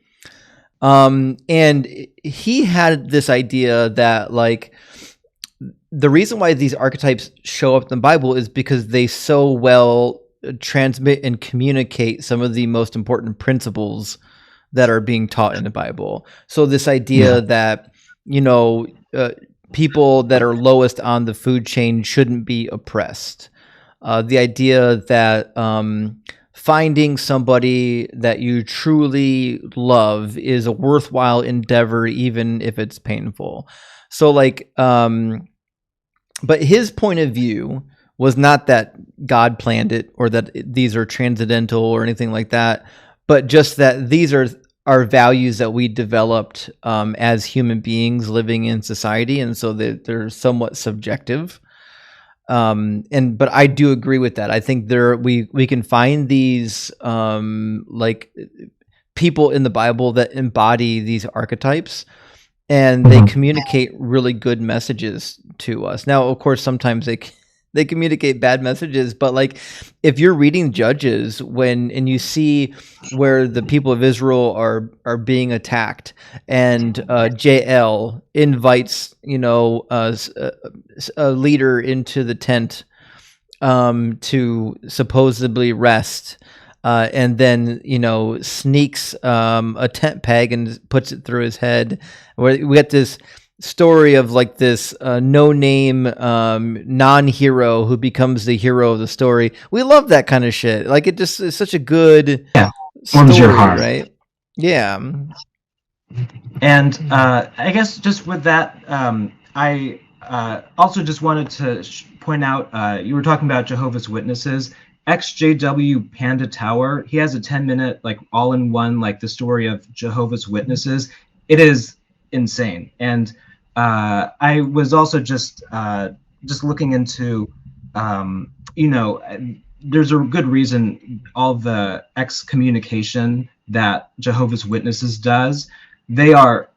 And he had this idea that, like, the reason why these archetypes show up in the Bible is because they so well transmit and communicate some of the most important principles that are being taught in the Bible. So this idea that, you know, people that are lowest on the food chain shouldn't be oppressed. The idea that finding somebody that you truly love is a worthwhile endeavor, even if it's painful. So like, but his point of view was not that God planned it, or that these are transcendental or anything like that, but just that these are values that we developed as human beings living in society, and so they're somewhat subjective. But I do agree with that. I think we can find these like people in the Bible that embody these archetypes, and they communicate really good messages to us. Now, of course, sometimes they communicate bad messages, but like if you're reading Judges and you see where the people of Israel are being attacked, and Jael invites, you know, a leader into the tent to supposedly rest, and then sneaks a tent peg and puts it through his head. We get this story of like this no-name non-hero who becomes the hero of the story. We love that kind of shit. Like it just is such a good
warms your
story,
heart.
right? Yeah.
And I guess just with that, I also just wanted to point out, you were talking about Jehovah's Witnesses. XJW Panda Tower, he has a 10-minute, like, all-in-one, like, the story of Jehovah's Witnesses. It is insane. And I was also just looking into, there's a good reason all the excommunication that Jehovah's Witnesses does. They are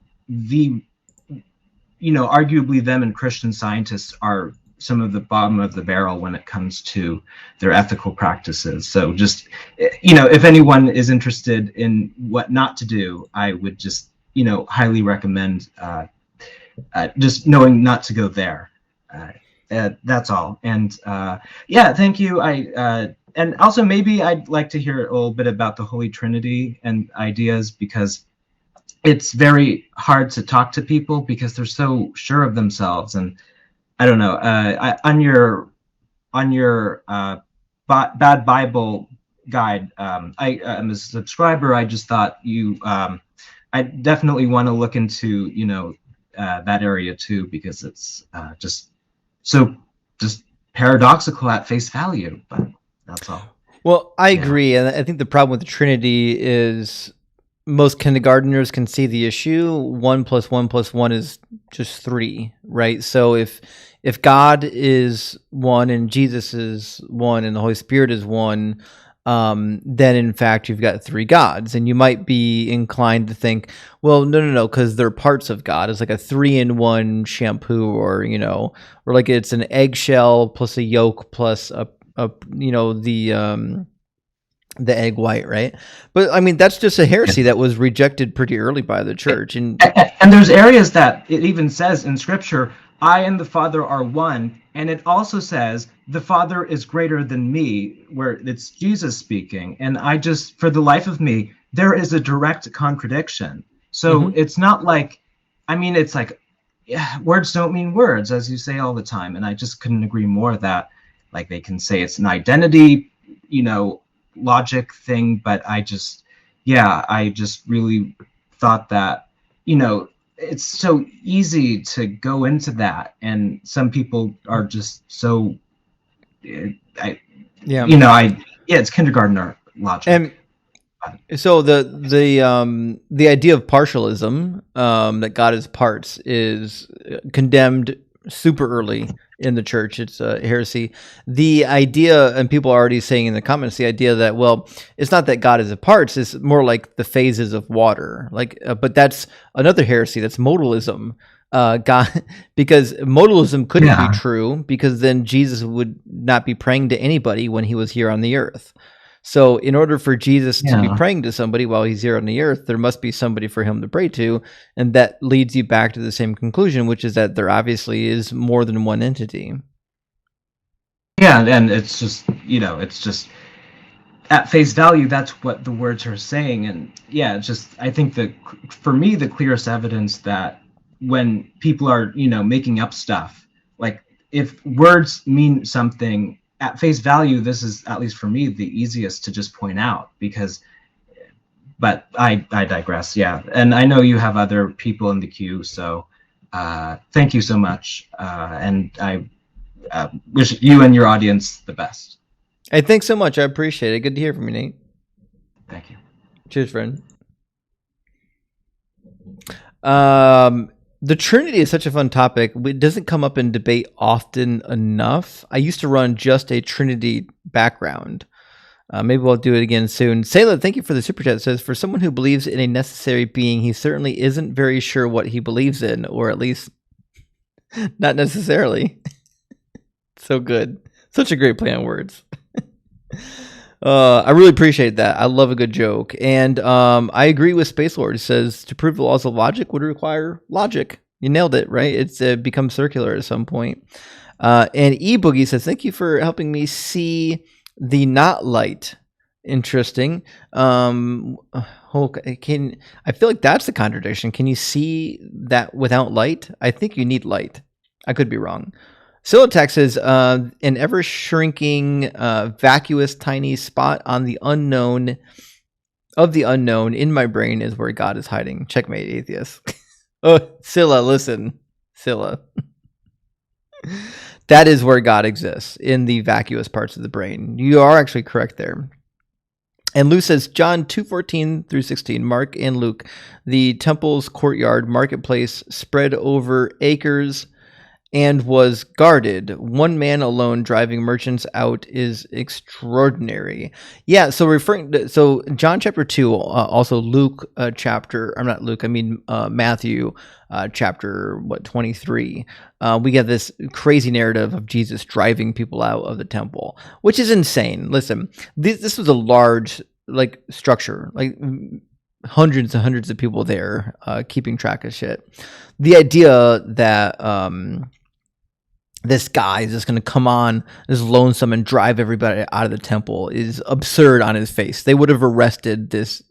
arguably them and Christian Scientists are some of the bottom of the barrel when it comes to their ethical practices. So just, if anyone is interested in what not to do, I would just, highly recommend just knowing not to go there. That's all. And thank you. And also maybe I'd like to hear a little bit about the Holy Trinity and ideas, because it's very hard to talk to people because they're so sure of themselves. And I don't know, on your Bad Bible guide, I am a subscriber. I just thought I definitely want to look into, that area too, because it's just paradoxical at face value, but that's all.
Well, I agree. And I think the problem with the Trinity is most kindergarteners can see the issue. 1 + 1 + 1 is just 3, right? So if God is 1 and Jesus is 1 and the Holy Spirit is 1, then in fact you've got 3 gods. And you might be inclined to think, well, no, because they're parts of God. It's like a 3-in-1 shampoo, or like it's an eggshell plus a yolk plus the egg white, right? But I mean, that's just a heresy that was rejected pretty early by the church. And
there's areas that it even says in Scripture, I and the Father are one, and it also says the Father is greater than me, where it's Jesus speaking. And I just, for the life of me, there is a direct contradiction. So it's not like, it's like, words don't mean words, as you say all the time. And I just couldn't agree more that, like, they can say it's an identity, logic thing, but I just really thought that, it's so easy to go into that, and some people are just so it's kindergartner logic.
And so the idea of partialism, that God is parts, is condemned super early in the church. It's a heresy. The idea, and people are already saying in the comments, the idea that, well, it's not that God is a parts, it's more like the phases of water. Like, but that's another heresy. That's modalism. God, because modalism couldn't be true, because then Jesus would not be praying to anybody when he was here on the earth. So in order for Jesus to be praying to somebody while he's here on the earth, there must be somebody for him to pray to. And that leads you back to the same conclusion, which is that there obviously is more than one entity.
Yeah, and it's just, it's just at face value, that's what the words are saying. And it's just, I think that for me, the clearest evidence that when people are, making up stuff, like if words mean something, at face value, this is, at least for me, the easiest to just point out, but I digress. Yeah. And I know you have other people in the queue, so thank you so much. And I wish you and your audience the best.
Hey, thanks so much. I appreciate it. Good to hear from you, Nate.
Thank you.
Cheers, friend. The Trinity is such a fun topic. It doesn't come up in debate often enough. I used to run just a Trinity background. Maybe we'll do it again soon. Sayla, thank you for the super chat. It says, for someone who believes in a necessary being, he certainly isn't very sure what he believes in, or at least not necessarily. So good. Such a great play on words. I really appreciate that. I love a good joke. And I agree with Space Lord. It says, to prove the laws of logic would require logic. You nailed it, right? It's become circular at some point. And E-Boogie says, thank you for helping me see the not light Interesting. Can I feel like that's the contradiction? Can you see that without light? I think you need light. I could be wrong. Silatex says, an ever shrinking, vacuous, tiny spot on the unknown of the unknown in my brain is where God is hiding. Checkmate, atheist. Oh, Scylla, listen, Scylla. That is where God exists, in the vacuous parts of the brain. You are actually correct there. And Lou says, John 2:14 through 16, Mark and Luke, the temple's courtyard marketplace spread over acres and was guarded. One man alone driving merchants out is extraordinary. Yeah, so John chapter 2, also Luke Matthew chapter 23. We get this crazy narrative of Jesus driving people out of the temple, which is insane. Listen, this was a large structure, hundreds and hundreds of people there keeping track of shit. The idea that this guy is just going to come on as lonesome and drive everybody out of the temple is absurd on his face. They would have arrested this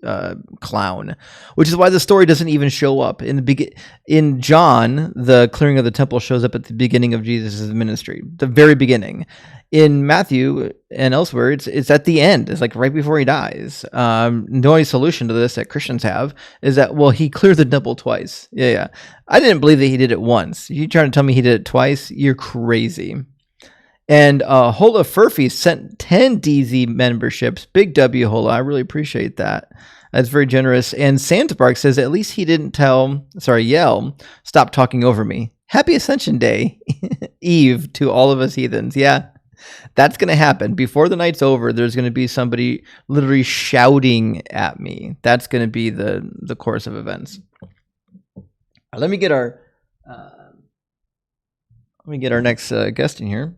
clown, which is why the story doesn't even show up in John. The clearing of the temple shows up at the beginning of Jesus' ministry, the very beginning. In Matthew and elsewhere, it's at the end. It's like right before he dies. The only solution to this that Christians have is that, well, he cleared the temple twice. Yeah. I didn't believe that he did it once. You trying to tell me he did it twice? You're crazy. And Hola Furphy sent 10 DZ memberships. Big W, Hola. I really appreciate that. That's very generous. And Santa Park says, at least he didn't yell, stop talking over me. Happy Ascension Day, Eve, to all of us heathens. Yeah. That's going to happen. Before the night's over, there's going to be somebody literally shouting at me. That's going to be the course of events. Let me get our next guest in here.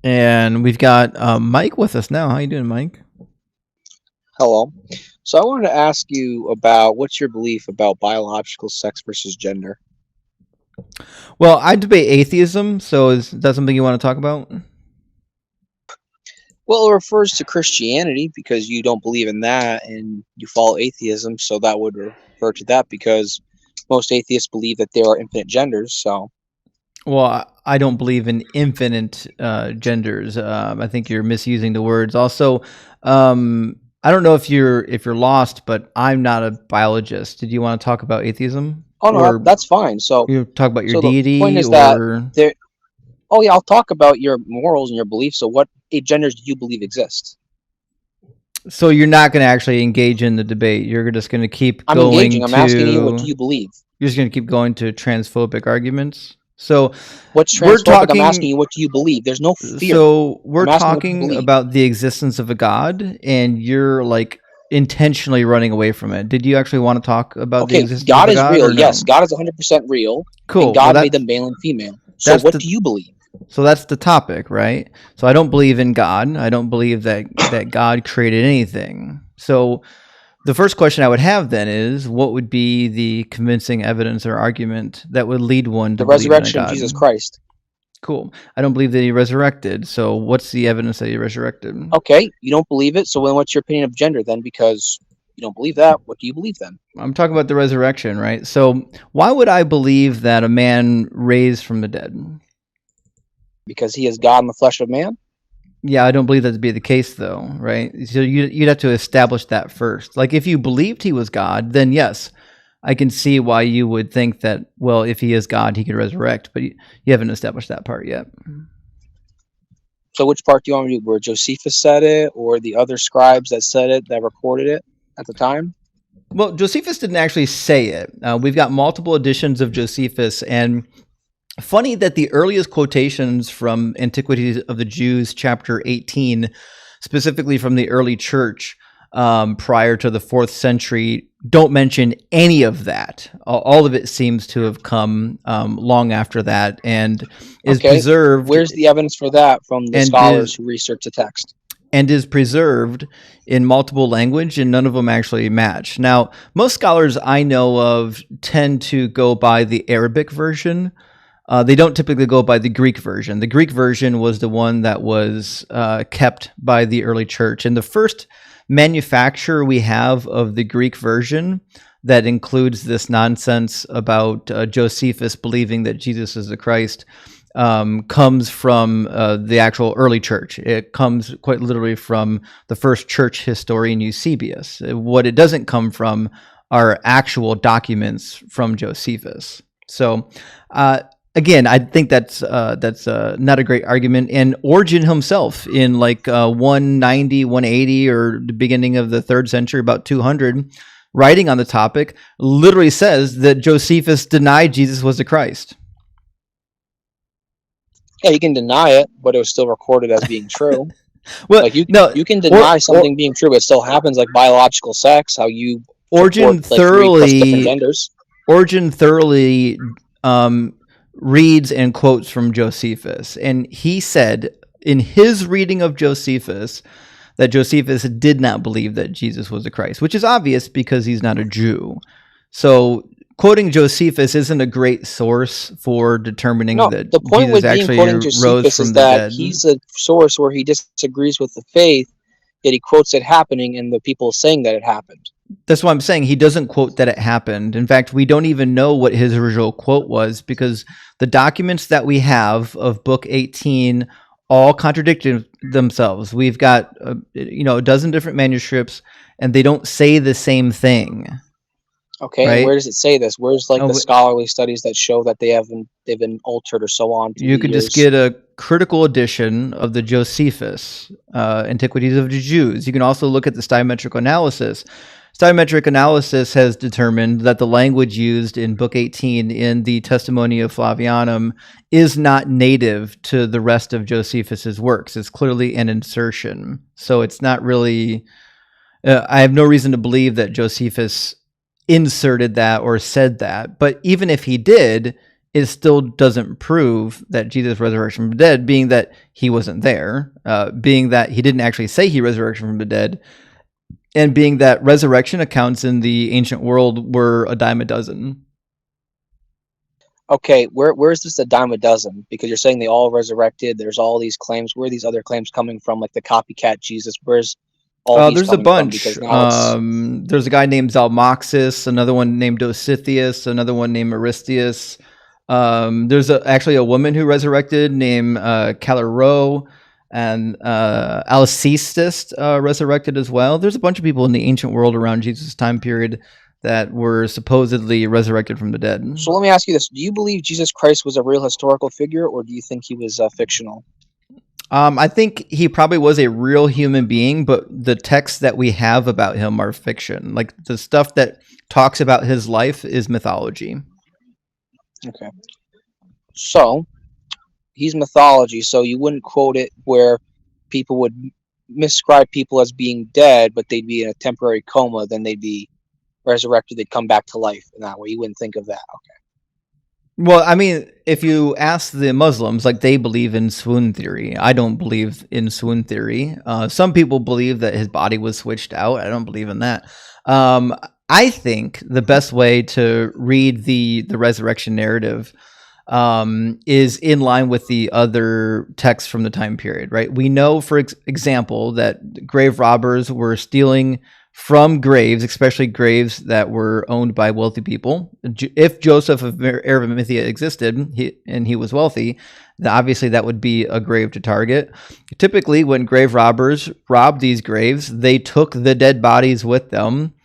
And we've got Mike with us now. How you doing, Mike?
Hello. So I wanted to ask you about what's your belief about biological sex versus gender?
Well, I debate atheism, so is that something you want to talk about?
Well, it refers to Christianity because you don't believe in that and you follow atheism, so that would refer to that because most atheists believe that there are infinite genders, so...
Well, I don't believe in infinite genders. I think you're misusing the words. Also, I don't know if you're lost, but I'm not a biologist. Did you want to talk about atheism?
Oh no, that's fine. So
you talk about your deity.
The point is that I'll talk about your morals and your beliefs. So, what genders do you believe exist?
So you're not going to actually engage in the debate. You're just going to keep
I'm
going.
Engaging. I'm asking you, what do you believe?
You're just going to keep going to transphobic arguments. So
what's transphobic? I'm asking you, what do you believe? There's no fear.
So we're talking about the existence of a God, and you're intentionally running away from it. Did you actually want to talk about the existence
God
of a God?
God is real. Yes, God is 100% real.
Cool.
And God made them male and female. So what do you believe?
So that's the topic, right? So I don't believe in God. I don't believe that God created anything. So the first question I would have then is, what would be the convincing evidence or argument that would lead one to believe in a God?
The resurrection of Jesus Christ.
Cool. I don't believe that he resurrected. So what's the evidence that he resurrected?
Okay, you don't believe it. So then what's your opinion of gender then? Because you don't believe that. What do you believe then?
I'm talking about the resurrection, right? So why would I believe that a man raised from the dead?
Because he is God in the flesh of man?
Yeah, I don't believe that to be the case, though, right? So you'd have to establish that first. Like, if you believed he was God, then yes, I can see why you would think that, well, if he is God, he could resurrect, but you haven't established that part yet.
So which part do you want me to do? Where Josephus said it, or the other scribes that said it, that recorded it at the time?
Well, Josephus didn't actually say it. We've got multiple editions of Josephus, and funny that the earliest quotations from Antiquities of the Jews, chapter 18, specifically from the early church prior to the 4th century, don't mention any of that. All of it seems to have come long after that and is preserved.
Where's the evidence for that from the scholars who research the text?
And is preserved in multiple language, and none of them actually match. Now, most scholars I know of tend to go by the Arabic version They don't typically go by the Greek version. The Greek version was the one that was kept by the early church. And the first manufacture we have of the Greek version that includes this nonsense about Josephus believing that Jesus is the Christ comes from the actual early church. It comes quite literally from the first church historian Eusebius. What it doesn't come from are actual documents from Josephus. So, again, I think that's not a great argument. And Origen himself, in like 190, 180, or the beginning of the 3rd century, about 200, writing on the topic, literally says that Josephus denied Jesus was the Christ.
Yeah, you can deny it, but it was still recorded as being true.
Well,
like you can deny something being true, but it still happens, like biological sex. How you
Origen
support, like, 3+ different genders.
Origen thoroughly reads and quotes from Josephus, and he said in his reading of Josephus that Josephus did not believe that Jesus was the Christ, which is obvious because he's not a Jew. So quoting Josephus isn't a great source for determining that
the point
Jesus
with being
actually
quoting
rose
Josephus
from
is
the
that
dead.
he's a source where he disagrees with the faith, yet he quotes it happening and the people saying that it happened.
That's what I'm saying. He doesn't quote that it happened. In fact, we don't even know what his original quote was, because the documents that we have of Book 18 all contradicted themselves. We've got a dozen different manuscripts, and they don't say the same thing.
Okay,
right?
And where does it say this? Where's like the scholarly studies that show that they've been altered or so on?
You could just get a critical edition of the Josephus, Antiquities of the Jews. You can also look at the stymetric analysis. Stymetric analysis has determined that the language used in Book 18 in the Testimonia Flavianum is not native to the rest of Josephus's works. It's clearly an insertion. So it's not really... I have no reason to believe that Josephus inserted that or said that. But even if he did, it still doesn't prove that Jesus' resurrection from the dead, being that he wasn't there, being that he didn't actually say he resurrected from the dead, and being that resurrection accounts in the ancient world were a dime a dozen.
Okay, where's this a dime a dozen? Because you're saying they all resurrected. There's all these claims. Where are these other claims coming from, like the copycat Jesus? Where's all these
there's a
coming
bunch.
From? Because now
there's a guy named Zalmoxis, another one named Dositheus, another one named Aristeus. There's actually a woman who resurrected named Calero, and Alcestis resurrected as well. There's a bunch of people in the ancient world around Jesus' time period that were supposedly resurrected from the dead.
So let me ask you this. Do you believe Jesus Christ was a real historical figure, or do you think he was fictional?
I think he probably was a real human being, but the texts that we have about him are fiction. Like the stuff that talks about his life is mythology.
Okay. So he's mythology, so you wouldn't quote it where people would miscribe people as being dead, but they'd be in a temporary coma, then they'd be resurrected, they'd come back to life in that way. You wouldn't think of that. Okay.
Well, I mean, if you ask the Muslims, like, they believe in swoon theory. I don't believe in swoon theory. Some people believe that his body was switched out. I don't believe in that. I think the best way to read the resurrection narrative is in line with the other texts from the time period, right? We know, for example, that grave robbers were stealing from graves, especially graves that were owned by wealthy people. If Joseph of Arimathea existed and he was wealthy, then obviously that would be a grave to target. Typically, when grave robbers robbed these graves, they took the dead bodies with them.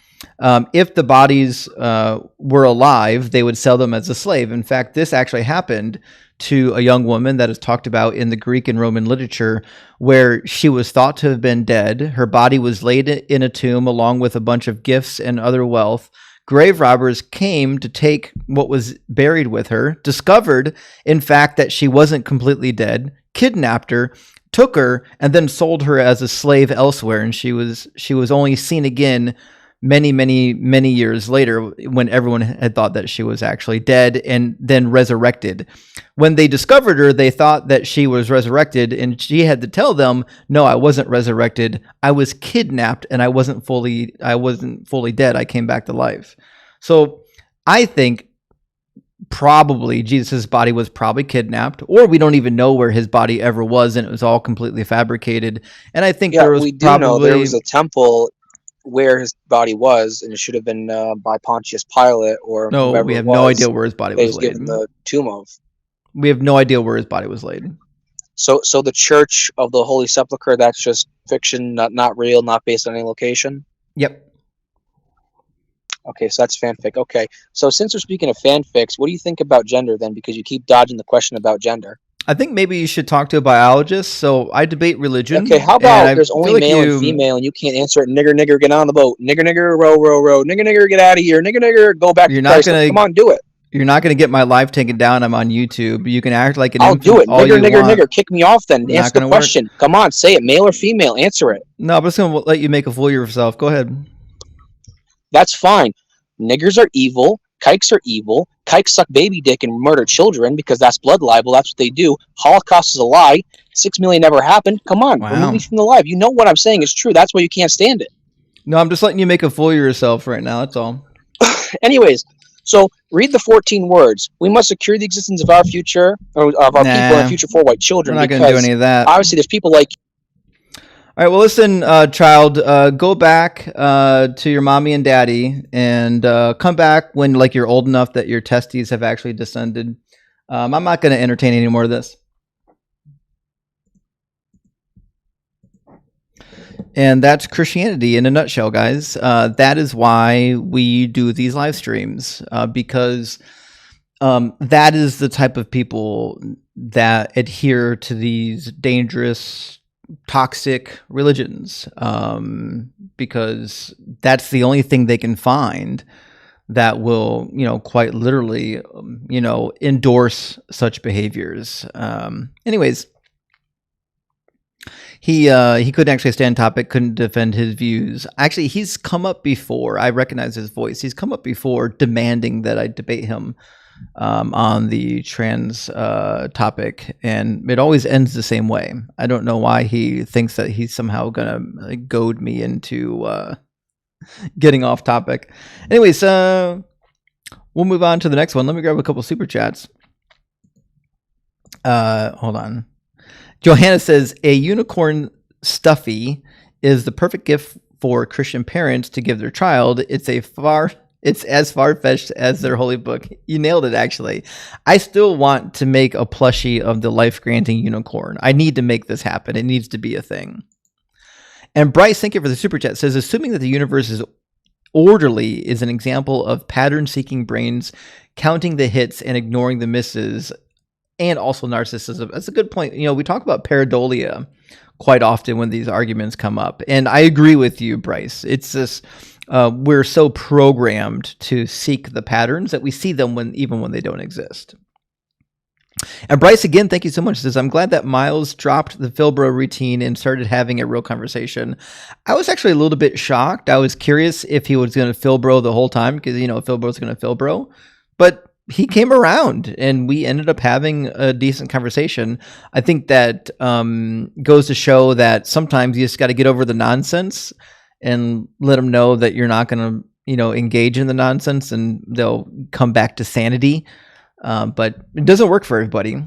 If the bodies were alive, they would sell them as a slave. In fact, this actually happened to a young woman that is talked about in the Greek and Roman literature, where she was thought to have been dead. Her body was laid in a tomb along with a bunch of gifts and other wealth. Grave robbers came to take what was buried with her, discovered, in fact, that she wasn't completely dead, kidnapped her, took her, and then sold her as a slave elsewhere. And she was only seen again many years later, when everyone had thought that she was actually dead, and then resurrected. When they discovered her, they thought that she was resurrected, and she had to tell them, no, I wasn't resurrected. I was kidnapped, and I wasn't fully dead. I came back to life. So I think probably Jesus' body was probably kidnapped, or we don't even know where his body ever was, and it was all completely fabricated. And I think there was
we do
probably
know there was a temple where his body was, and it should have been by Pontius Pilate or
no.
whoever
We have
it was
no idea where his body
that
was
he's
laid.
given the tomb of.
We have no idea where his body was laid.
So the Church of the Holy Sepulchre, that's just fiction, not real, not based on any location?
Yep.
Okay, so that's fanfic. Okay, so since we're speaking of fanfics, what do you think about gender then? Because you keep dodging the question about gender.
I think maybe you should talk to a biologist. So I debate religion.
Okay, how about
and I
there's
feel
only
like
male and female, and you can't answer it? Nigger, nigger, get on the boat. Nigger, nigger, row, row, row. Nigger, nigger, get out of here. Nigger, nigger, go back
You're
to
not
Christ.
gonna-
Come on, do it.
You're not going to get my life taken down. I'm on YouTube. You can act like an
I'll
infant
do it.
all
Nigger,
you
nigger,
want.
nigger. Kick me off then.
Not
Answer the
gonna work.
question. Come on, say it. Male or female? Answer it.
No, I'm just going to let you make a fool of yourself. Go ahead.
That's fine. Niggers are evil. Kikes are evil. Kikes suck baby dick and murder children because that's blood libel. That's what they do. Holocaust is a lie. 6 million never happened. Come on,
Wow.
remove me from the live. You know what I'm saying is true. That's why you can't stand it.
No, I'm just letting you make a fool of yourself right now. That's all.
Anyways, so read the 14 words. We must secure the existence of our future, or of our people and our future for white
We're
children.
not going to do any of that.
Obviously, there's people like
All right, well, listen, child, go back to your mommy and daddy and come back when like you're old enough that your testes have actually descended. I'm not going to entertain any more of this. And that's Christianity in a nutshell, guys. That is why we do these live streams, because that is the type of people that adhere to these dangerous, toxic religions, because that's the only thing they can find that will, quite literally, endorse such behaviors. Anyways. He couldn't actually stand topic, couldn't defend his views. Actually, he's come up before. I recognize his voice. He's come up before demanding that I debate him on the trans topic, and it always ends the same way. I don't know why he thinks that he's somehow gonna goad me into getting off topic. Anyways, we'll move on to the next one. Let me grab a couple super chats. Hold on. Johanna says, a unicorn stuffy is the perfect gift for Christian parents to give their child. It's as far-fetched as their holy book. You nailed it, actually. I still want to make a plushie of the life-granting unicorn. I need to make this happen. It needs to be a thing. And Bryce, thank you for the super chat, says, assuming that the universe is orderly is an example of pattern-seeking brains counting the hits and ignoring the misses, and also narcissism. That's a good point. We talk about pareidolia quite often when these arguments come up. And I agree with you, Bryce. It's this, we're so programmed to seek the patterns that we see them even when they don't exist. And Bryce, again, thank you so much. Says, I'm glad that Miles dropped the Philbro routine and started having a real conversation. I was actually a little bit shocked. I was curious if he was going to Philbro the whole time because, Philbro's going to Philbro. But he came around and we ended up having a decent conversation. I think that goes to show that sometimes you just got to get over the nonsense and let them know that you're not going to, engage in the nonsense, and they'll come back to sanity. But it doesn't work for everybody.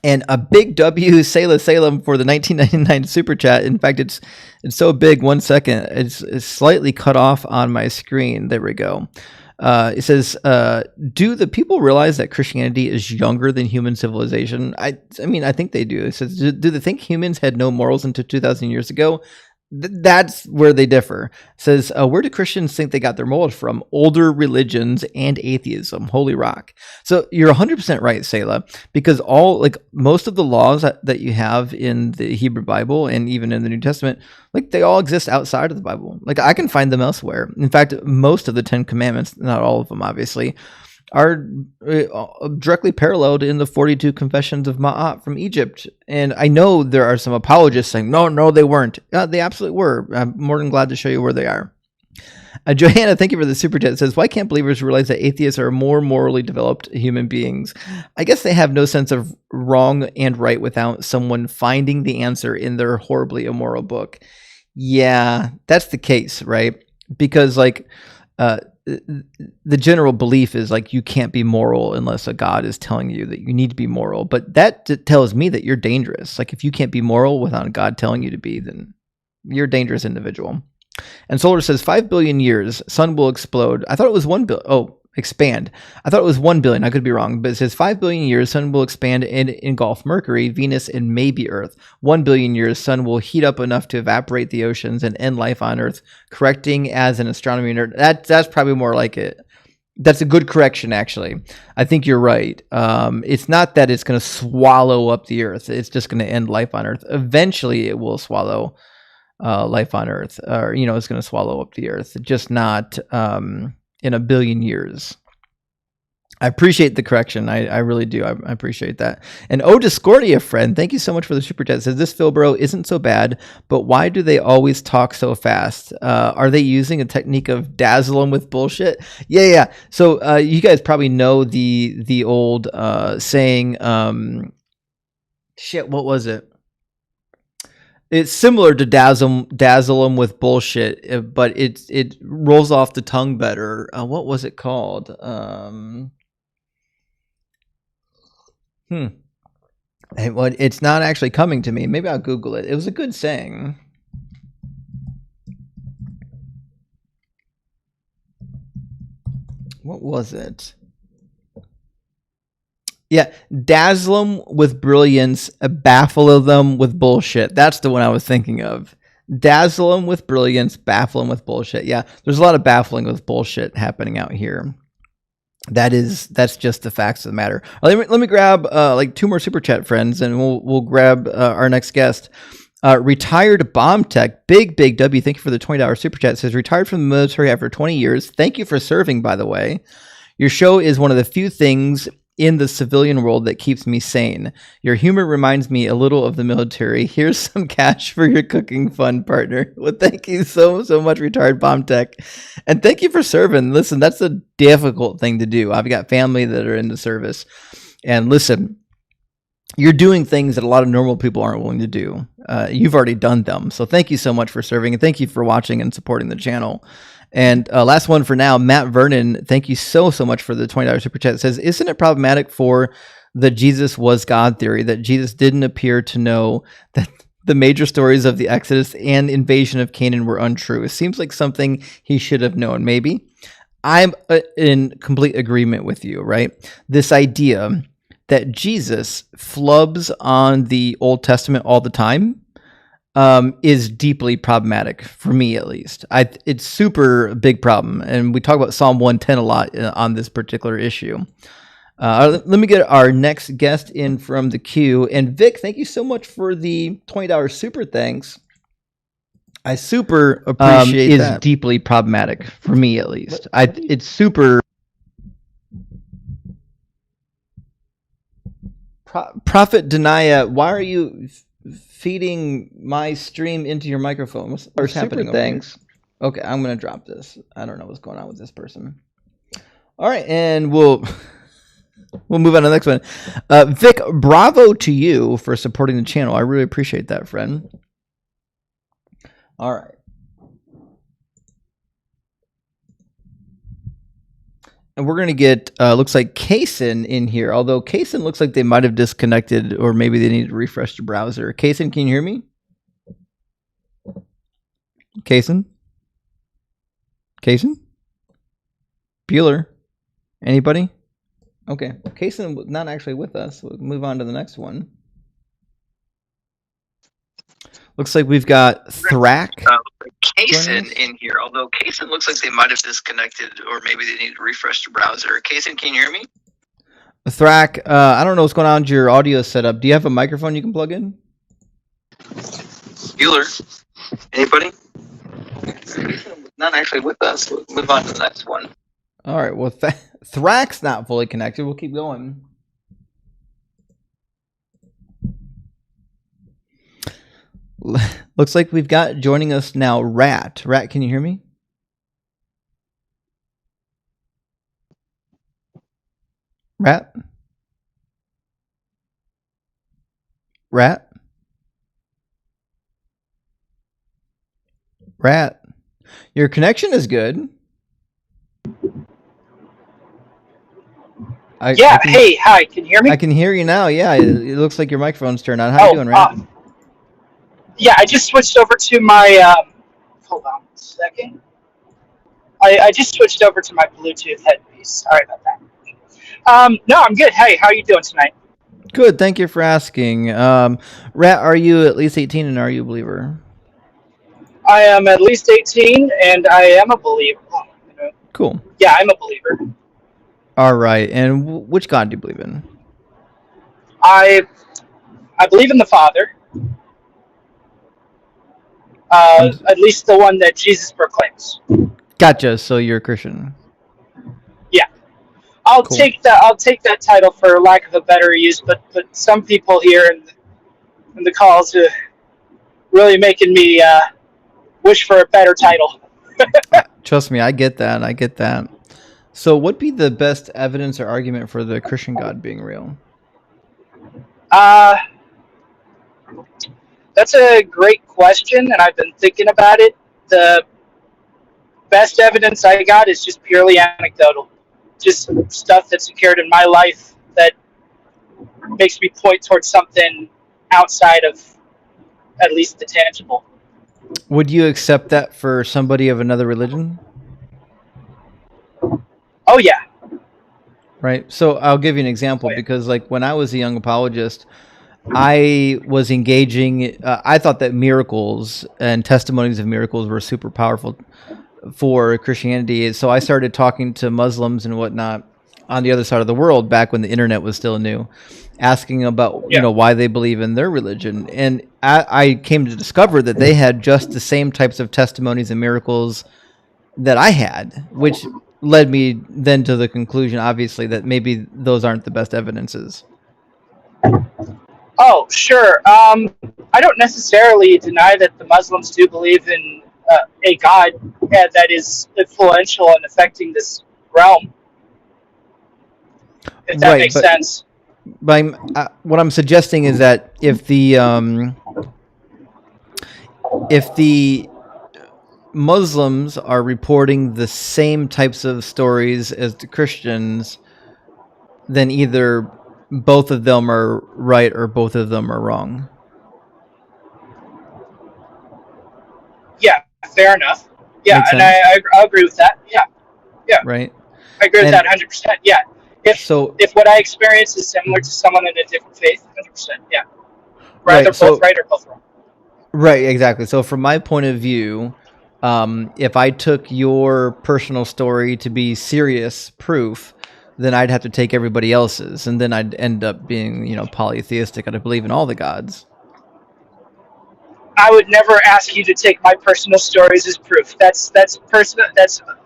And a big W, Salem, for the 1999 super chat. In fact, it's so big. 1 second, it's slightly cut off on my screen. There we go. It says, do the people realize that Christianity is younger than human civilization? I mean, I think they do. It says, do they think humans had no morals until 2,000 years ago? That's where they differ. It says, where do Christians think they got their morals from? Older religions and atheism. Holy rock. So you're 100% right, Selah, because most of the laws that you have in the Hebrew Bible and even in the New Testament, they all exist outside of the Bible. I can find them elsewhere. In fact, most of the 10 Commandments, not all of them, obviously, are directly paralleled in the 42 confessions of Ma'at from Egypt. And I know there are some apologists saying, no, they weren't. They absolutely were. I'm more than glad to show you where they are. Johanna, thank you for the super chat. It says, why can't believers realize that atheists are more morally developed human beings? I guess they have no sense of wrong and right without someone finding the answer in their horribly immoral book. Yeah, that's the case, right? Because the general belief is like you can't be moral unless a God is telling you that you need to be moral. But that tells me that you're dangerous. Like if you can't be moral without God telling you to be, then you're a dangerous individual. And Solar says 5 billion years, sun will explode. I thought it was 1 billion. Oh, expand. I thought it was 1 billion. I could be wrong, but it says 5 billion years, sun will expand and engulf Mercury, Venus, and maybe Earth. 1 billion years, sun will heat up enough to evaporate the oceans and end life on Earth. Correcting as an astronomy nerd, that's probably more like it. That's a good correction, actually. I think you're right. It's not that it's going to swallow up the Earth. It's just going to end life on Earth. Eventually, it will swallow life on Earth, or it's going to swallow up the Earth. Just not in a billion years. I appreciate the correction. I really do. I appreciate that. And Discordia friend, thank you so much for the super chat. Says this Philbro isn't so bad, but why do they always talk so fast? Are they using a technique of dazzle them with bullshit? Yeah. So you guys probably know the old saying. What was it? It's similar to dazzle them with bullshit, but it rolls off the tongue better. What was it called? It's not actually coming to me. Maybe I'll Google it. It was a good saying. What was it? Yeah, dazzle them with brilliance, baffle them with bullshit. That's the one I was thinking of. Dazzle them with brilliance, baffle them with bullshit. Yeah, there's a lot of baffling with bullshit happening out here. That's just the facts of the matter. Let me grab like 2 more super chat friends, and we'll grab our next guest. Retired bomb tech, big W. Thank you for the $20 super chat. It says retired from the military after 20 years. Thank you for serving, by the way. Your show is one of the few things in the civilian world that keeps me sane. Your humor reminds me a little of the military. Here's some cash for your cooking fun, partner. Well, thank you so much, retired bomb tech. And thank you for serving. Listen, that's a difficult thing to do. I've got family that are in the service. And listen, you're doing things that a lot of normal people aren't willing to do. You've already done them. So thank you so much for serving. And thank you for watching and supporting the channel. And last one for now, Matt Vernon, thank you so much for the $20 super chat. It says, isn't it problematic for the Jesus was God theory that Jesus didn't appear to know that the major stories of the Exodus and invasion of Canaan were untrue? It seems like something he should have known. Maybe. I'm in complete agreement with you, right? This idea that Jesus flubs on the Old Testament all the time is deeply problematic for me, at least. It's super big problem, and we talk about Psalm 110 a lot on this particular issue. Let me get our next guest in from the queue. And Vic, thank you so much for the $20 super thanks. I super appreciate that. Is deeply problematic for me, at least. It's super. Prophet Denia, why are you feeding my stream into your microphone? What's happening? Thanks. Okay, I'm gonna drop this. I don't know what's going on with this person. All right, and we'll move on to the next one. Vic, bravo to you for supporting the channel. I really appreciate that, friend. All right. And we're going to get, looks like Kaysen in here, although Kaysen looks like they might have disconnected, or maybe they need to refresh the browser. Kaysen, can you hear me? Kaysen? Bueller? Anybody? Okay. Kaysen not actually with us. We'll move on to the next one. Looks like we've got Thrak. Kaysen in here, although Kaysen looks like they might have disconnected, or maybe they need to refresh the browser. Kaysen, can you hear me? Thrak, I don't know what's going on with your audio setup. Do you have a microphone you can plug in? Bueller? Anybody? Not actually with us. We'll move on to the next one. All right. Well, Thrak's not fully connected. We'll keep going. Looks like we've got joining us now Rat. Rat, can you hear me? Rat? Rat? Rat? Your connection is good.
Yeah.
I can
Hey, hi. Can you hear
I
me?
can hear you now. Yeah, it looks like your microphone's turned on. How you
Oh,
doing, Rat?
yeah. I just switched over to my. Hold on a second. I just switched over to my Bluetooth headpiece. Sorry about that. No, I'm good. Hey, how are you doing tonight?
Good. Thank you for asking. Rat, are you at least 18 and are you a believer?
I am at least 18, and I am a believer.
Cool.
Yeah, I'm a believer.
All right. And which God do you believe in?
I I believe in the Father.
I'm
At least the one that Jesus proclaims.
Gotcha. So you're a Christian.
Yeah, I'll
Cool.
take that. I'll take that title for lack of a better use. But some people here in the calls are really making me wish for a better title.
Trust me, I get that. I get that. So, what'd be the best evidence or argument for the Christian God being real?
Uh, that's a great question, and I've been thinking about it. The best evidence I got is just purely anecdotal, just stuff that's occurred in my life that makes me point towards something outside of at least the tangible.
Would you accept that for somebody of another religion?
Oh yeah.
Right. So, I'll give you an example
Oh, yeah.
because, like, when I was a young apologist, I was engaging. I thought that miracles and testimonies of miracles were super powerful for Christianity. So I started talking to Muslims and whatnot on the other side of the world back when the internet was still new, asking about
Yeah.
why they believe in their religion. And I came to discover that they had just the same types of testimonies and miracles that I had, which led me then to the conclusion, obviously, that maybe those aren't the best evidences.
Oh, sure. I don't necessarily deny that the Muslims do believe in a God that is influential and affecting this realm, if that
Right,
makes
but
sense.
what I'm suggesting is that if the Muslims are reporting the same types of stories as the Christians, then either both of them are right or both of them are wrong.
Yeah, fair enough. Yeah,
Makes
and
sense,
I agree with that. Yeah, yeah,
right?
I agree with
And
that 100%. Yeah,
so,
if what I experience is similar to someone in a different faith, 100%. Yeah, we're either
right,
both
so
right or both wrong.
right, exactly. So from my point of view, if I took your personal story to be serious proof, then I'd have to take everybody else's, and then I'd end up being, polytheistic. I'd believe in all the gods.
I would never ask you to take my personal stories as proof. That's personal.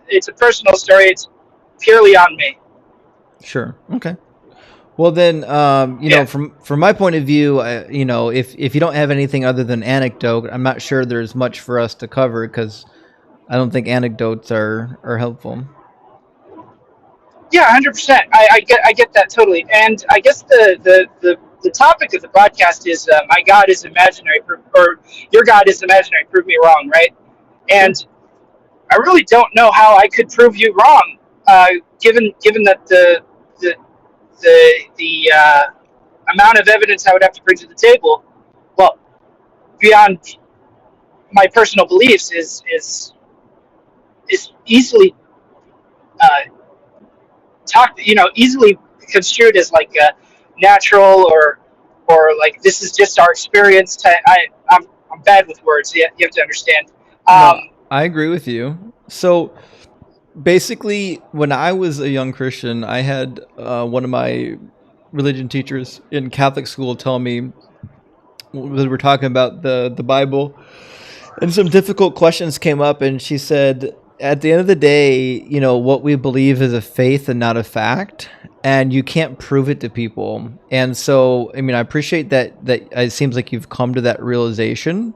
It's a personal story. It's purely on me.
Sure. Okay. Well, then,
Yeah.
from my point of view, if you don't have anything other than anecdote, I'm not sure there's much for us to cover because I don't think anecdotes are helpful.
Yeah, 100%. I get that totally. And I guess the topic of the podcast is my God is imaginary, or your God is imaginary. Prove me wrong, right?
Sure.
And I really don't know how I could prove you wrong, given that the amount of evidence I would have to bring to the table, well, beyond my personal beliefs, is easily uh, easily construed as like a natural or like this is just our experience. I'm bad with words. You have to understand.
No,
Um,
I agree with you. So basically, when I was a young Christian, I had one of my religion teachers in Catholic school tell me we were talking about the Bible, and some difficult questions came up, and she said, at the end of the day, what we believe is a faith and not a fact, and you can't prove it to people. And so, I mean, I appreciate that it seems like you've come to that realization.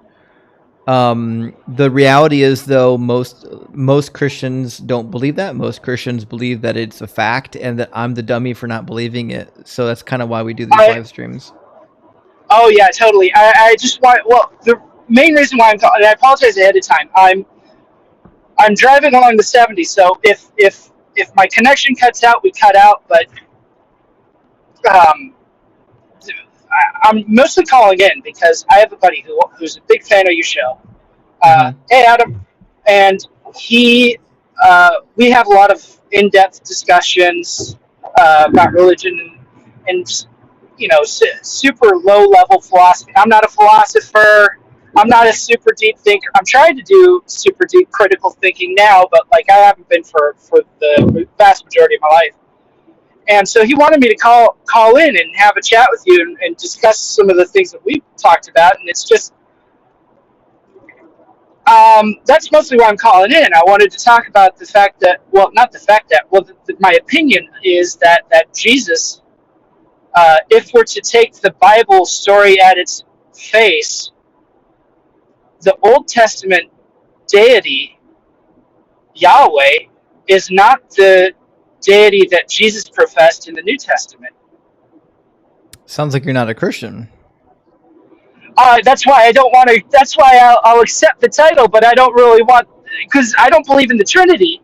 The reality is, though, most Christians don't believe that. Most Christians believe that it's a fact, and that I'm the dummy for not believing it. So that's kind of why we do these
I
live streams.
Oh yeah, totally. I just want. Well, the main reason why I'm calling, and I apologize ahead of time. I'm driving along the 70, so if my connection cuts out, we cut out. But
um, I'm mostly calling in because I have a buddy who's a big fan of your show. Hey, Adam, and we have a lot of in-depth discussions about religion and super low-level philosophy. I'm not a philosopher. I'm not a super deep thinker. I'm trying to do super deep critical thinking now, but like I haven't been for the vast majority of my life. And so he wanted me to call in and have a chat with you and discuss some of the things that we talked about. And it's just that's mostly why I'm calling in. I wanted to talk about the fact that, well, not the fact that, well, my opinion is that Jesus, if we're to take the Bible story at its face, the Old Testament deity, Yahweh, is not the deity that Jesus professed in the New Testament.
Sounds like you're not a Christian.
That's why I don't want to. That's why I'll accept the title, but I don't really want, because I don't believe in the Trinity,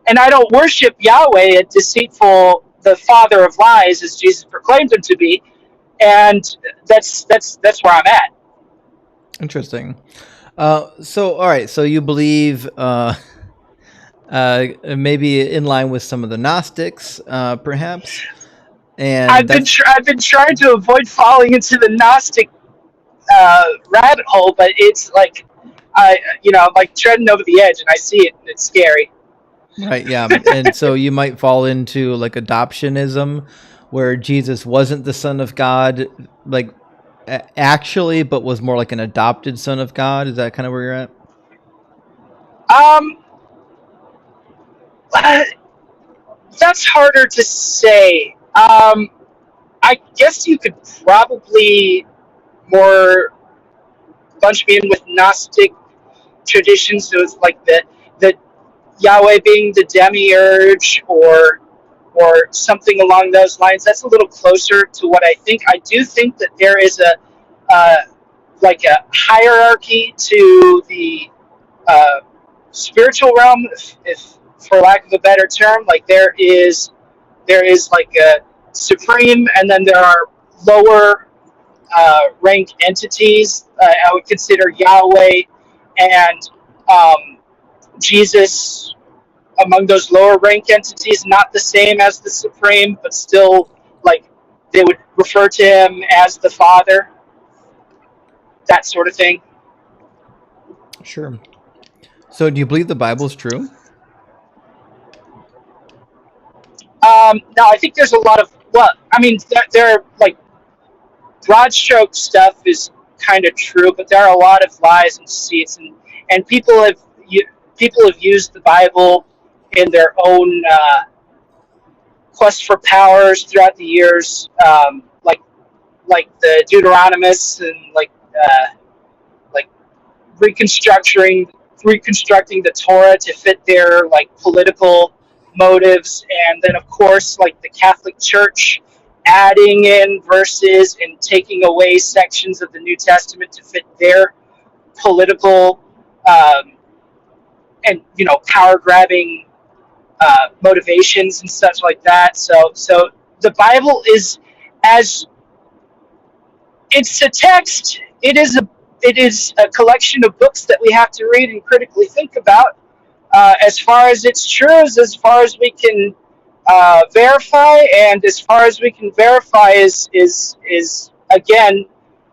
and I don't worship Yahweh, a deceitful, the father of lies, as Jesus proclaimed him to be, and that's where I'm at.
Interesting. So all right. So you believe maybe in line with some of the Gnostics, perhaps. And
I've been trying to avoid falling into the Gnostic rabbit hole, but it's like I'm like treading over the edge, and I see it, and it's scary.
Right, yeah. And so you might fall into like adoptionism, where Jesus wasn't the Son of God, like actually, but was more like an adopted Son of God. Is that kind of where you're at?
That's harder to say. I guess you could probably more bunch me in with Gnostic traditions, so it's like the Yahweh being the demiurge or something along those lines. That's a little closer to what I think. I do think that there is like a hierarchy to the spiritual realm, if for lack of a better term. Like there is like a supreme, and then there are lower rank entities. I would consider Yahweh and Jesus among those lower rank entities, not the same as the supreme, but still like they would refer to him as the Father, that sort of thing.
Sure. So do you believe the Bible's true?
No, I think there's a lot of, well, I mean, there are like broad stroke stuff is kind of true, but there are a lot of lies and deceits, and people have used the Bible in their own quest for powers throughout the years, like the Deuteronomists, and like reconstructing the Torah to fit their like political motives, and then of course like the Catholic Church adding in verses and taking away sections of the New Testament to fit their political and power grabbing motivations and such like that. So the Bible is, as it's a text, it is a collection of books that we have to read and critically think about. As far as its truths, as far as we can verify, and as far as we can verify is again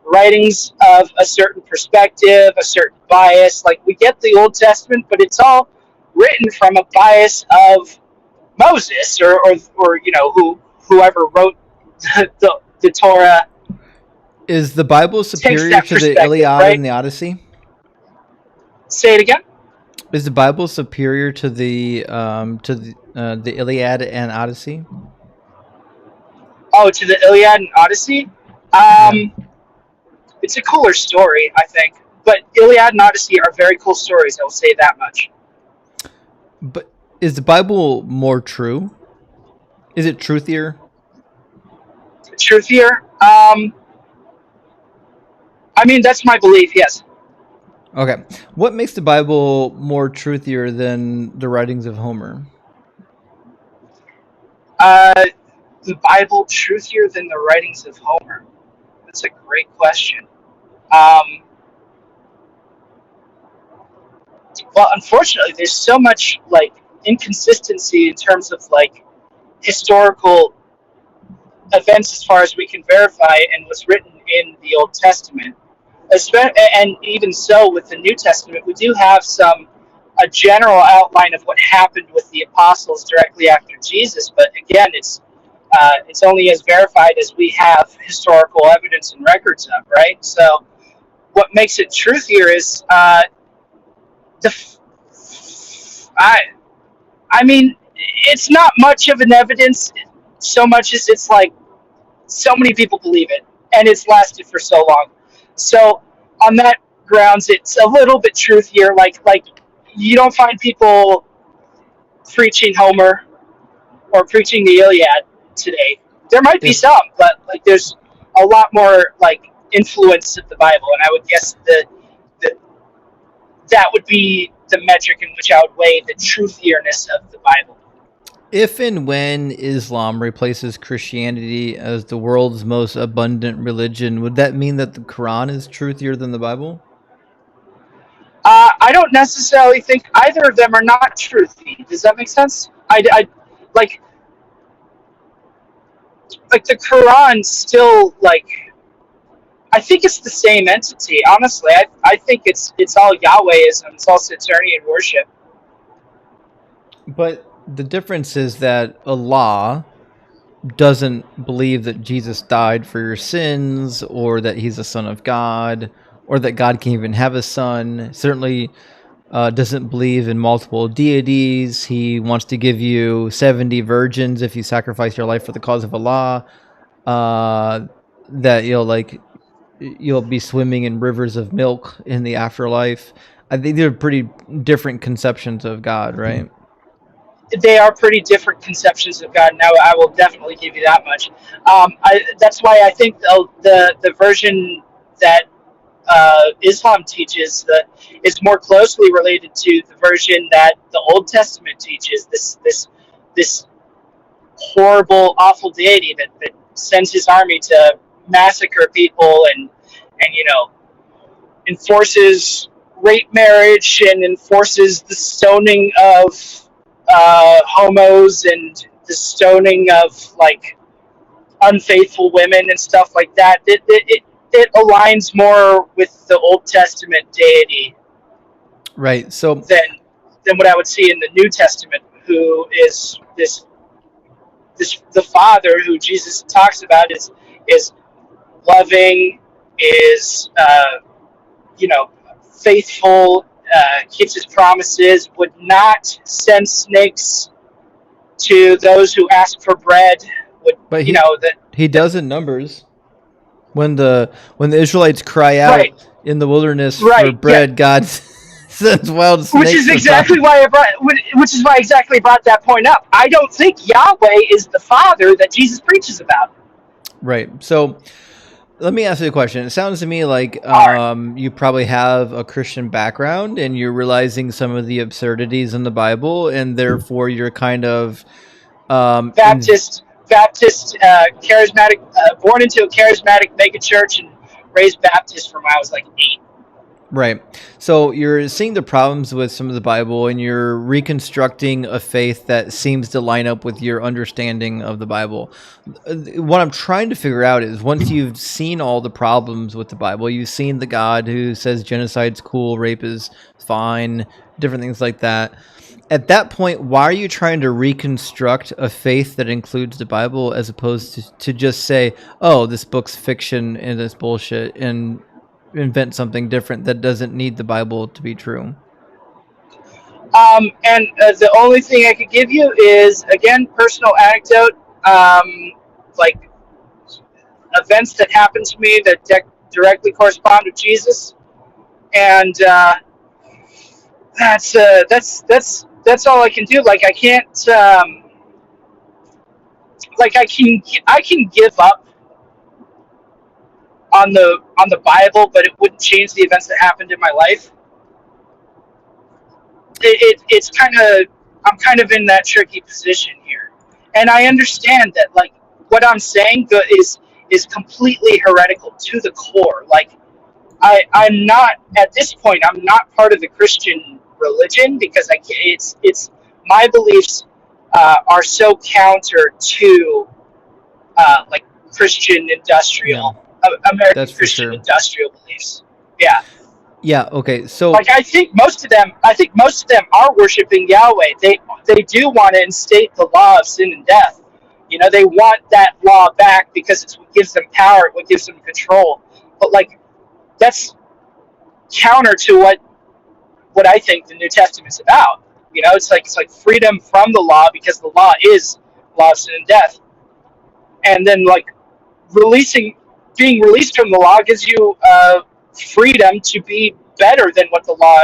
writings of a certain perspective, a certain bias. Like we get the Old Testament, but it's all written from a bias of Moses or whoever wrote the Torah.
Is the Bible superior to the Iliad
right?
and the Odyssey?
Say it again.
Is the Bible superior to the Iliad and Odyssey?
Oh, to the Iliad and Odyssey?
Yeah.
It's a cooler story, I think. But Iliad and Odyssey are very cool stories, I will say that much.
But is the Bible more true? Is it truthier?
Truthier? I mean, that's my belief, yes.
Okay. What makes the Bible more truthier than the writings of Homer?
the Bible truthier than the writings of Homer? That's a great question. Well, unfortunately, there's so much like inconsistency in terms of like historical events as far as we can verify and what's written in the Old Testament. And even so, with the New Testament, we do have a general outline of what happened with the apostles directly after Jesus. But again, it's only as verified as we have historical evidence and records of, right? So, what makes it truthier is I mean, it's not much of an evidence so much as it's like so many people believe it, and it's lasted for so long. So on that grounds, it's a little bit truthier. Like you don't find people preaching Homer or preaching the Iliad today. There might be some, but like there's a lot more like influence of the Bible, and I would guess that would be the metric in which I would weigh the truthierness of the Bible.
If and when Islam replaces Christianity as the world's most abundant religion, would that mean that the Quran is truthier than the Bible?
I don't necessarily think either of them are not truthy. Does that make sense? I like the Quran still like. I think it's the same entity. Honestly, I think it's all Yahwehism. It's all Saturnian worship.
But the difference is that Allah doesn't believe that Jesus died for your sins, or that he's the son of God, or that God can even have a son. Certainly doesn't believe in multiple deities. He wants to give you 70 virgins if you sacrifice your life for the cause of Allah. That you'll be swimming in rivers of milk in the afterlife. I think they're pretty different conceptions of God, right?
They are pretty different conceptions of God. Now, I will definitely give you that much. That's why I think the version that Islam teaches is more closely related to the version that the Old Testament teaches. This horrible, awful deity that sends his army to massacre people and enforces rape marriage and enforces the stoning of homos and the stoning of like unfaithful women and stuff like that. It aligns more with the Old Testament deity,
right? So
than what I would see in the New Testament, who is the Father who Jesus talks about is loving, is faithful, keeps his promises, would not send snakes to those who ask for bread.
But he does in Numbers. When the Israelites cry out in the wilderness for bread, God sends wild snakes.
Which is exactly why I brought that point up. I don't think Yahweh is the Father that Jesus preaches about.
Right. So let me ask you a question. It sounds to me like you probably have a Christian background and you're realizing some of the absurdities in the Bible, and therefore you're kind of
Baptist, charismatic, born into a charismatic megachurch and raised Baptist from when I was like 8.
Right. So you're seeing the problems with some of the Bible, and you're reconstructing a faith that seems to line up with your understanding of the Bible. What I'm trying to figure out is, once you've seen all the problems with the Bible, you've seen the God who says genocide's cool, rape is fine, different things like that. At that point, why are you trying to reconstruct a faith that includes the Bible, as opposed to just say, oh, this book's fiction and it's bullshit, and invent something different that doesn't need the Bible to be true?
And the only thing I could give you is, again, personal anecdote, like events that happened to me that directly correspond with Jesus, and that's all I can do. Like I can't, like I can give up on the Bible, but it wouldn't change the events that happened in my life. It's kind of, I'm kind of in that tricky position here, and I understand that like what I'm saying is completely heretical to the core. Like I'm not at this point. I'm not part of the Christian religion because it's my beliefs are so counter to like Christian
Yeah,
industrial American
that's for
Christian
sure.
industrial beliefs. Yeah,
Yeah. Okay. So
like I think most of them are worshiping Yahweh. They do want to instate the law of sin and death. You know, they want that law back because it's what gives them power, what gives them control. But like that's counter to what I think the New Testament's about. You know, it's like freedom from the law because the law is law of sin and death. And then like being released from the law gives you freedom to be better than what the law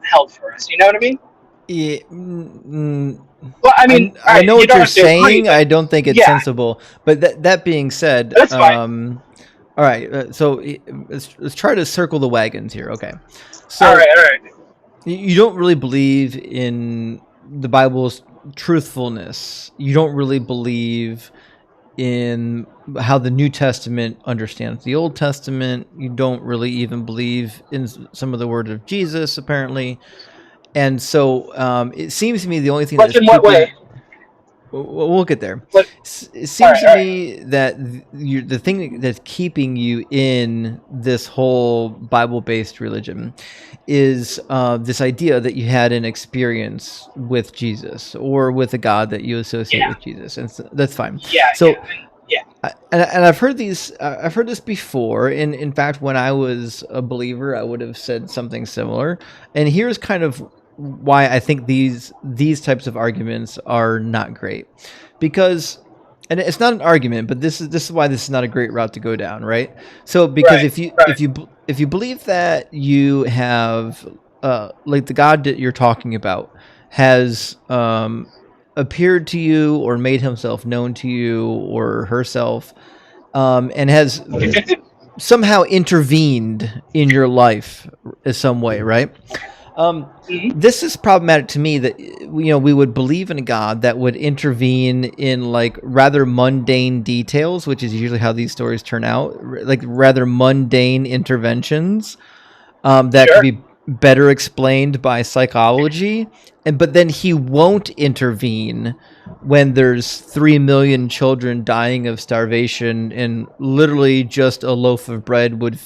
held for us. You know what I mean?
yeah,
Well, I mean, all
I
right,
know
you
what
don't
you're
have to agree,
saying.
but
I don't think it's
yeah,
sensible. But that being said,
that's fine.
all right. So let's try to circle the wagons here. Okay.
All
So
right, all right.
you don't really believe in the Bible's truthfulness. You don't really believe in how the New Testament understands the Old Testament. You don't really even believe in some of the words of Jesus, apparently. And so it seems to me the only thing
But
that's
in what
keeping
way?
we'll get there.
What?
It
All
seems
right,
to
all right.
me that the thing that's keeping you in this whole Bible-based religion is this idea that you had an experience with Jesus or with a God that you associate
Yeah,
with Jesus, and so, that's fine.
yeah,
So,
yeah.
and I've heard these. I've heard this before. And in fact, when I was a believer, I would have said something similar. And here's kind of why I think these types of arguments are not great, because, and it's not an argument, but this is why this is not a great route to go down, right? So because
Right, right,
if you believe that you have like the God that you're talking about has appeared to you or made himself known to you or herself, and has somehow intervened in your life in some way, right?
Mhm.
This is problematic to me that we would believe in a God that would intervene in like rather mundane details, which is usually how these stories turn out, like rather mundane interventions that could
Sure.
be better explained by psychology, but then he won't intervene when there's 3 million children dying of starvation and literally just a loaf of bread would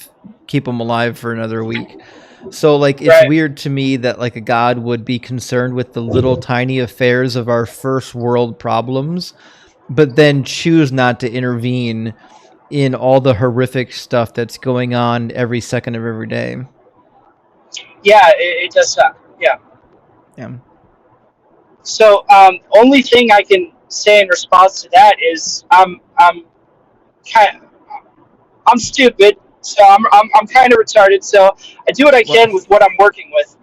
keep them alive for another week. So like it's
Right.
weird to me that like a God would be concerned with the little tiny affairs of our first world problems, but then choose not to intervene in all the horrific stuff that's going on every second of every day.
Yeah, it does suck. Yeah.
Yeah.
So, only thing I can say in response to that is kind I'm stupid, so I'm kind of retarded. So I do what I
Well,
can with what I'm working with.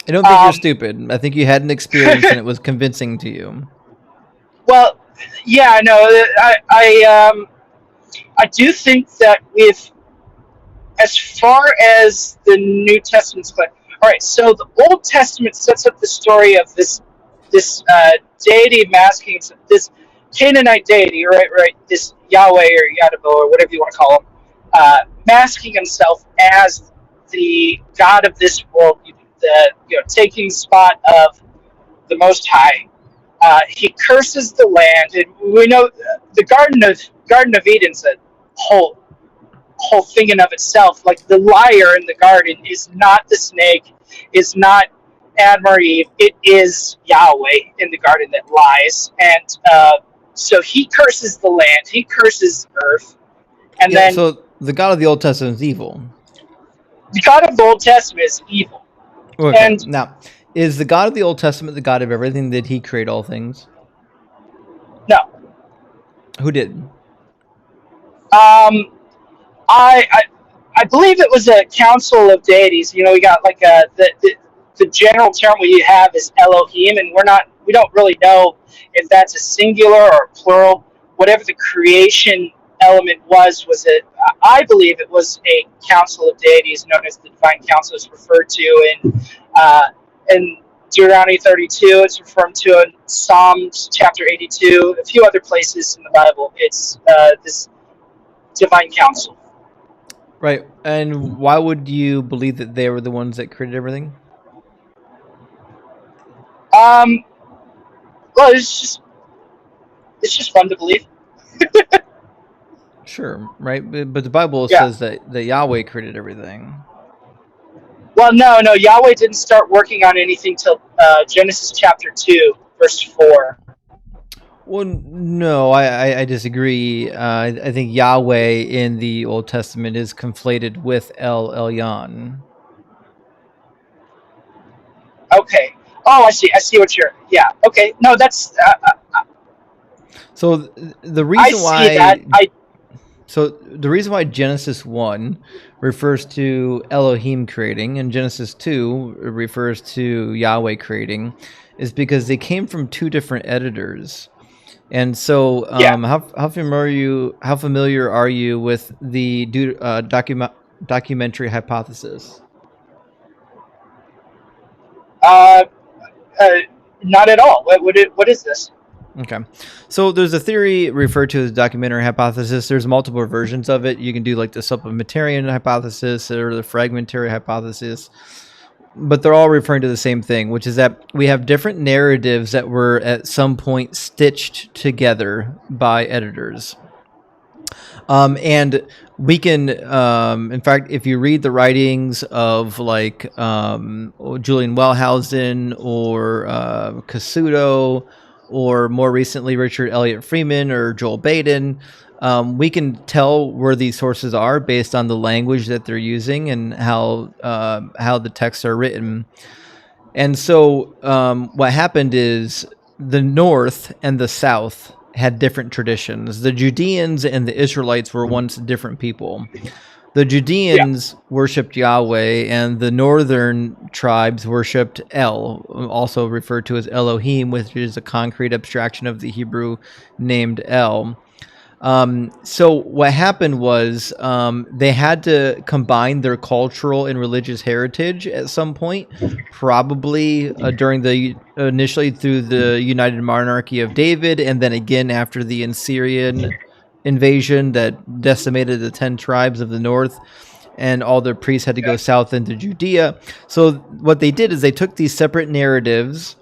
I don't think you're
Um,
stupid. I think you had an experience and it was convincing to you.
well, yeah, no, I do think that with as far as the New Testament's clear. All right, so the Old Testament sets up the story of this deity masking this Canaanite deity, right, this Yahweh or Yadabo or whatever you want to call him, masking himself as the God of this world, taking the spot of the Most High. He curses the land, and we know the Garden of Eden's a whole thing in of itself. Like the liar in the garden is not the snake, is not Adam or Eve. It is Yahweh in the garden that lies, and so he curses the land, he curses earth, and
Yeah,
then
so the God of the Old Testament is evil.
the God of the Old Testament is evil.
Okay,
And
now, is the God of the Old Testament the God of everything? Did he create all things?
no,
Who did?
um, I I believe it was a council of deities. You know, we got like the general term we have is Elohim, and we don't really know if that's a singular or plural. Whatever the creation element was it? I believe it was a council of deities known as the divine council is referred to in Deuteronomy 32. It's referred to in Psalms chapter 82. A few other places in the Bible. It's this divine counsel.
Right. And why would you believe that they were the ones that created everything?
Well, it's just fun to believe.
Sure, right? But the Bible
Yeah.
says that Yahweh created everything.
Well, no, Yahweh didn't start working on anything till Genesis chapter 2, verse 4.
Well, no, I disagree. I think Yahweh in the Old Testament is conflated with El Elyon.
Okay. Oh, I see what you're. Yeah. Okay. No, that's.
So the reason
see that.
So the reason why Genesis 1 refers to Elohim creating and Genesis 2 refers to Yahweh creating is because they came from two different editors. And so how familiar are you with the documentary hypothesis?
Not at all. What is this?
Okay. So there's a theory referred to as documentary hypothesis. There's multiple versions of it. You can do like the supplementarian hypothesis or the fragmentary hypothesis. But they're all referring to the same thing, which is that we have different narratives that were at some point stitched together by editors. And we can, in fact, if you read the writings of like Julian Wellhausen or Casuto, or more recently Richard Elliott Freeman or Joel Baden, we can tell where these sources are based on the language that they're using and how the texts are written. And so what happened is the North and the South had different traditions. The Judeans and the Israelites were once different people. The Judeans worshipped Yahweh, and the northern tribes worshipped El, also referred to as Elohim, which is a concrete abstraction of the Hebrew named El. So what happened was they had to combine their cultural and religious heritage at some point, probably initially through the United Monarchy of David, and then again after the Assyrian invasion that decimated the 10 tribes of the north, and all their priests had to go south into Judea. So what they did is they took these separate narratives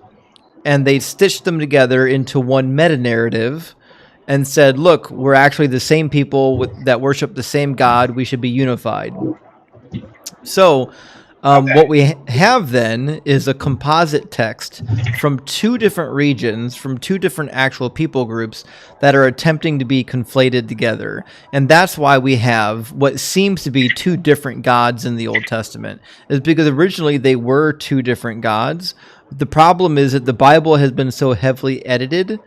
and they stitched them together into one meta-narrative and said, look, we're actually the same people that worship the same God. We should be unified. So what we have then is a composite text from two different regions, from two different actual people groups that are attempting to be conflated together. And that's why we have what seems to be two different gods in the Old Testament, is because originally they were two different gods. The problem is that the Bible has been so heavily edited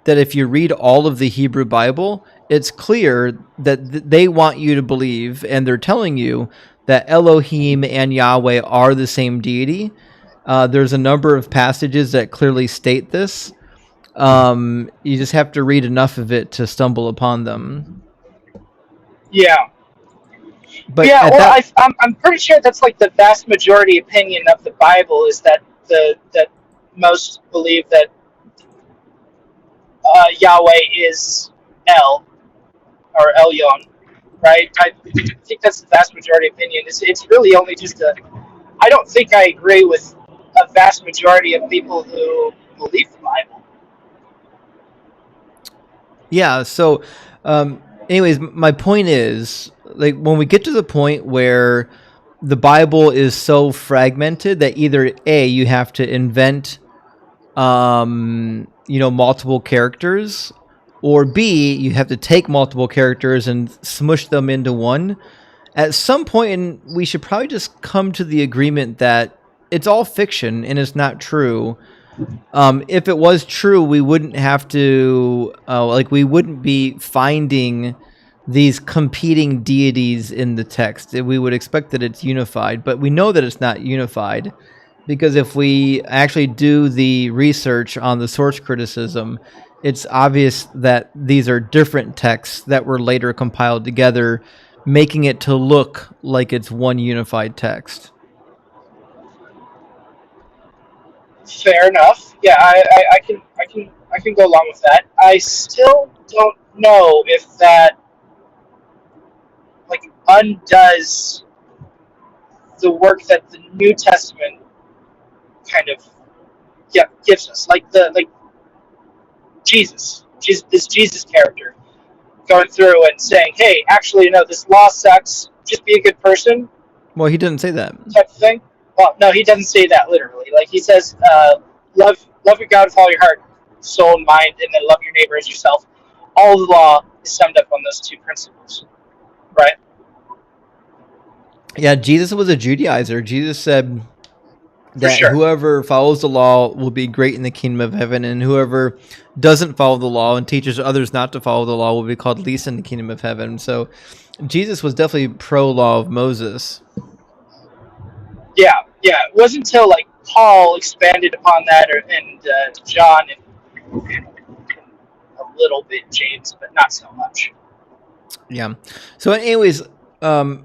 that if you read all of the Hebrew Bible, it's clear that they want you to believe, and they're telling you that Elohim and Yahweh are the same deity. There's a number of passages that clearly state this. You just have to read enough of it to stumble upon them.
Yeah.
But
yeah, well, I'm pretty sure that's like the vast majority opinion of the Bible is that that most believe that Yahweh is El or Elyon, right? I think that's the vast majority opinion. It's really only just I don't think I agree with a vast majority of people who believe the Bible.
Yeah. So, anyways, my point is, like, when we get to the point where the Bible is so fragmented that either A, you have to invent multiple characters, or B, you have to take multiple characters and smush them into one. At some point, we should probably just come to the agreement that it's all fiction and it's not true. If it was true, we wouldn't have to, we wouldn't be finding these competing deities in the text. We would expect that it's unified, but we know that it's not unified. Because if we actually do the research on the source criticism, it's obvious that these are different texts that were later compiled together, making it to look like it's one unified text.
Fair enough. Yeah, I can go along with that. I still don't know if that like undoes the work that the New Testament kind of gives us, like this Jesus character going through and saying, "Hey, actually, this law sucks. Just be a good person,"
Well, he didn't say that.
type of thing. Well, no, he doesn't say that literally. Like he says, love your God with all your heart, soul, and mind, and then love your neighbor as yourself. All the law is summed up on those two principles, right?
Yeah, Jesus was a Judaizer. Jesus said that
sure.
whoever follows the law will be great in the kingdom of heaven, and whoever doesn't follow the law and teaches others not to follow the law will be called least in the kingdom of heaven. So Jesus was definitely pro-law of Moses.
Yeah. It wasn't until like Paul expanded upon that, and John, and a little bit James, but not so much.
Yeah. So anyways, I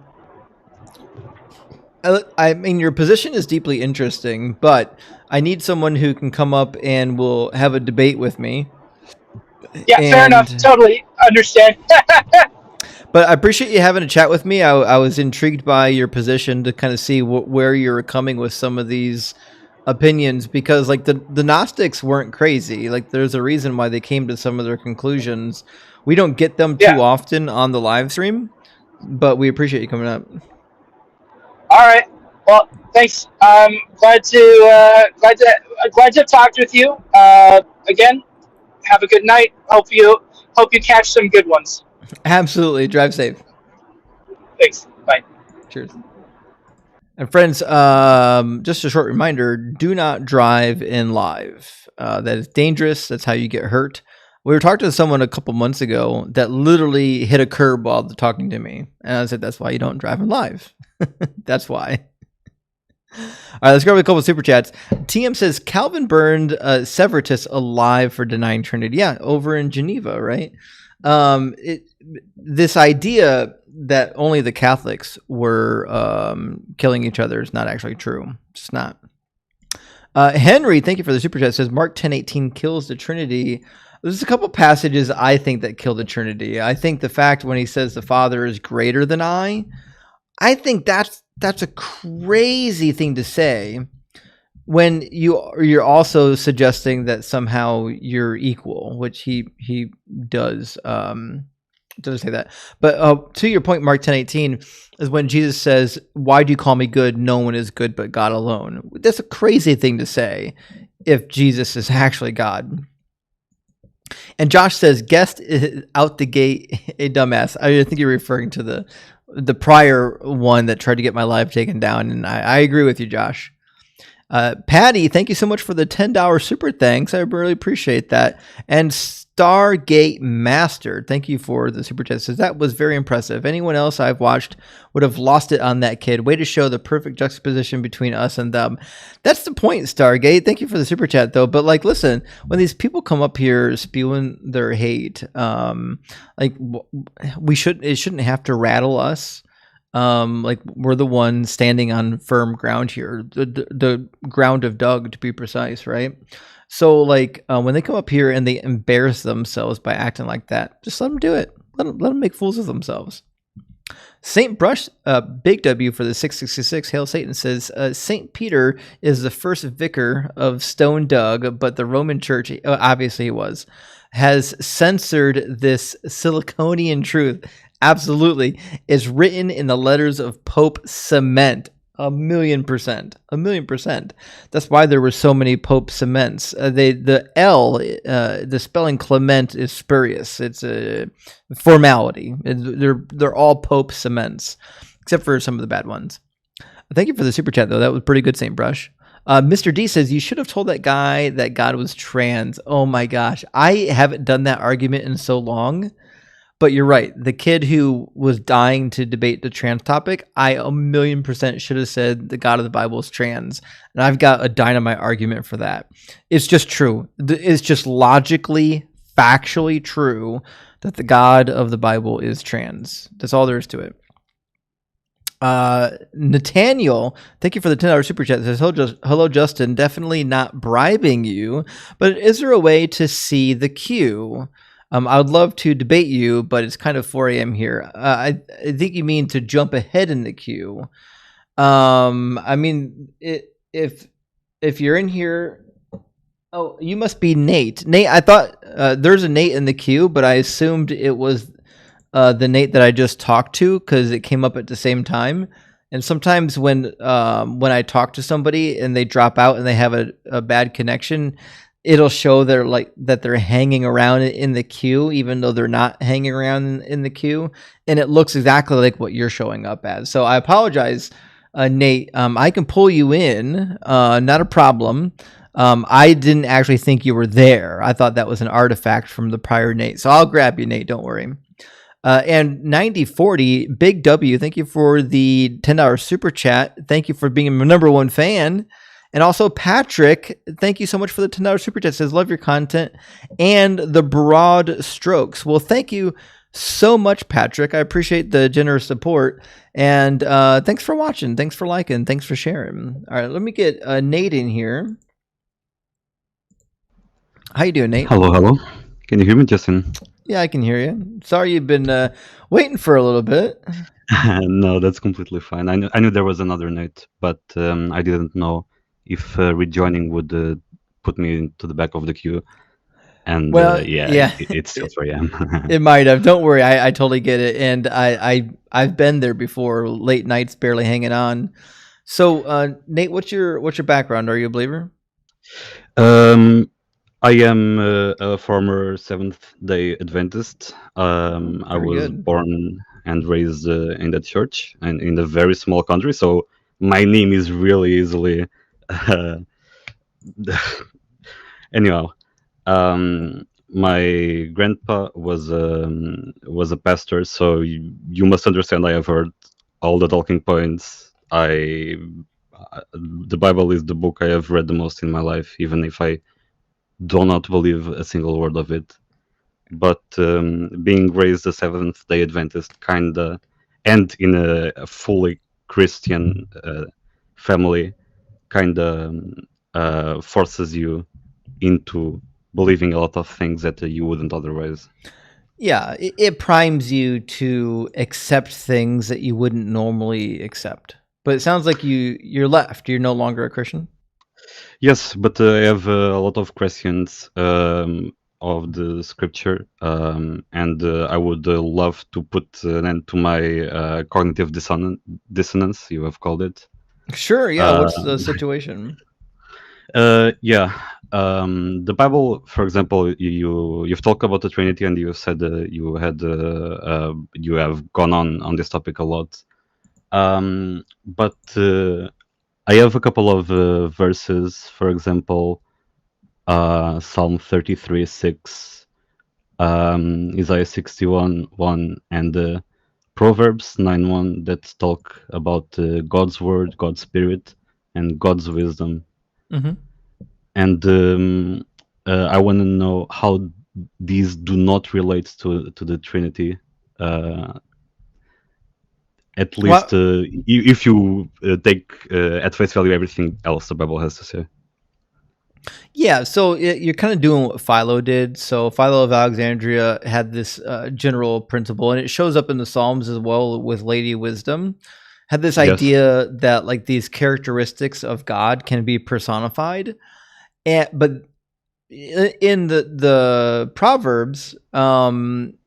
mean, your position is deeply interesting, but I need someone who can come up and will have a debate with me.
Yeah, fair enough. Totally understand.
But I appreciate you having a chat with me. I was intrigued by your position to kind of see where you're coming with some of these opinions, because like the Gnostics weren't crazy. Like there's a reason why they came to some of their conclusions. We don't get them too often on the live stream, but we appreciate you coming up.
All right. Well, thanks. I'm glad to have talked with you. Again, have a good night. Hope you catch some good ones.
Absolutely. Drive safe.
Thanks. Bye.
Cheers. And friends, just a short reminder, do not drive in live. That is dangerous. That's how you get hurt. We were talking to someone a couple months ago that literally hit a curb while talking to me. And I said, that's why you don't drive in live. That's why. All right, let's go over a couple of super chats. TM says, Calvin burned Severus alive for denying Trinity. Yeah, over in Geneva, right? This idea that only the Catholics were killing each other is not actually true. It's not. Henry, thank you for the super chat. Says Mark 10:18 kills the Trinity. There's a couple passages I think that kill the Trinity. I think the fact when he says the Father is greater than I think that's a crazy thing to say. When you're also suggesting that somehow you're equal, which he does doesn't say that. But to your point, Mark 10:18 is when Jesus says, "Why do you call me good? No one is good but God alone." That's a crazy thing to say if Jesus is actually God. And Josh says, "Guest is out the gate a dumbass." I think you're referring to the prior one that tried to get my live taken down, and I agree with you, Josh. Patty, thank you so much for the $10 super thanks. I really appreciate that. And Stargate Master, thank you for the super chat. Says that was very impressive. Anyone else I've watched would have lost it on that kid. Way to show the perfect juxtaposition between us and them. That's the point, Stargate. Thank you for the super chat, though. But like, listen, when these people come up here spewing their hate, like it shouldn't have to rattle us. Like we're the ones standing on firm ground here, the ground of Doug, to be precise, right? So like when they come up here and they embarrass themselves by acting like that, just let them do it. Let them make fools of themselves. Saint Brush, Big W for the 666, Hail Satan, says Saint Peter is the first vicar of Stone Doug, but the Roman Church, obviously he was, has censored this Siliconian truth. Absolutely. It's written in the letters of Pope Clement. 1,000,000%. 1,000,000%. That's why there were so many Pope Cements. The L, the spelling Clement is spurious. It's a formality. They're all Pope Cements, except for some of the bad ones. Thank you for the super chat, though. That was pretty good, Saint Brush. Mr. D says, you should have told that guy that God was trans. Oh my gosh. I haven't done that argument in so long. But you're right. The kid who was dying to debate the trans topic, I 1,000,000% should have said the God of the Bible is trans. And I've got a dynamite argument for that. It's just true. It's just logically, factually true that the God of the Bible is trans. That's all there is to it. Nathaniel, thank you for the $10 super chat. It says, hello, Justin. Definitely not bribing you, but is there a way to see the queue? I would love to debate you, but it's kind of 4 a.m. here. I think you mean to jump ahead in the queue. I mean, if you're in here, oh, you must be Nate. Nate, I thought there's a Nate in the queue, but I assumed it was the Nate that I just talked to because it came up at the same time. And sometimes when I talk to somebody and they drop out and they have a bad connection, it'll show that they're hanging around in the queue, even though they're not hanging around in the queue, and it looks exactly like what you're showing up as. So I apologize, Nate. I can pull you in, not a problem. I didn't actually think you were there. I thought that was an artifact from the prior Nate. So I'll grab you, Nate. Don't worry. And 9040, Big W, thank you for the $10 super chat. Thank you for being my number one fan. And also Patrick, thank you so much for the $10 super chat. Says, love your content and the broad strokes. Well, thank you so much, Patrick. I appreciate the generous support. And thanks for watching. Thanks for liking. Thanks for sharing. All right, let me get Nate in here. How you doing, Nate?
Hello. Can you hear me, Justin?
Yeah, I can hear you. Sorry you've been waiting for a little bit.
No, that's completely fine. I knew there was another Nate, but I didn't know if rejoining would put me into the back of the queue. And it's still 3 a.m.
It might have. Don't worry, I totally get it. And I've been there before, late nights, barely hanging on. So, Nate, what's your background? Are you a believer?
I am a former Seventh-day Adventist. I was born and raised in that church and in a very small country, so my name is really easily. Anyhow, my grandpa was a pastor, so you must understand. I have heard all the talking points. The Bible is the book I have read the most in my life, even if I do not believe a single word of it. But being raised a Seventh-day Adventist, kinda, and in a fully Christian family, kinda forces you into believing a lot of things that you wouldn't otherwise.
Yeah, it primes you to accept things that you wouldn't normally accept. But it sounds like you're left. You're no longer a Christian.
Yes, but I have a lot of questions of the scripture, and I would love to put an end to my cognitive dissonance, you have called it.
Sure, yeah. What's the situation?
The Bible, for example, you've talked about the Trinity, and you said you have gone on this topic a lot. But I have a couple of verses, for example, Psalm 33:6, Isaiah 61:1, and Proverbs 9:1 that talk about God's word, God's spirit, and God's wisdom.
Mm-hmm.
And I want to know how these do not relate to the Trinity. At least if you take at face value everything else the Bible has to say.
Yeah, so you're kind of doing what Philo did. So Philo of Alexandria had this general principle, and it shows up in the Psalms as well with Lady Wisdom. Had this idea that like these characteristics of God can be personified, but in the Proverbs,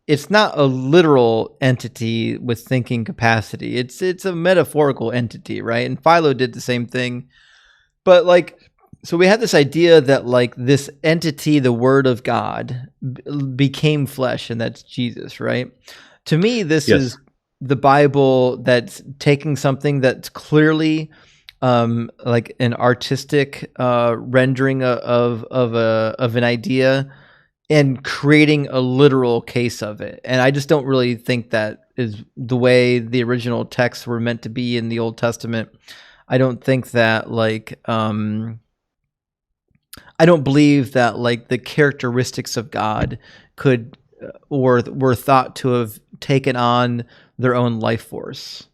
it's not a literal entity with thinking capacity. It's a metaphorical entity, right? And Philo did the same thing, but like. So we had this idea that like this entity, the Word of God, became flesh, and that's Jesus, right? To me, this is the Bible that's taking something that's clearly like an artistic rendering of an idea and creating a literal case of it. And I just don't really think that is the way the original texts were meant to be in the Old Testament. I don't think that like I don't believe that like the characteristics of God could or were thought to have taken on their own life force.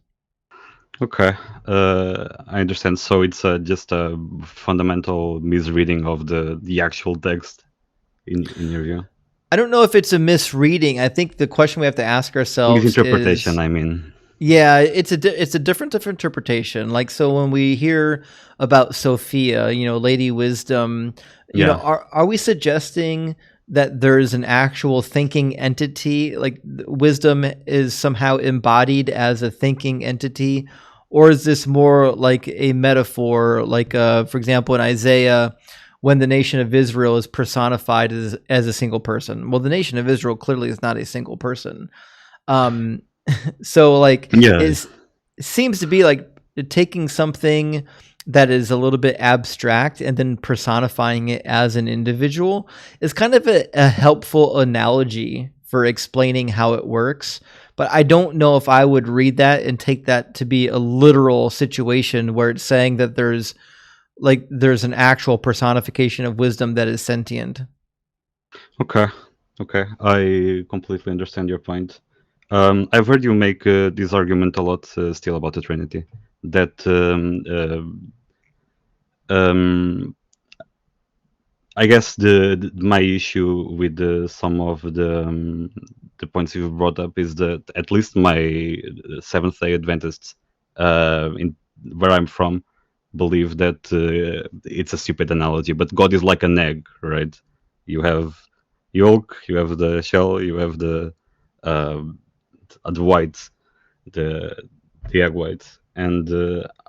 Okay, I understand. So it's just a fundamental misreading of the actual text in your view.
I don't know if it's a misreading. I think the question we have to ask ourselves
Misinterpretation,
is,
I mean.
yeah, it's a different interpretation. Like, so when we hear about Sophia, Lady Wisdom,
Yeah.
are we suggesting that there's an actual thinking entity, like wisdom is somehow embodied as a thinking entity, or is this more like a metaphor, like for example in Isaiah, when the nation of Israel is personified as a single person? Well, the nation of Israel clearly is not a single person. um so like
Yeah.
it seems to be like taking something that is a little bit abstract and then personifying it as an individual is kind of a helpful analogy for explaining how it works. But I don't know if I would read that and take that to be a literal situation where it's saying that there's an actual personification of wisdom that is sentient.
Okay. Okay. I completely understand your point. I've heard you make this argument a lot still about the Trinity. That I guess my issue with some of the points you've brought up is that at least my Seventh Day Adventists, in where I'm from, believe that it's a stupid analogy. But God is like an egg, right? You have yolk, you have the shell, you have uh, the whites, the egg whites, and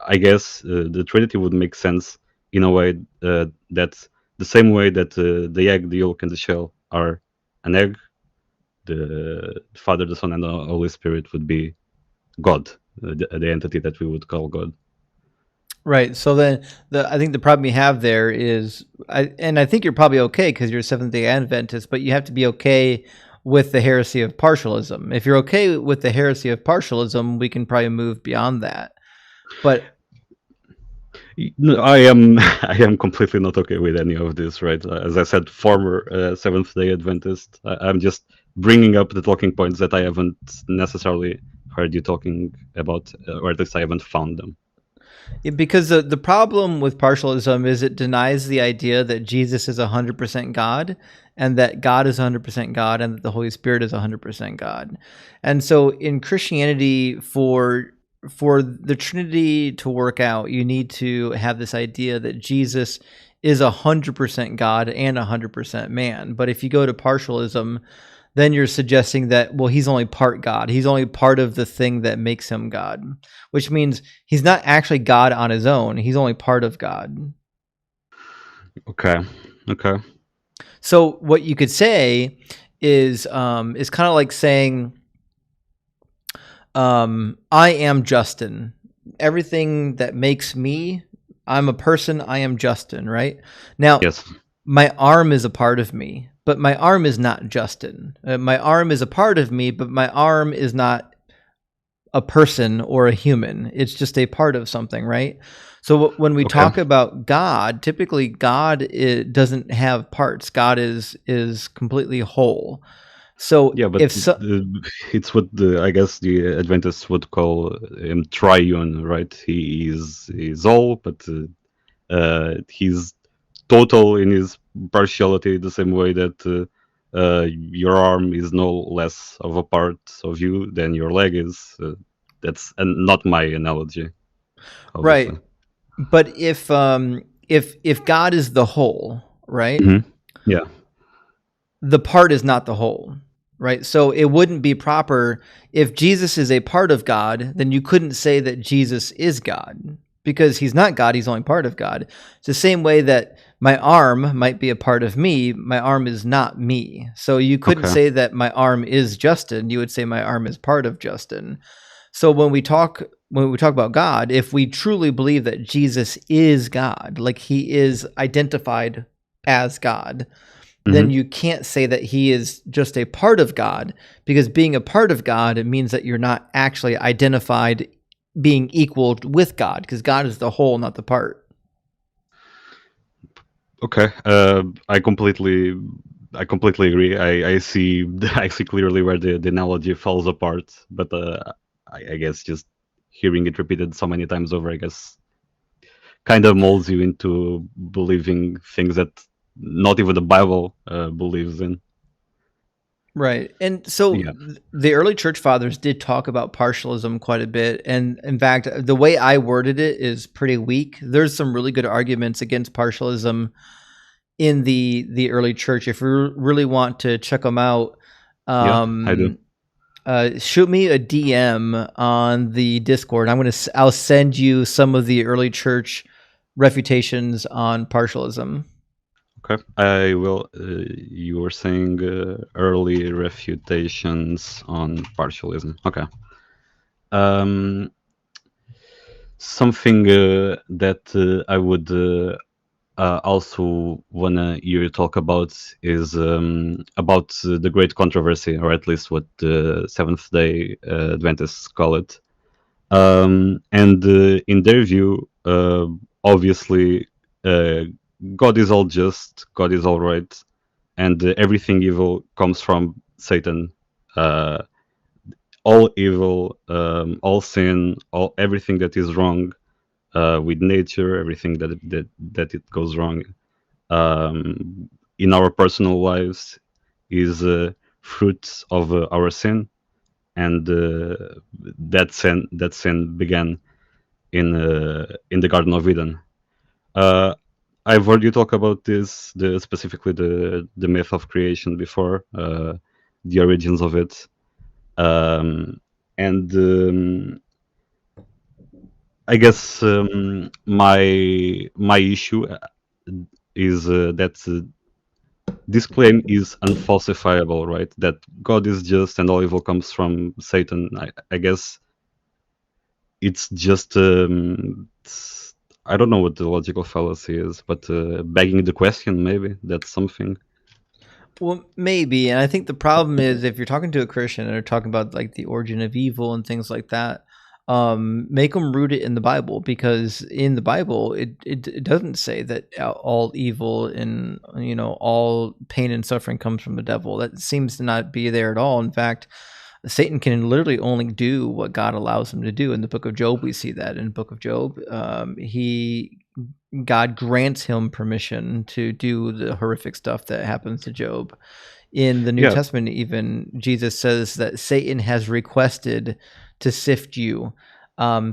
I guess the Trinity would make sense in a way that the same way that the egg, the yolk, and the shell are an egg, the Father, the Son, and the Holy Spirit would be God, the entity that we would call God.
Right. So then I think the problem you have there is, I think you're probably okay because you're a Seventh Day Adventist, but you have to be okay with the heresy of partialism. If you're okay with the heresy of partialism, we can probably move beyond that. But
No, I am I am completely not okay with any of this, right? As I said, former Seventh Day Adventist. I'm just bringing up the talking points that I haven't necessarily heard you talking about, or at least I haven't found them.
because the problem with partialism is it denies the idea that Jesus is 100% God, and that God is 100% God, and that the Holy Spirit is 100% God. And so in Christianity, for the Trinity to work out, you need to have this idea that Jesus is 100% God and 100% man. But if you go to partialism, then you're suggesting that, well, he's only part God. He's only part of the thing that makes him God, which means he's not actually God on his own. He's only part of God.
Okay. Okay.
So what you could say is kind of like saying, I am Justin. Everything that makes me, I'm a person, I am Justin, right? Now,
Yes.
my arm is a part of me, but my arm is not Justin. My arm is a part of me, but my arm is not a person or a human. It's just a part of something, right? So when we
Okay.
talk about God, typically God doesn't have parts. God is completely whole. So
Yeah, but it's what I guess the Adventists would call him triune, right? He's all, but he's total in his partiality, the same way that your arm is no less of a part of you than your leg is. That's not my analogy, obviously.
right. But if God is the whole, right?
Mm-hmm. Yeah.
The part is not the whole, right? So it wouldn't be proper if Jesus is a part of God, then you couldn't say that Jesus is God because he's not God, he's only part of God. It's the same way that my arm might be a part of me, my arm is not me. So you couldn't
Okay.
say that my arm is Justin, you would say my arm is part of Justin. So when we talk about God, if we truly believe that Jesus is God, like he is identified as God, then you can't say that he is just a part of God, because being a part of God, it means that you're not actually identified being equal with God, because God is the whole, not the part.
Okay. I completely agree. I see I see clearly where the analogy falls apart, but I guess just hearing it repeated so many times over, I guess, kind of molds you into believing things that not even the Bible believes in.
Right. And so
Yeah.
the early church fathers did talk about partialism quite a bit. And in fact, the way I worded it is pretty weak. There's some really good arguments against partialism in the early church. If you really want to check them out,
Yeah, I do.
shoot me a DM on the Discord. I'll send you some of the early church refutations on partialism.
Okay, I will. You were saying early refutations on partialism. Okay. Something that I would also wanna hear you talk about is about the great controversy, or at least what the Seventh Day Adventists call it. And in their view, obviously, God is all just, God is all right, and everything evil comes from Satan. All evil, all sin, all everything that is wrong with nature, everything that it goes wrong in our personal lives is fruits of our sin, and that sin began in the Garden of Eden. I've heard you talk about this, specifically the myth of creation before, the origins of it, and I guess my issue is that this claim is unfalsifiable, right? That God is just and all evil comes from Satan. I guess it's just I don't know what the logical fallacy is, but begging the question, maybe that's something.
Well, maybe, and I think the problem is if you're talking to a Christian and they're talking about like the origin of evil and things like that, make them root it in the Bible, because in the Bible it doesn't say that all evil and all pain and suffering comes from the devil. That seems to not be there at all. In fact, Satan can literally only do what God allows him to do. In the book of Job, we see that. In the book of Job, God grants him permission to do the horrific stuff that happens to Job. In the New
Yeah.
Testament, even Jesus says that Satan has requested to sift you.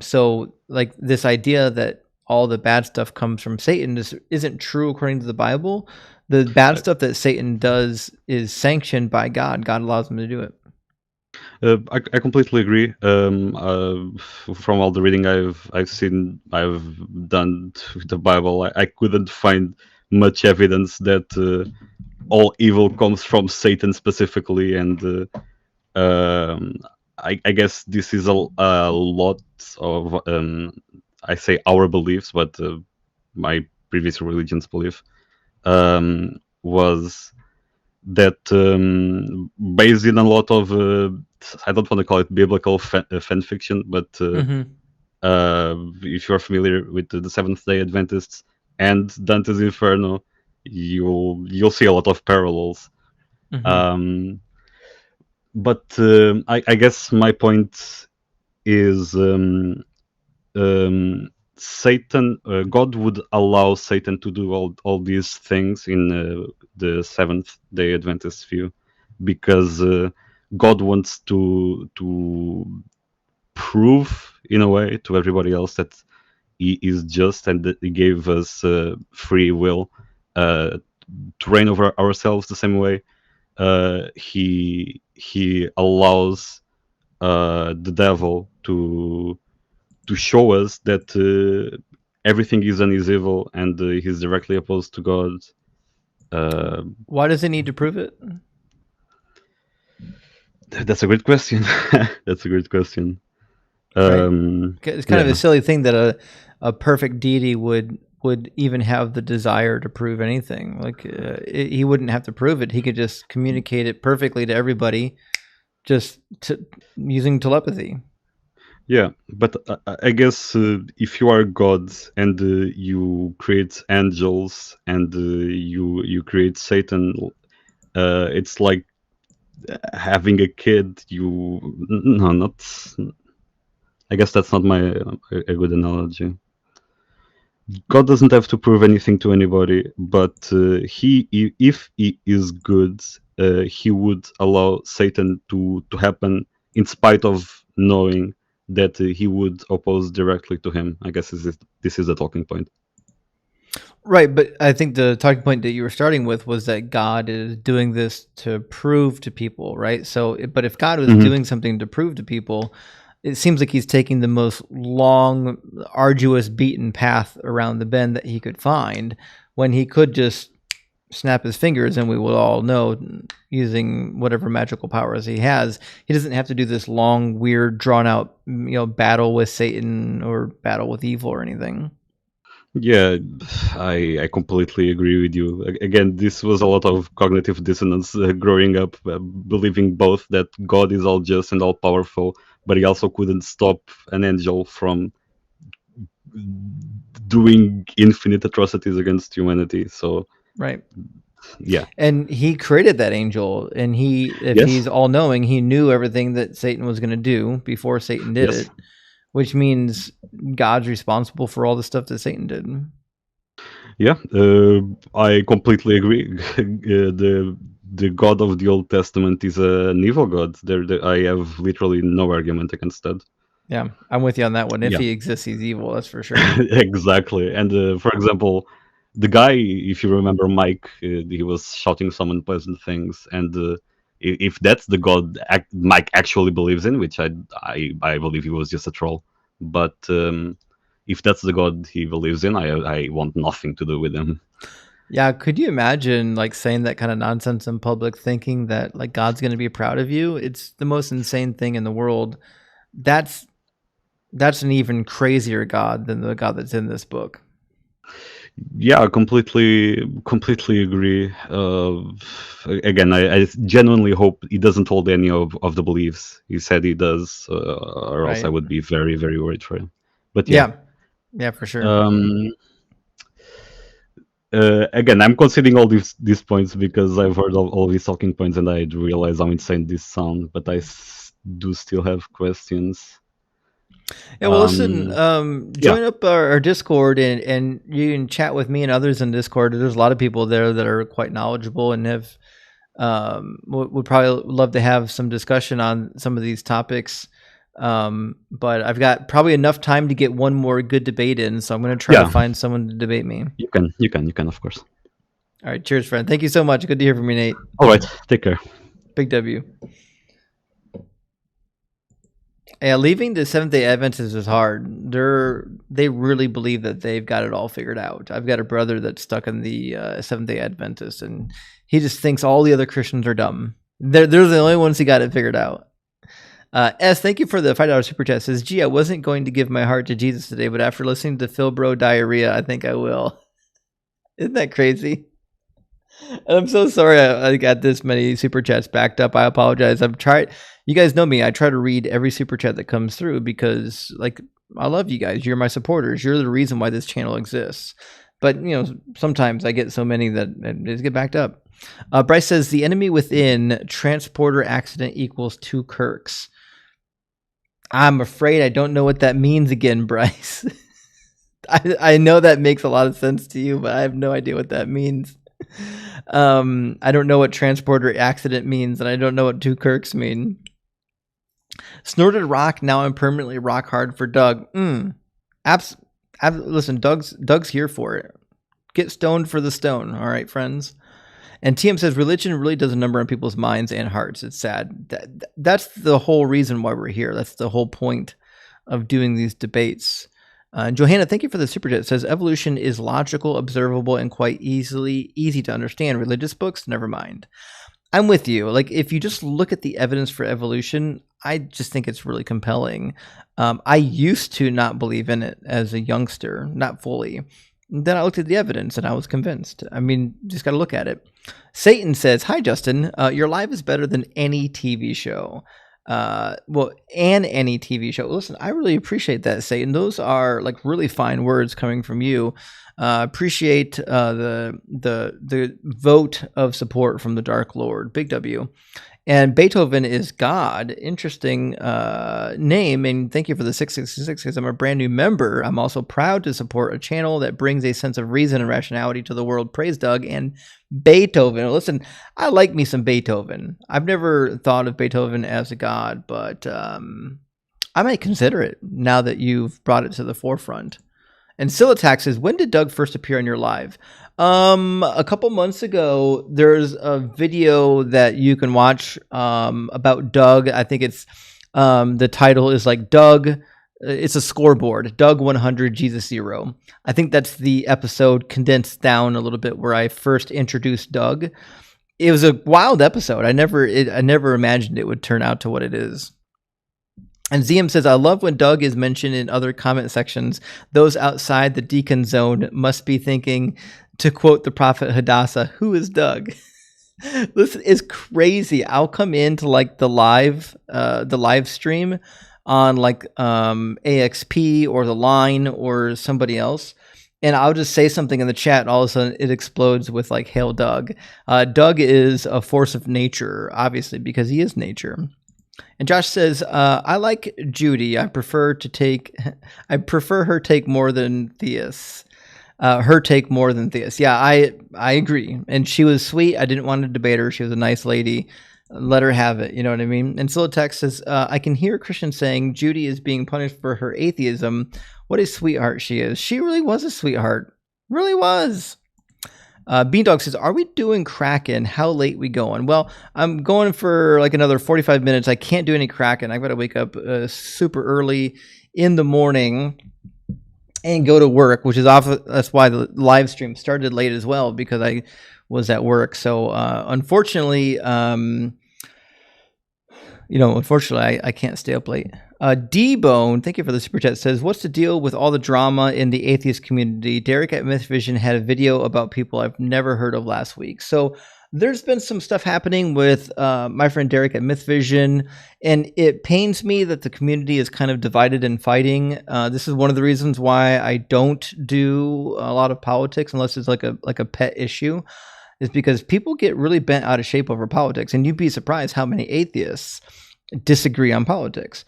So like this idea that all the bad stuff comes from Satan isn't true according to the Bible. The bad stuff that Satan does is sanctioned by God. God allows him to do it.
I completely agree. From all the reading I've seen, I've done with the Bible, I couldn't find much evidence that all evil comes from Satan specifically, and I guess this is a lot of I say our beliefs, but my previous religion's belief was that based in a lot of I don't want to call it biblical fan fiction, but if you're familiar with the Seventh Day Adventists and Dante's Inferno, you'll see a lot of parallels. But I guess my point is Satan, God would allow Satan to do all these things in the Seventh Day Adventist view, because God wants to prove in a way to everybody else that He is just and that He gave us free will to reign over ourselves the same way He allows the devil to show us that everything is and is evil, and he's directly opposed to God.
Why does he need to prove it?
That's a great question. That's a great question.
Right. It's kind of a silly thing that a perfect deity would even have the desire to prove anything. Like he wouldn't have to prove it. He could just communicate it perfectly to everybody, just using telepathy.
Yeah, but I guess if you are God and you create angels and you create Satan, it's like having a kid. I guess that's not a good analogy. God doesn't have to prove anything to anybody, but if he is good, he would allow Satan to happen in spite of knowing that he would oppose directly to him. I guess this is the talking point.
Right, but I think the talking point that you were starting with was that God is doing this to prove to people, right? So, but if God was doing something to prove to people, it seems like he's taking the most long, arduous, beaten path around the bend that he could find, when he could just snap his fingers and we will all know, using whatever magical powers he has. He doesn't have to do this long, weird, drawn out, battle with Satan or battle with evil or anything.
Yeah, I completely agree with you. Again, this was a lot of cognitive dissonance growing up, believing both that God is all just and all powerful, but he also couldn't stop an angel from doing infinite atrocities against humanity. So,
right.
Yeah.
And he created that angel, and if he's all knowing, he knew everything that Satan was going to do before Satan did it, which means God's responsible for all the stuff that Satan did.
Yeah, I completely agree. The God of the Old Testament is an evil God. I have literally no argument against that.
Yeah, I'm with you on that one. If he exists, he's evil, that's for sure.
Exactly. And for example, the guy, if you remember Mike, he was shouting some unpleasant things. And if that's the God Mike actually believes in, which I believe he was just a troll, but if that's the God he believes in, I want nothing to do with him.
Yeah, could you imagine saying that kind of nonsense in public, thinking that God's going to be proud of you? It's the most insane thing in the world. That's an even crazier God than the God that's in this book.
Yeah, I completely agree. Again, I genuinely hope he doesn't hold any of the beliefs he said he does, or else I would be very, very worried for him. But yeah,
for sure.
Again, I'm considering all these points because I've heard all these talking points and I realize how insane this sound. But I do still have questions.
Yeah, well, listen, join up our Discord and you can chat with me and others in Discord. There's a lot of people there that are quite knowledgeable and have would probably love to have some discussion on some of these topics. But I've got probably enough time to get one more good debate in, so I'm going to try to find someone to debate me.
You can, of course.
All right, cheers, friend. Thank you so much. Good to hear from you, Nate.
All right, take care.
Big W. Yeah, leaving the Seventh-day Adventists is hard. They really believe that they've got it all figured out. I've got a brother that's stuck in the Seventh-day Adventist, and he just thinks all the other Christians are dumb. They're the only ones who got it figured out. S, thank you for the $5 super chat. Says, gee, I wasn't going to give my heart to Jesus today, but after listening to Phil Bro Diarrhea, I think I will. Isn't that crazy? And I'm so sorry I got this many super chats backed up. I apologize. I've tried. You guys know me. I try to read every super chat that comes through because, I love you guys. You're my supporters. You're the reason why this channel exists. But, sometimes I get so many that it just get backed up. Bryce says, the enemy within transporter accident equals 2 Kirks. I'm afraid I don't know what that means again, Bryce. I know that makes a lot of sense to you, but I have no idea what that means. I don't know what transporter accident means, and I don't know what 2 Kirks mean. Snorted rock, now I'm permanently rock hard for Doug. Listen, Doug's here for it. Get stoned for the stone, all right, friends? And TM says, religion really does a number on people's minds and hearts. It's sad. That's the whole reason why we're here. That's the whole point of doing these debates. Johanna, thank you for the super chat. It says, evolution is logical, observable, and quite easy to understand. Religious books, never mind. I'm with you. If you just look at the evidence for evolution, I just think it's really compelling. I used to not believe in it as a youngster, not fully. Then I looked at the evidence and I was convinced. I mean, just got to look at it. Satan says, hi, Justin. Your live is better than any TV show. Any TV show. Listen, I really appreciate that, Satan. Those are really fine words coming from you. Appreciate the vote of support from the Dark Lord. Big W. And Beethoven is God. Interesting name. And thank you for the 666 because I'm a brand new member. I'm also proud to support a channel that brings a sense of reason and rationality to the world. Praise Doug and Beethoven. Listen, I like me some Beethoven. I've never thought of Beethoven as a god, but I might consider it now that you've brought it to the forefront. And Silitax says, when did Doug first appear on your live? A couple months ago, there's a video that you can watch about Doug. I think it's the title is like Doug. It's a scoreboard. Doug 100, Jesus 0. I think that's the episode condensed down a little bit where I first introduced Doug. It was a wild episode. I never imagined it would turn out to what it is. And ZM says, I love when Doug is mentioned in other comment sections. Those outside the Deacon zone must be thinking, to quote the prophet Hadassah, who is Doug? This is crazy. I'll come into like the live stream on like AXP or the line or somebody else, and I'll just say something in the chat, and all of a sudden it explodes with like, hail Doug. Doug is a force of nature, obviously, because he is nature. And Josh says, I like Judy. I prefer her take more than Theus. Her take more than Theus. Yeah, I agree. And she was sweet. I didn't want to debate her. She was a nice lady. Let her have it. You know what I mean? And Silotex says, I can hear Christians saying Judy is being punished for her atheism. What a sweetheart she is. She really was a sweetheart. Really was. Beandog says, are we doing Kraken? How late we going? Well, I'm going for like another 45 minutes. I can't do any Kraken. I've got to wake up super early in the morning and go to work, which is off. That's why the live stream started late as well, because I was at work. So unfortunately, I can't stay up late. D-Bone, thank you for the super chat, says, what's the deal with all the drama in the atheist community? Derek at MythVision had a video about people I've never heard of last week. So there's been some stuff happening with my friend Derek at MythVision, and it pains me that the community is kind of divided and fighting. This is one of the reasons why I don't do a lot of politics unless it's like a pet issue, is because people get really bent out of shape over politics, and you'd be surprised how many atheists disagree on politics.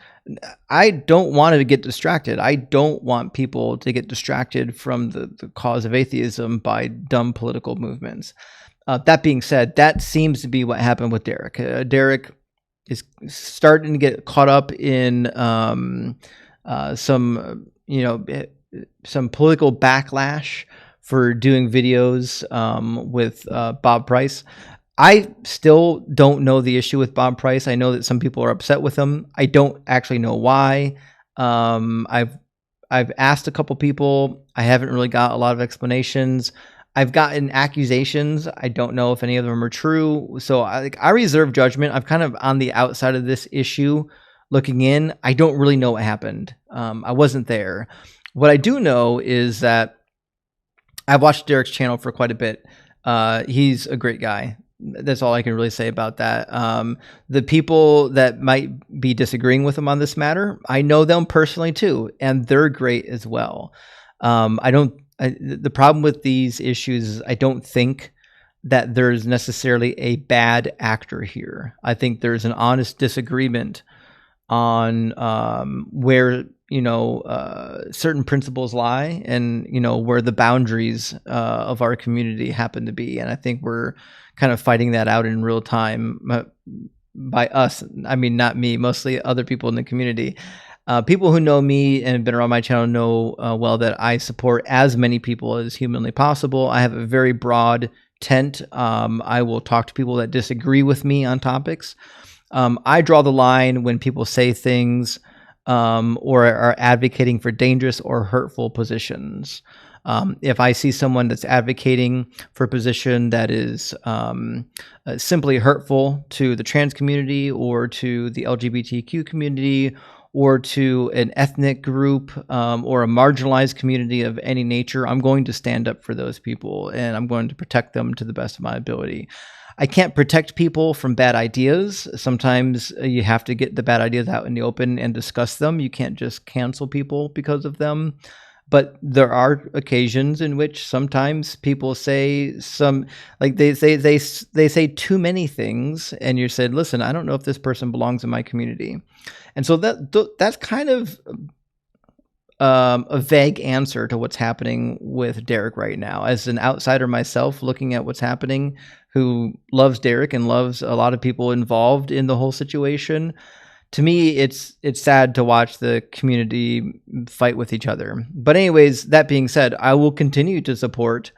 I don't want to get distracted. I don't want people to get distracted from the cause of atheism by dumb political movements. That being said, that seems to be what happened with Derek. Derek is starting to get caught up in some political backlash for doing videos with Bob Price. I still don't know the issue with Bob Price. I know that some people are upset with him. I don't actually know why. I've asked a couple people. I haven't really got a lot of explanations. I've gotten accusations. I don't know if any of them are true. So I reserve judgment. I'm kind of on the outside of this issue looking in. I don't really know what happened. I wasn't there. What I do know is that I've watched Derek's channel for quite a bit. He's a great guy. That's all I can really say about that. The people that might be disagreeing with him on this matter, I know them personally too, and they're great as well. The problem with these issues is I don't think that there's necessarily a bad actor here. I think there's an honest disagreement on where certain principles lie, and where the boundaries of our community happen to be. And I think we're kind of fighting that out in real time. By us, I mean not me, mostly other people in the community. People who know me and have been around my channel know well that I support as many people as humanly possible. I have a very broad tent. I will talk to people that disagree with me on topics. I draw the line when people say things or are advocating for dangerous or hurtful positions. If I see someone that's advocating for a position that is simply hurtful to the trans community or to the LGBTQ community or to an ethnic group or a marginalized community of any nature, I'm going to stand up for those people, and I'm going to protect them to the best of my ability. I can't protect people from bad ideas. Sometimes you have to get the bad ideas out in the open and discuss them. You can't just cancel people because of them. But there are occasions in which sometimes people say they say too many things, and you said, listen, I don't know if this person belongs in my community. And so that's kind of a vague answer to what's happening with Derek right now. As an outsider myself, looking at what's happening, who loves Derek and loves a lot of people involved in the whole situation, to me, it's sad to watch the community fight with each other. But anyways, that being said, I will continue to support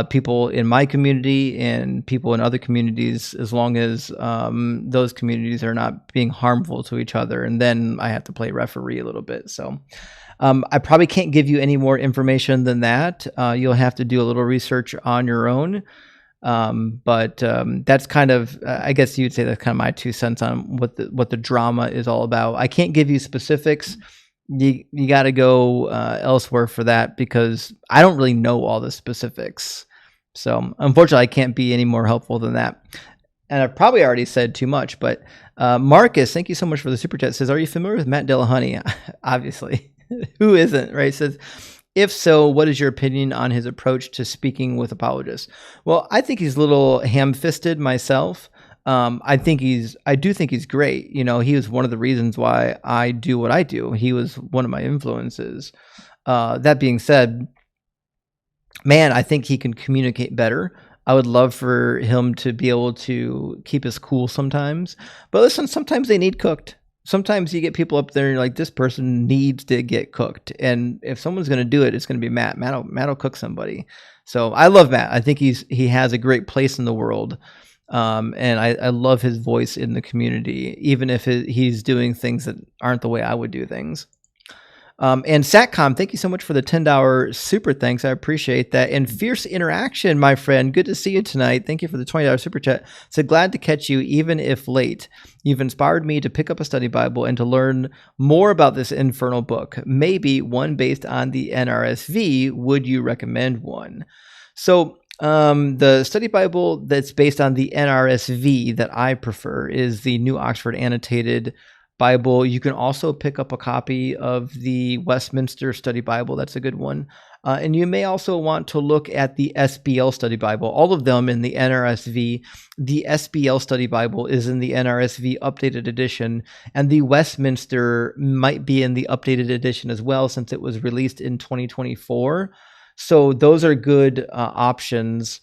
people in my community and people in other communities as long as those communities are not being harmful to each other. And then I have to play referee a little bit. So I probably can't give you any more information than that. You'll have to do a little research on your own. But that's kind of, I guess you'd say that's kind of my 2 cents on what the drama is all about. I can't give you specifics. You got to go elsewhere for that, because I don't really know all the specifics. So unfortunately, I can't be any more helpful than that. And I've probably already said too much, but Marcus, thank you so much for the super chat. Says, are you familiar with Matt Dillahunty? Obviously. Who isn't, right? Says, if so, what is your opinion on his approach to speaking with apologists? Well, I think he's a little ham-fisted myself. I do think he's great. You know, he was one of the reasons why I do what I do. He was one of my influences. That being said, man, I think he can communicate better. I would love for him to be able to keep his cool sometimes. But listen, sometimes they need cooked. Sometimes you get people up there and you're like, this person needs to get cooked. And if someone's going to do it, it's going to be Matt. Matt will cook somebody. So I love Matt. I think he has a great place in the world. And I love his voice in the community, even if he's doing things that aren't the way I would do things. And Satcom, thank you so much for the $10 super thanks. I appreciate that. And Fierce Interaction, my friend, good to see you tonight. Thank you for the $20 super chat. So glad to catch you, even if late. You've inspired me to pick up a study Bible and to learn more about this infernal book. Maybe one based on the NRSV. Would you recommend one? So the study Bible that's based on the NRSV that I prefer is the New Oxford Annotated Bible. You can also pick up a copy of the Westminster Study Bible. That's a good one. And you may also want to look at the SBL Study Bible, all of them in the NRSV. The SBL Study Bible is in the NRSV updated edition, and the Westminster might be in the updated edition as well, since it was released in 2024. So those are good options.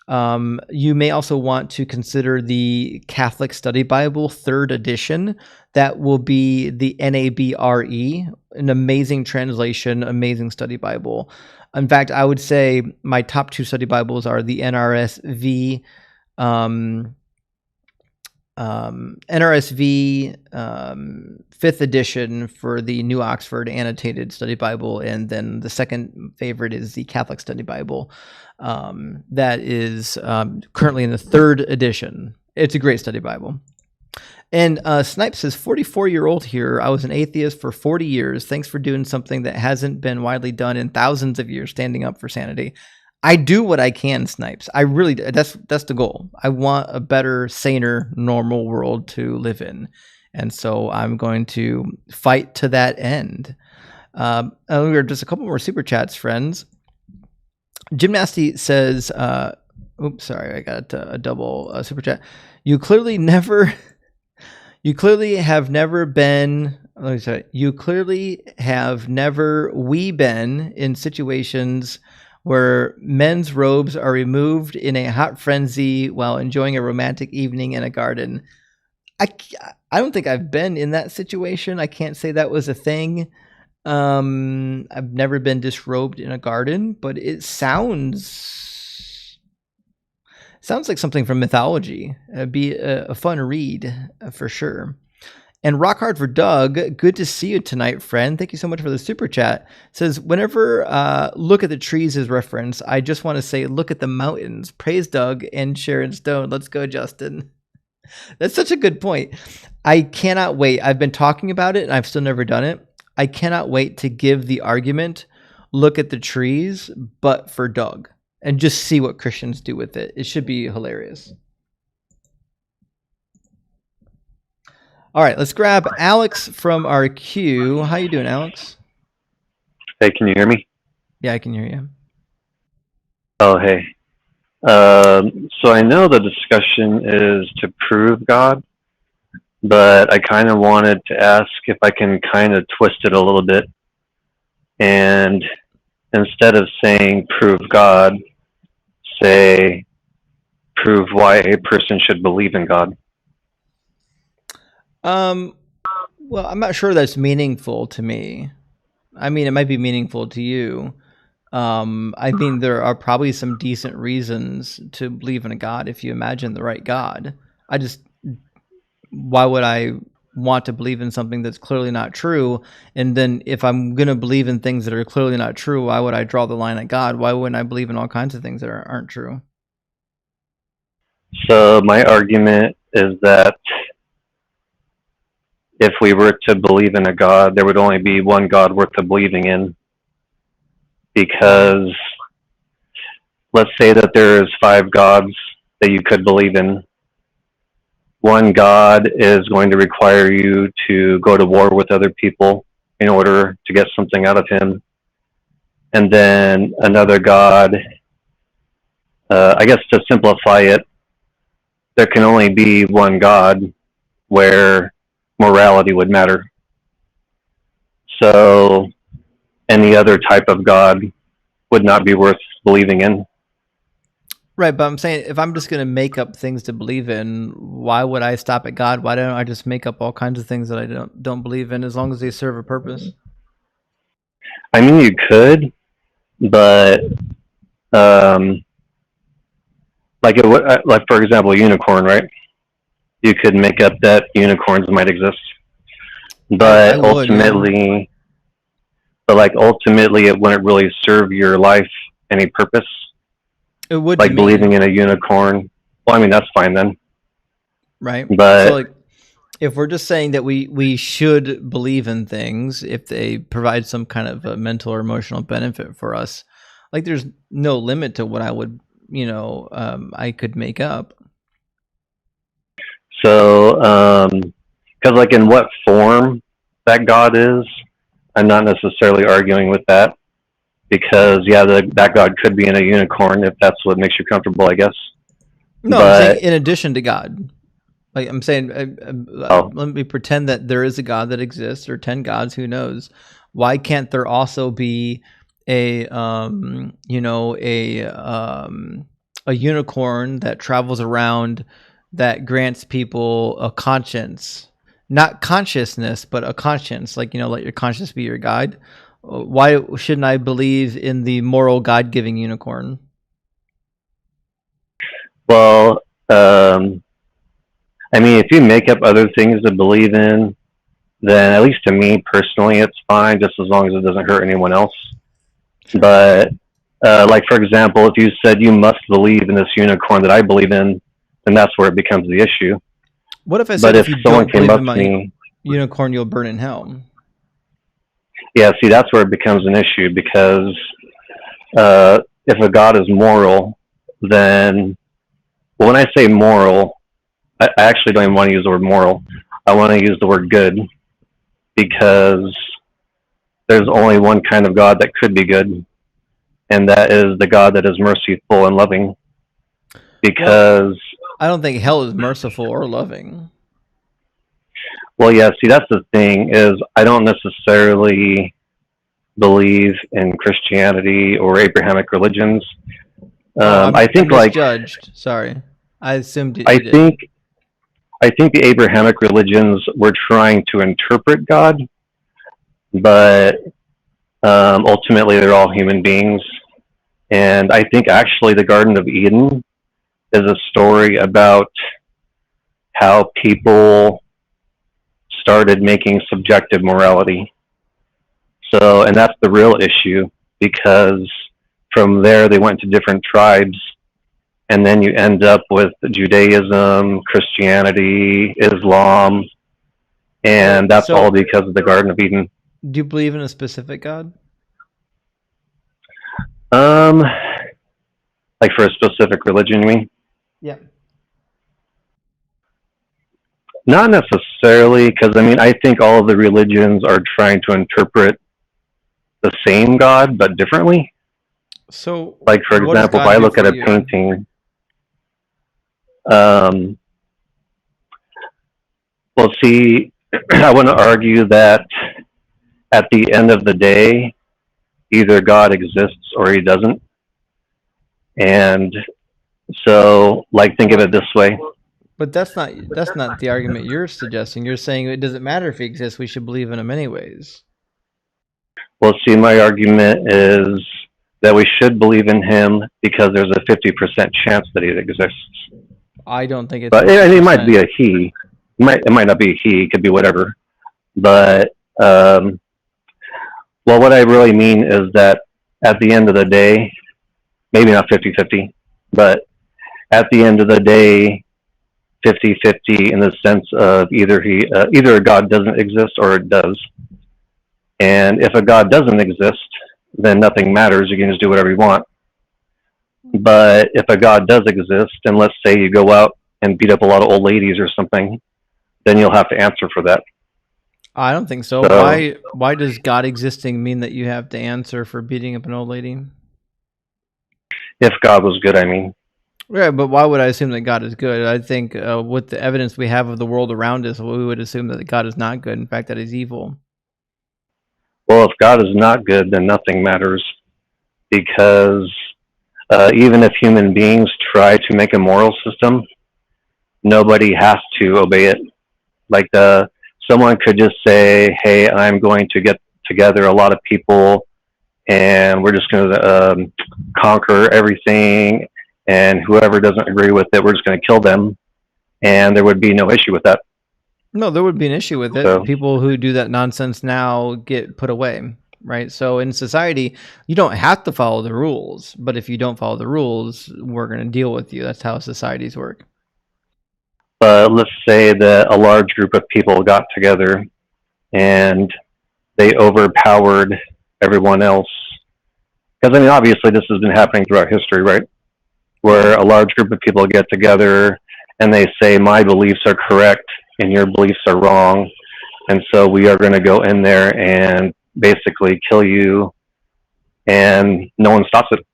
You may also want to consider the Catholic Study Bible 3rd edition. That will be the NABRE, an amazing translation, amazing study Bible. In fact, I would say my top 2 study Bibles are the NRSV, NRSV 5th edition for the New Oxford Annotated Study Bible, and then the second favorite is the Catholic Study Bible. That is currently in the 3rd edition. It's a great study Bible. And Snipe says, 44-year-old here. I was an atheist for 40 years. Thanks for doing something that hasn't been widely done in thousands of years, standing up for sanity. I do what I can, Snipes. I really, that's the goal. I want a better, saner, normal world to live in. And so I'm going to fight to that end. We're just a couple more super chats, friends. Gymnasty says, oops, sorry, I got a double super chat. You clearly have never been in situations where men's robes are removed in a hot frenzy while enjoying a romantic evening in a garden. I don't think I've been in that situation. I can't say that was a thing. I've never been disrobed in a garden, but it sounds like something from mythology. It'd be a fun read for sure. And Rock Hard for Doug, good to see you tonight, friend. Thank you so much for the super chat. It says, whenever look at the trees is referenced, I just want to say, look at the mountains. Praise Doug and Sharon Stone. Let's go, Justin. That's such a good point. I cannot wait. I've been talking about it and I've still never done it. I cannot wait to give the argument, look at the trees, but for Doug, and just see what Christians do with it. It should be hilarious. All right, let's grab Alex from our queue. How you doing, Alex?
Hey, can you hear me?
Yeah, I can hear you.
Oh, hey. So I know the discussion is to prove God, but I kind of wanted to ask if I can kind of twist it a little bit, and instead of saying prove God, say prove why a person should believe in God.
Well, I'm not sure that's meaningful to me. I mean, it might be meaningful to you. I mean, there are probably some decent reasons to believe in a God if you imagine the right God. Why would I want to believe in something that's clearly not true? And then if I'm going to believe in things that are clearly not true, why would I draw the line at God? Why wouldn't I believe in all kinds of things that aren't true?
So my argument is that if we were to believe in a God, there would only be one God worth of believing in. Because let's say that there's 5 gods that you could believe in. One God is going to require you to go to war with other people in order to get something out of him. And then another God, I guess to simplify it, there can only be one God where morality would matter. So any other type of God would not be worth believing in.
Right, but I'm saying if I'm just going to make up things to believe in, why would I stop at God? Why don't I just make up all kinds of things that I don't believe in as long as they serve a purpose?
I mean, you could, but like for example, a unicorn, right? You could make up that unicorns might exist,
I
but
would, yeah.
ultimately, it wouldn't really serve your life any purpose.
It would
Like
to
believing
me,
in a unicorn. Well, I mean, that's fine then.
right?
But
So like, if we're just saying that we should believe in things if they provide some kind of a mental or emotional benefit for us, like there's no limit to what I would, I could make up.
so, because like in what form that God is, I'm not necessarily arguing with that. Because yeah, that God could be in a unicorn if that's what makes you comfortable, I guess.
No, I'm saying
But
in addition to God. Like I'm saying,
oh,
let me pretend that there is a God that exists, or 10 gods. Who knows? Why can't there also be a a unicorn that travels around that grants people a conscience, not consciousness, but a conscience? Like let your conscience be your guide. Why shouldn't I believe in the moral God-giving unicorn?
well, I mean, if you make up other things to believe in, then at least to me personally, it's fine, just as long as it doesn't hurt anyone else.
Sure.
But like for example, if you said you must believe in this unicorn that I believe in, then that's where it becomes the issue.
What if I said
But if
if you
someone
don't
came
believe
up
in
to
my
me,
unicorn, you'll burn in hell?
yeah, see, that's where it becomes an issue because if a God is moral, then well, when I say moral, I actually don't even want to use the word moral. I want to use the word good because there's only one kind of God that could be good, and that is the God that is merciful and loving. Because,
I don't think hell is merciful or loving.
well, yeah, see, that's the thing is I don't necessarily believe in Christianity or Abrahamic religions. I
I
think like
misjudged. Sorry, I assumed you
I
did.
think I think the Abrahamic religions were trying to interpret God, but ultimately they're all human beings. And I think actually the Garden of Eden is a story about how people started making subjective morality. So, and that's the real issue because from there they went to different tribes, and then you end up with Judaism, Christianity, Islam, and that's all
So,
because of the Garden of Eden.
do you believe in a specific God?
Um, like for a specific religion, you mean?
Yeah.
Not necessarily, because I mean, I think all of the religions are trying to interpret the same God but differently.
So,
Like, for
what does
example, if
God
I
do
look
for
at a
you?
painting, well, see, I want to argue that at the end of the day, either God exists or he doesn't. And so, like, think of it this way.
But that's not the argument you're suggesting. You're saying it doesn't matter if he exists; we should believe in him anyways.
Well, see, my argument is that we should believe in him because there's a 50% chance that he exists.
I don't think it's.
But it might
50%.
be a he. It might not be a he. It could be whatever. But well, what I really mean is that at the end of the day, maybe not 50-50, but at the end of the day, 50-50 in the sense of either a God doesn't exist or it does. And if a God doesn't exist, then nothing matters. You can just do whatever you want. But if a God does exist, and let's say you go out and beat up a lot of old ladies or something, then you'll have to answer for that.
I don't think so. Why does God existing mean that you have to answer for beating up an old lady?
If God was good, I mean.
Right, but why would I assume that God is good? I think with the evidence we have of the world around us, we would assume that God is not good. In fact, that he's evil.
Well, if God is not good, then nothing matters, because even if human beings try to make a moral system, nobody has to obey it. Like someone could just say, "Hey, I'm going to get together a lot of people, and we're just going to conquer everything, and whoever doesn't agree with it, we're just going to kill them," and there would be no issue with that.
No, there would be an issue with it.
So,
people who do that nonsense now get put away, right? So in society, you don't have to follow the rules, but if you don't follow the rules, we're going to deal with you. That's how societies work.
but let's say that a large group of people got together and they overpowered everyone else. Because, I mean, obviously this has been happening throughout history, right? Where a large group of people get together and they say, my beliefs are correct and your beliefs are wrong. And so we are going to go in there and basically kill you, and no one stops it.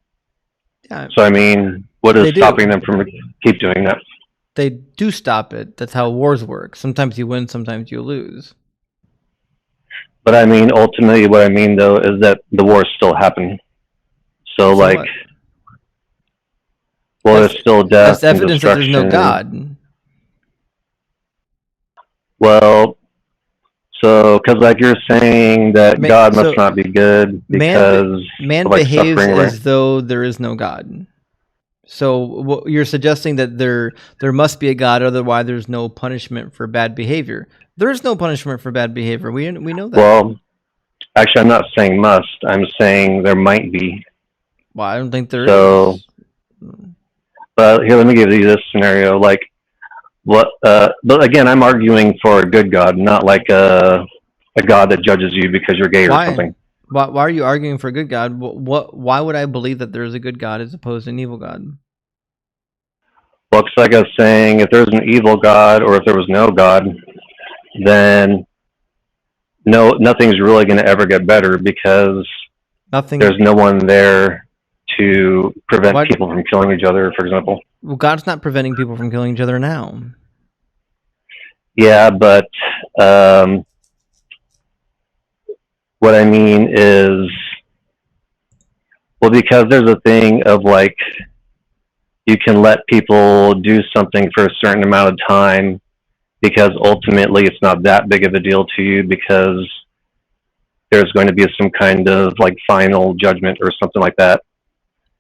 Yeah,
So, I mean, what is stopping them from keep doing that?
They do stop it. That's how wars work. Sometimes you win, sometimes you lose.
But I mean, ultimately, what I mean, though, is that the wars still happen. So like,
what?
well, there's still death
That's evidence
and
that there's no God.
Well, so because like you're saying that God must not be good because
man
of, like,
behaves
suffering,
as
right?
though there is no God. So you're suggesting that there must be a God, otherwise there's no punishment for bad behavior. There is no punishment for bad behavior. We know that.
Well, actually, I'm not saying must. I'm saying there might be.
Well, I don't think there is.
But here, let me give you this scenario. Like, what? But again, I'm arguing for a good God, not like a God that judges you because you're gay or something.
Why are you arguing for a good God? Why would I believe that there is a good God as opposed to an evil God?
Well, it's like I was saying, if there's an evil God or if there was no God, then nothing's really going to ever get better because there's no one there to prevent people from killing each other, for example.
Well, God's not preventing people from killing each other now.
Yeah, but what I mean is, well, because there's a thing of like, you can let people do something for a certain amount of time because ultimately it's not that big of a deal to you because there's going to be some kind of like final judgment or something like that.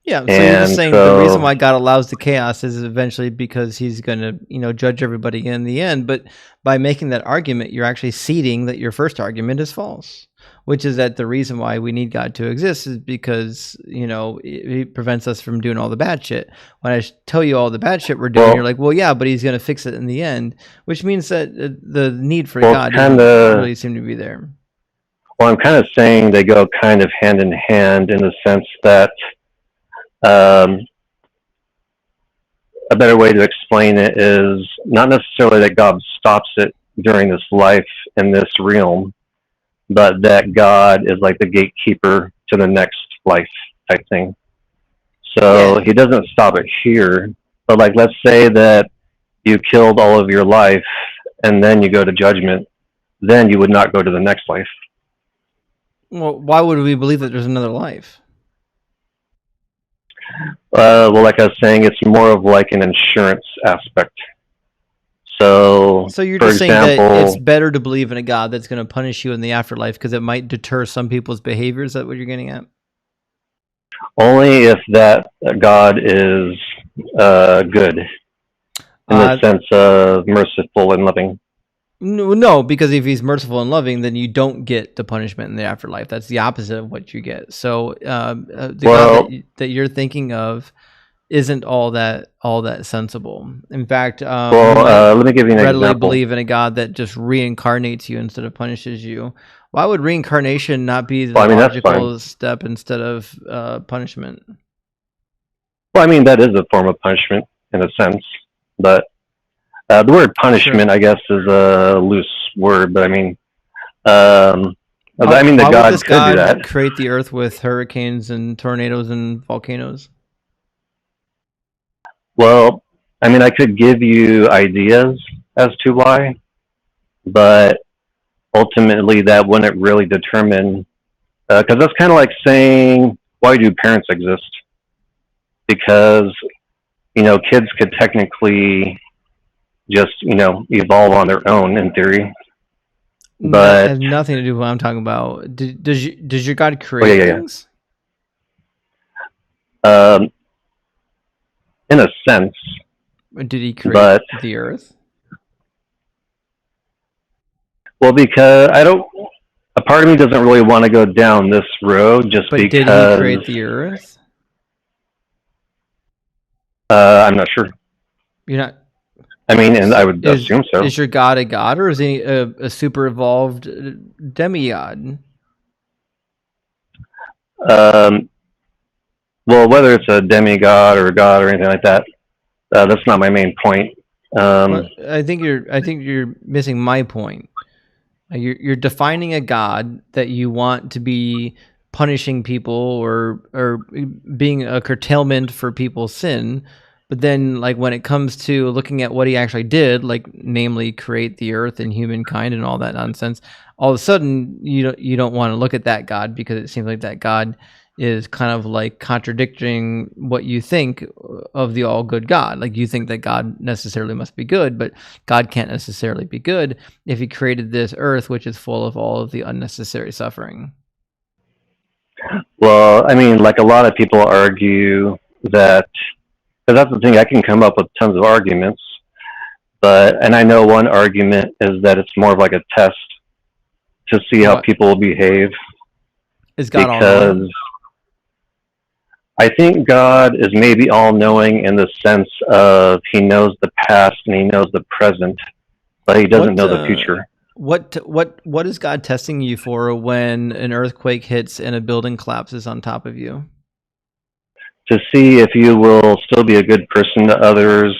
Yeah, so you're just saying the reason why God allows the chaos is eventually because he's going to, judge everybody in the end. But by making that argument, you're actually ceding that your first argument is false, which is that the reason why we need God to exist is because, he prevents us from doing all the bad shit. When I tell you all the bad shit we're doing, you're like, well, yeah, but he's going to fix it in the end, which means that the need for God doesn't really seem to be there.
Well, I'm kind of saying they go kind of hand in hand in the sense that a better way to explain it is not necessarily that God stops it during this life in this realm, but that God is like the gatekeeper to the next life type thing. So
Yeah.
he doesn't stop it here. But like, let's say that you killed all of your life and then you go to judgment, then you would not go to the next life.
Well, why would we believe that there's another life?
Well, like I was saying, it's more of like an insurance aspect. So,
So you're
for
just saying that it's
example,
better to believe in a God that's going to punish you in the afterlife because it might deter some people's behaviors. Is that what you're getting at?
only if that God is good in the
Uh,
sense of merciful and loving.
no, because if he's merciful and loving, then you don't get the punishment in the afterlife. That's the opposite of what you get. So the God
Well,
that you're thinking of isn't all that sensible. In fact, you
well,
might
let me give you an
readily
example.
believe in a God that just reincarnates you instead of punishes you. Why would reincarnation not be the
Well, I mean, that's fine.
logical step instead of punishment?
Well, I mean, that is a form of punishment in a sense, but the word
Sure.
punishment, I guess, is a loose word. But I mean,
Why
the
would
God
this
could do that.
God create the earth with hurricanes and tornadoes and volcanoes?
Well, I mean, I could give you ideas as to why, but ultimately that wouldn't really determine, because that's kind of like saying, why do parents exist? Because, kids could technically just, evolve on their own in theory.
That
But,
has nothing to do with what I'm talking about. Does your God
oh,
create
yeah.
things?
In a sense,
Or did he create
but,
the earth?
well, because a part of me doesn't really want to go down this road just
But did he create the earth?
I'm not sure.
You're not.
I mean, and I would assume so.
Is your God a god, or is he a super evolved demigod?
Well, whether it's a demigod or a god or anything like that, that's not my main point.
Well, I think you're missing my point. You're defining a god that you want to be punishing people or being a curtailment for people's sin, but then like when it comes to looking at what he actually did, like namely create the earth and humankind and all that nonsense, all of a sudden you don't want to look at that god because it seems like that god is kind of like contradicting what you think of the all good God. Like you think that God necessarily must be good, but God can't necessarily be good if he created this earth, which is full of all of the unnecessary suffering.
Well, I mean, like a lot of people argue that, because that's the thing, I can come up with tons of arguments, and I know one argument is that it's more of like a test to see how people will behave.
Is God all knowing?
I think God is maybe all-knowing in the sense of he knows the past and he knows the present, but he doesn't know the future.
What is God testing you for when an earthquake hits and a building collapses on top of you?
To see if you will still be a good person to others,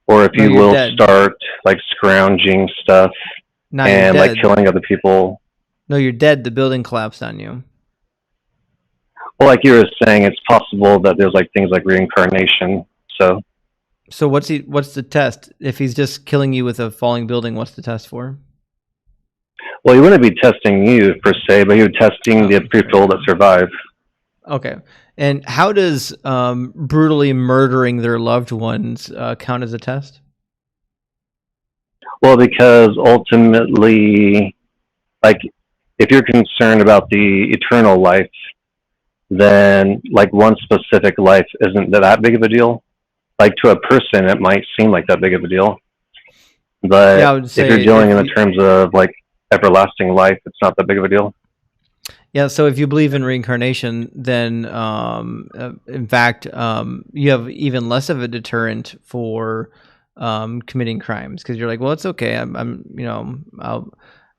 or if you will start like scrounging stuff and like killing other people.
No, you're dead. The building collapsed on you.
Well, like you were saying, it's possible that there's like things like reincarnation. So
what's the test? If he's just killing you with a falling building, what's the test for?
Well, he wouldn't be testing you per se, but he would be testing the people that survive.
Okay. And how does brutally murdering their loved ones count as a test?
Well, because ultimately, like, if you're concerned about the eternal life, then like one specific life isn't that big of a deal. Like to a person, it might seem like that big of a deal. But
yeah, I would say
if you're dealing in the terms of like everlasting life, it's not that big of a deal.
Yeah, so if you believe in reincarnation, then in fact, you have even less of a deterrent for committing crimes because you're like, well, it's okay. I'll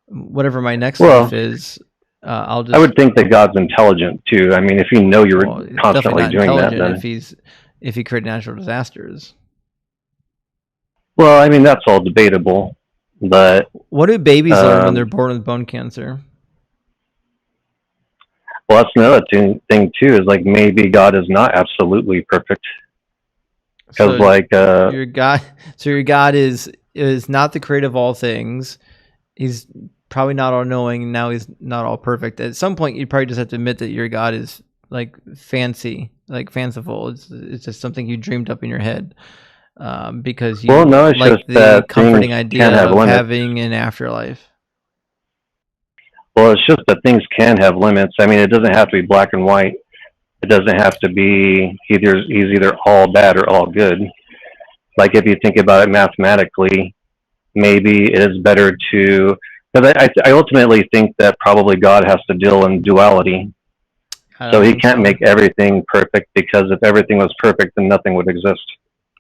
whatever my next life is, I'll just.
I would think that God's intelligent too. I mean, if you know you're constantly doing that, then
if he created natural disasters.
Well, I mean, that's all debatable, but
what do babies learn when they're born with bone cancer?
Well, that's another thing too. Is like maybe God is not absolutely perfect because
So your God, your God is not the creator of all things. He's probably not all knowing. Now he's not all perfect. At some point, you probably just have to admit that your God is like fanciful. It's just something you dreamed up in your head because you
no, it's
like
just
the
that
comforting
things
idea
can have
of
limits.
having an afterlife.
Well, it's just that things can have limits. I mean, it doesn't have to be black and white. It doesn't have to be he's either all bad or all good. Like if you think about it mathematically, maybe it is better to. Because I ultimately think that probably God has to deal in duality. So he can't make everything perfect, because if everything was perfect, then nothing would exist.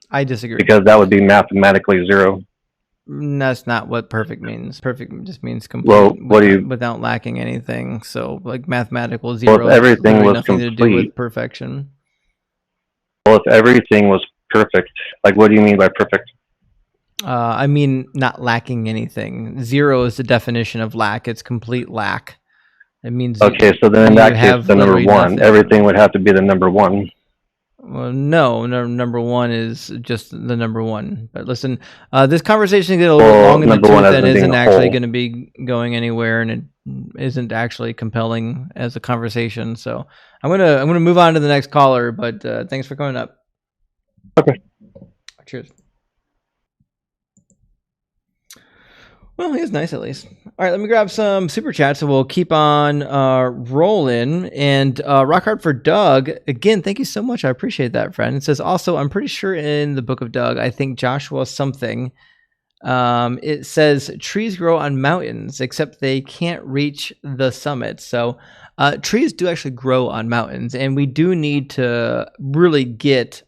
I disagree.
Because that would be mathematically zero.
That's not what perfect means. Perfect just means complete,
Well,
without lacking anything. So, like mathematical zero,
well, if everything
literally
was
nothing
complete,
to do with perfection.
Well, if everything was perfect, like what do you mean by perfect?
I mean not lacking anything. Zero is the definition of lack. It's complete lack. It means
okay. So then in that case, the number one,
nothing.
Everything would have to be the number one.
Well, no, number one is just the number one. But listen, this conversation is getting a little bit long in the tooth and isn't actually going to be going anywhere, and it isn't actually compelling as a conversation. So I'm gonna move on to the next caller. But thanks for coming up.
Okay.
Cheers. Well, he was nice at least. All right, let me grab some super chats, and we'll keep on rolling. And rock hard for Doug again. Thank you so much. I appreciate that, friend. It says also, I'm pretty sure in the book of Doug, I think Joshua something. It says trees grow on mountains, except they can't reach the summit. So trees do actually grow on mountains, and we do need to really get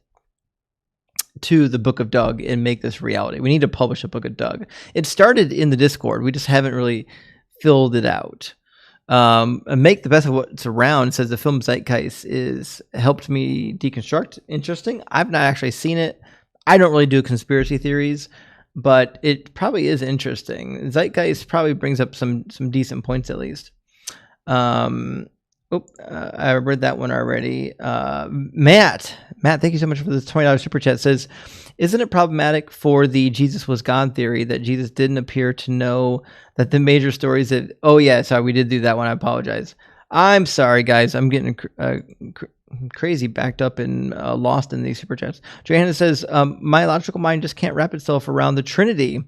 to the book of Doug and make this reality. We need to publish a book of Doug. It started in the Discord. We just haven't really filled it out. And make the best of what's around. Says the film Zeitgeist is helped me deconstruct. Interesting. I've not actually seen it. I don't really do conspiracy theories, but it probably is interesting. Zeitgeist probably brings up some decent points at least. I read that one already. Matt, thank you so much for this $20 super chat. Says, isn't it problematic for the Jesus was God theory that Jesus didn't appear to know that the major stories that... Oh, yeah, sorry, we did do that one. I apologize. I'm sorry, guys. I'm getting crazy backed up and lost in these super chats. Johanna says, my logical mind just can't wrap itself around the Trinity.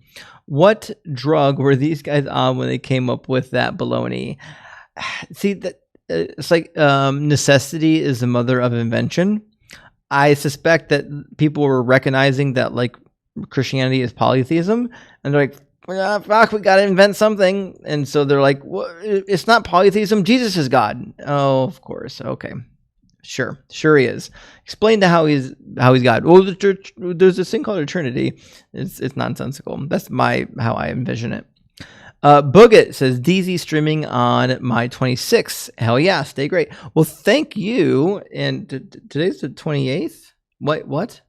What drug were these guys on when they came up with that baloney? See, that it's like necessity is the mother of invention. I suspect that people were recognizing that like Christianity is polytheism, and they're like, well, fuck, we got to invent something. And so they're like, well, it's not polytheism. Jesus is God. Oh, of course. Okay. Sure he is. Explain to how he's God. Well, there's this thing called a Trinity. It's nonsensical. That's how I envision it. Boogit says DZ streaming on my 26th. Hell yeah, stay great. Well, thank you. And today's the 28th. What?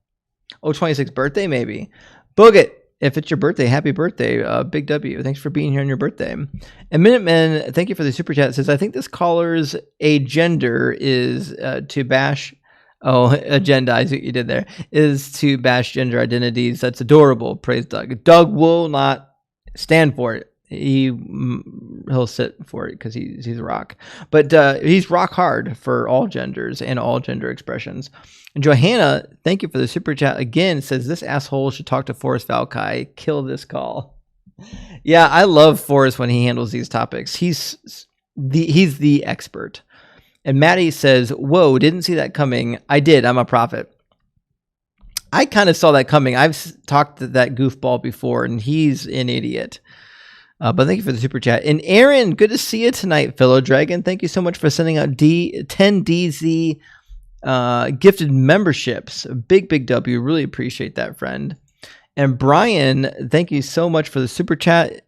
Oh, 26th birthday maybe. Boogit, if it's your birthday, happy birthday. Big W. Thanks for being here on your birthday. And Minuteman, thank you for the super chat. It says, I think this caller's agenda is to bash. Oh, agenda, I see what you did there. Is to bash gender identities. That's adorable. Praise Doug. Doug will not stand for it. He'll sit for it because he's a rock, but he's rock hard for all genders and all gender expressions. And Johanna, thank you for the super chat again. Says this asshole should talk to Forrest Valkai. Kill this call. Yeah, I love Forrest when he handles these topics. He's the expert. And Maddie says, "Whoa, didn't see that coming." I did. I'm a prophet. I kind of saw that coming. I've talked to that goofball before, and he's an idiot. But thank you for the super chat. And Aaron, good to see you tonight, fellow dragon. Thank you so much for sending out 10 DZ gifted memberships. Big W. Really appreciate that, friend. And Brian, thank you so much for the super chat.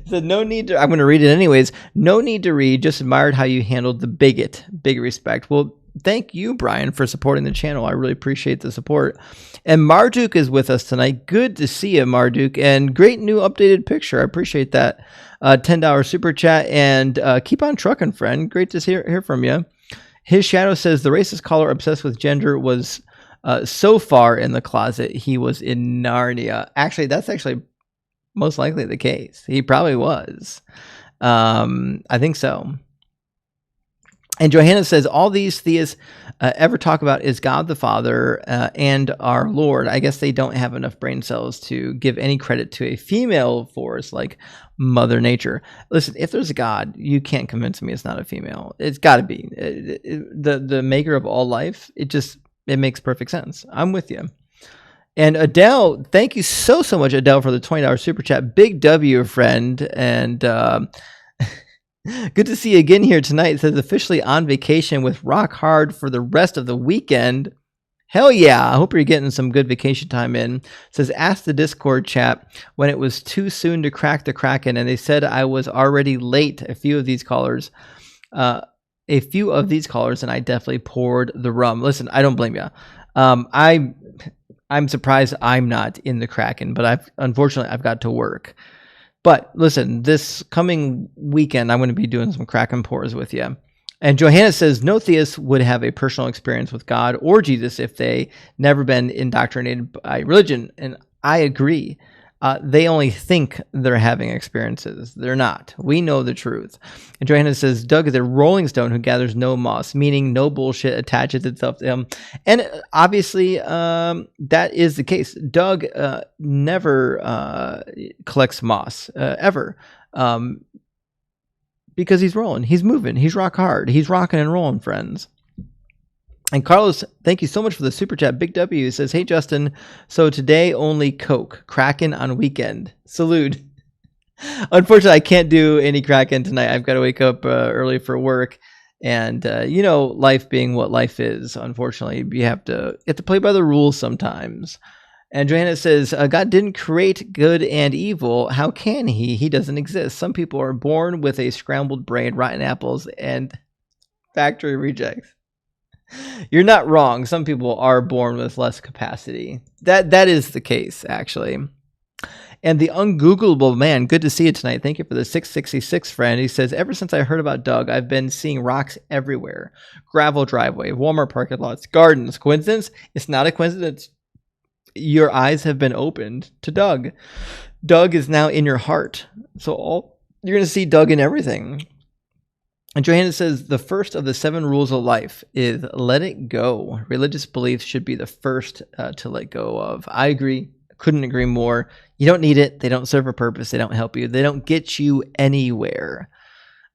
So no need to, I'm going to read it anyways. No need to read. Just admired how you handled the bigot. Big respect. Well, thank you, Brian, for supporting the channel. I really appreciate the support. And Marduk is with us tonight. Good to see you, Marduk. And great new updated picture. I appreciate that. $10 super chat. And keep on trucking, friend. Great to hear from you. His Shadow says the racist caller obsessed with gender was so far in the closet, he was in Narnia. Actually, that's actually most likely the case. He probably was. I think so. And Johanna says, all these theists ever talk about is God the Father and our Lord. I guess they don't have enough brain cells to give any credit to a female force like Mother Nature. Listen, if there's a God, you can't convince me it's not a female. It's got to be. The maker of all life, it makes perfect sense. I'm with you. And Adele, thank you so much, Adele, for the $20 super chat. Big W, friend. And good to see you again here tonight. It says officially on vacation with Rock Hard for the rest of the weekend. Hell yeah. I hope you're getting some good vacation time in. It says ask the Discord chat when it was too soon to crack the Kraken, and they said I was already late. A few of these callers, and I definitely poured the rum. Listen, I don't blame you. I'm surprised I'm not in the Kraken, but unfortunately I've got to work. But listen, this coming weekend, I'm going to be doing some Kraken pours with you. And Johanna says, no theist would have a personal experience with God or Jesus if they never been indoctrinated by religion. And I agree. They only think they're having experiences. They're not. We know the truth. And Johanna says, Doug is a rolling stone who gathers no moss, meaning no bullshit attaches itself to him. And obviously, that is the case. Doug never collects moss, ever. Because he's rolling. He's moving. He's rock hard. He's rocking and rolling, friends. And Carlos, thank you so much for the super chat. Big W says, hey, Justin, so today only Coke. Kraken on weekend. Salute. Unfortunately, I can't do any Kraken tonight. I've got to wake up early for work. And, life being what life is, unfortunately, you have to play by the rules sometimes. And Johanna says, God didn't create good and evil. How can he? He doesn't exist. Some people are born with a scrambled brain, rotten apples, and factory rejects. You're not wrong. Some people are born with less capacity. That is the case, actually. And the ungoogleable man, good to see you tonight. Thank you for the 666 friend. He says, ever since I heard about Doug, I've been seeing rocks everywhere. Gravel driveway, Walmart parking lots, gardens. Coincidence? It's not a coincidence. Your eyes have been opened to Doug. Doug is now in your heart. So you're going to see Doug in everything. And Johanna says, the first of the 7 rules of life is let it go. Religious beliefs should be the first to let go of. I agree. Couldn't agree more. You don't need it. They don't serve a purpose. They don't help you. They don't get you anywhere.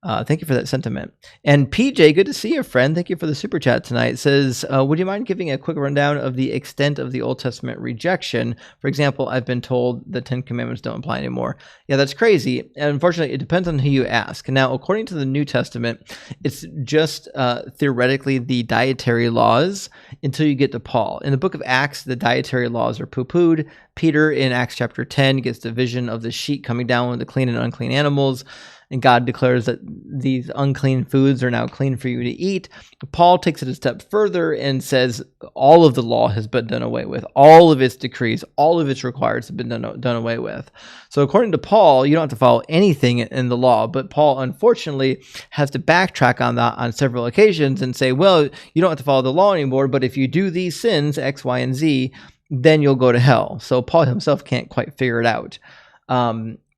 Thank you for that sentiment. And PJ, good to see you, friend. Thank you for the super chat tonight. It says, would you mind giving a quick rundown of the extent of the Old Testament rejection? For example, I've been told the 10 Commandments don't apply anymore. Yeah, that's crazy. And unfortunately, it depends on who you ask. Now, according to the New Testament, it's just theoretically the dietary laws until you get to Paul. In the book of Acts, the dietary laws are poo-pooed. Peter, in Acts chapter 10, gets the vision of the sheet coming down with the clean and unclean animals. And God declares that these unclean foods are now clean for you to eat. Paul takes it a step further and says all of the law has been done away with. All of its decrees, all of its requirements have been done away with. So according to Paul, you don't have to follow anything in the law. But Paul, unfortunately, has to backtrack on that on several occasions and say, well, you don't have to follow the law anymore. But if you do these sins, X, Y, and Z, then you'll go to hell. So Paul himself can't quite figure it out.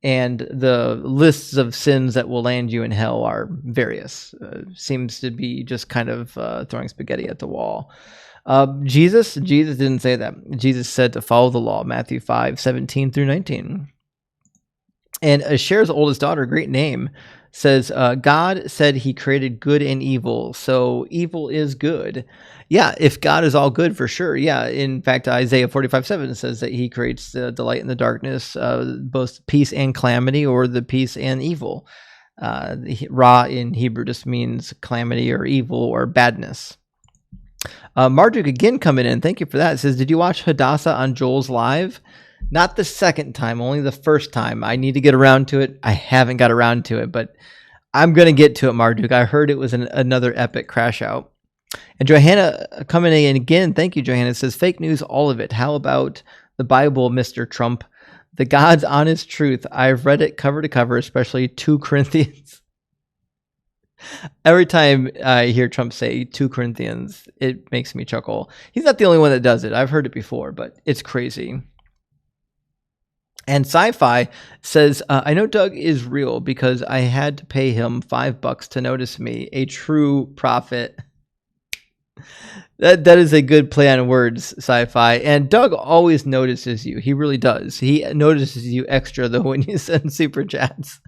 And the lists of sins that will land you in hell are various. Seems to be just kind of throwing spaghetti at the wall. Jesus didn't say that. Jesus said to follow the law, Matthew 5:17 through 19. And Cher's oldest daughter, great name, says, God said he created good and evil, so evil is good. Yeah, if God is all good, for sure. Yeah, in fact, Isaiah 45:7 says that he creates the light and the darkness, both peace and calamity, or the peace and evil. Ra in Hebrew just means calamity or evil or badness. Marduk again coming in. Thank you for that. It says, did you watch Hadassah on Joel's Live? Not the second time, only the first time. I need to get around to it. I haven't got around to it, but I'm going to get to it, Marduk. I heard it was another epic crash out. And Johanna coming in again. Thank you, Johanna. Says fake news, all of it. How about the Bible, Mr. Trump? The God's honest truth. I've read it cover to cover, especially 2 Corinthians. Every time I hear Trump say 2 Corinthians, it makes me chuckle. He's not the only one that does it. I've heard it before, but it's crazy. And Sci-Fi says, I know Doug is real because I had to pay him $5 to notice me, a true prophet. That is a good play on words, Sci-Fi. And Doug always notices you. He really does. He notices you extra, though, when you send super chats.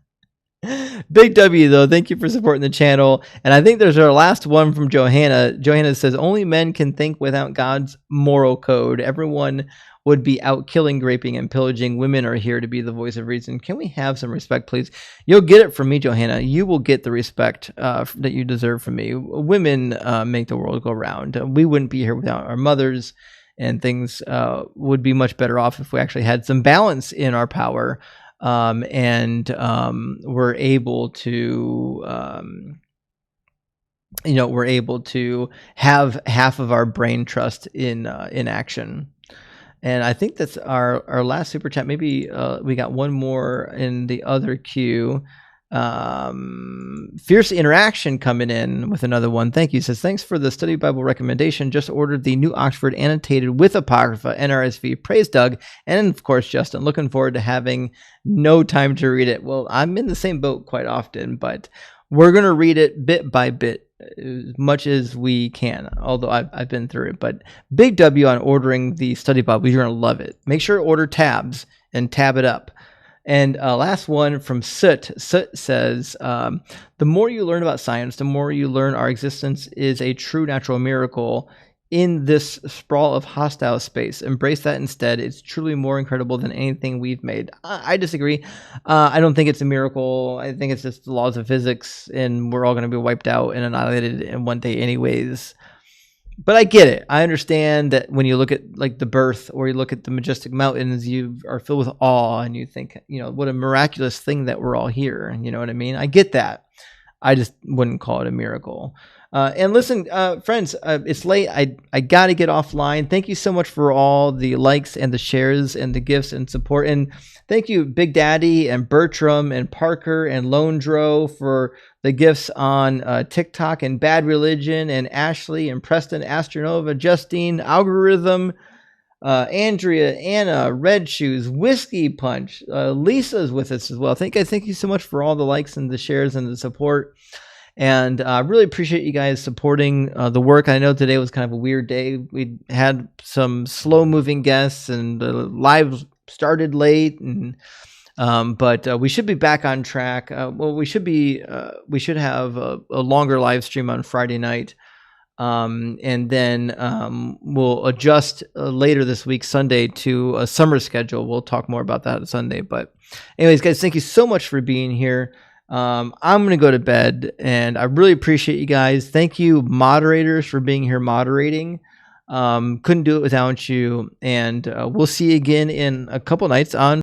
Big W, though. Thank you for supporting the channel. And I think there's our last one from Johanna. Johanna says, only men can think without God's moral code. Everyone would be out killing, raping, and pillaging. Women are here to be the voice of reason. Can we have some respect, please? You'll get it from me, Johanna. You will get the respect that you deserve from me. Women make the world go round. We wouldn't be here without our mothers, and things would be much better off if we actually had some balance in our power, and we're able to we're able to have half of our brain trust in action. And I think that's our last super chat. Maybe we got one more in the other queue. Fierce Interaction coming in with another one. Thank you. Says, thanks for the study Bible recommendation. Just ordered the New Oxford annotated with Apocrypha NRSV. Praise Doug. And of course, Justin. Looking forward to having no time to read it. Well, I'm in the same boat quite often, but we're going to read it bit by bit, as much as we can, although I've been through it. But big W on ordering the study Bible. You're going to love it. Make sure to order tabs and tab it up. And last one from Soot. Soot says, the more you learn about science, the more you learn our existence is a true natural miracle in this sprawl of hostile space. Embrace that instead. It's truly more incredible than anything we've made. I disagree. I don't think it's a miracle. I think it's just the laws of physics, and we're all going to be wiped out and annihilated in one day anyways. But I get it. I understand that when you look at like the birth, or you look at the majestic mountains, you are filled with awe and you think, what a miraculous thing that we're all here. You know what I mean? I get that. I just wouldn't call it a miracle. And listen, friends, it's late. I got to get offline. Thank you so much for all the likes and the shares and the gifts and support. And thank you, Big Daddy and Bertram and Parker and Londro for the gifts on TikTok, and Bad Religion and Ashley and Preston, Astronova, Justine, Algorithm, Andrea, Anna, Red Shoes, Whiskey Punch, Lisa's with us as well. Thank you so much for all the likes and the shares and the support. And I really appreciate you guys supporting the work. I know today was kind of a weird day. We had some slow-moving guests, and the live started late, and but we should be back on track. We should have a longer live stream on Friday night, and then we'll adjust later this week, Sunday, to a summer schedule. We'll talk more about that on Sunday. But anyways, guys, thank you so much for being here. I'm going to go to bed, and I really appreciate you guys. Thank you, moderators, for being here moderating. Couldn't do it without you. And we'll see you again in a couple nights on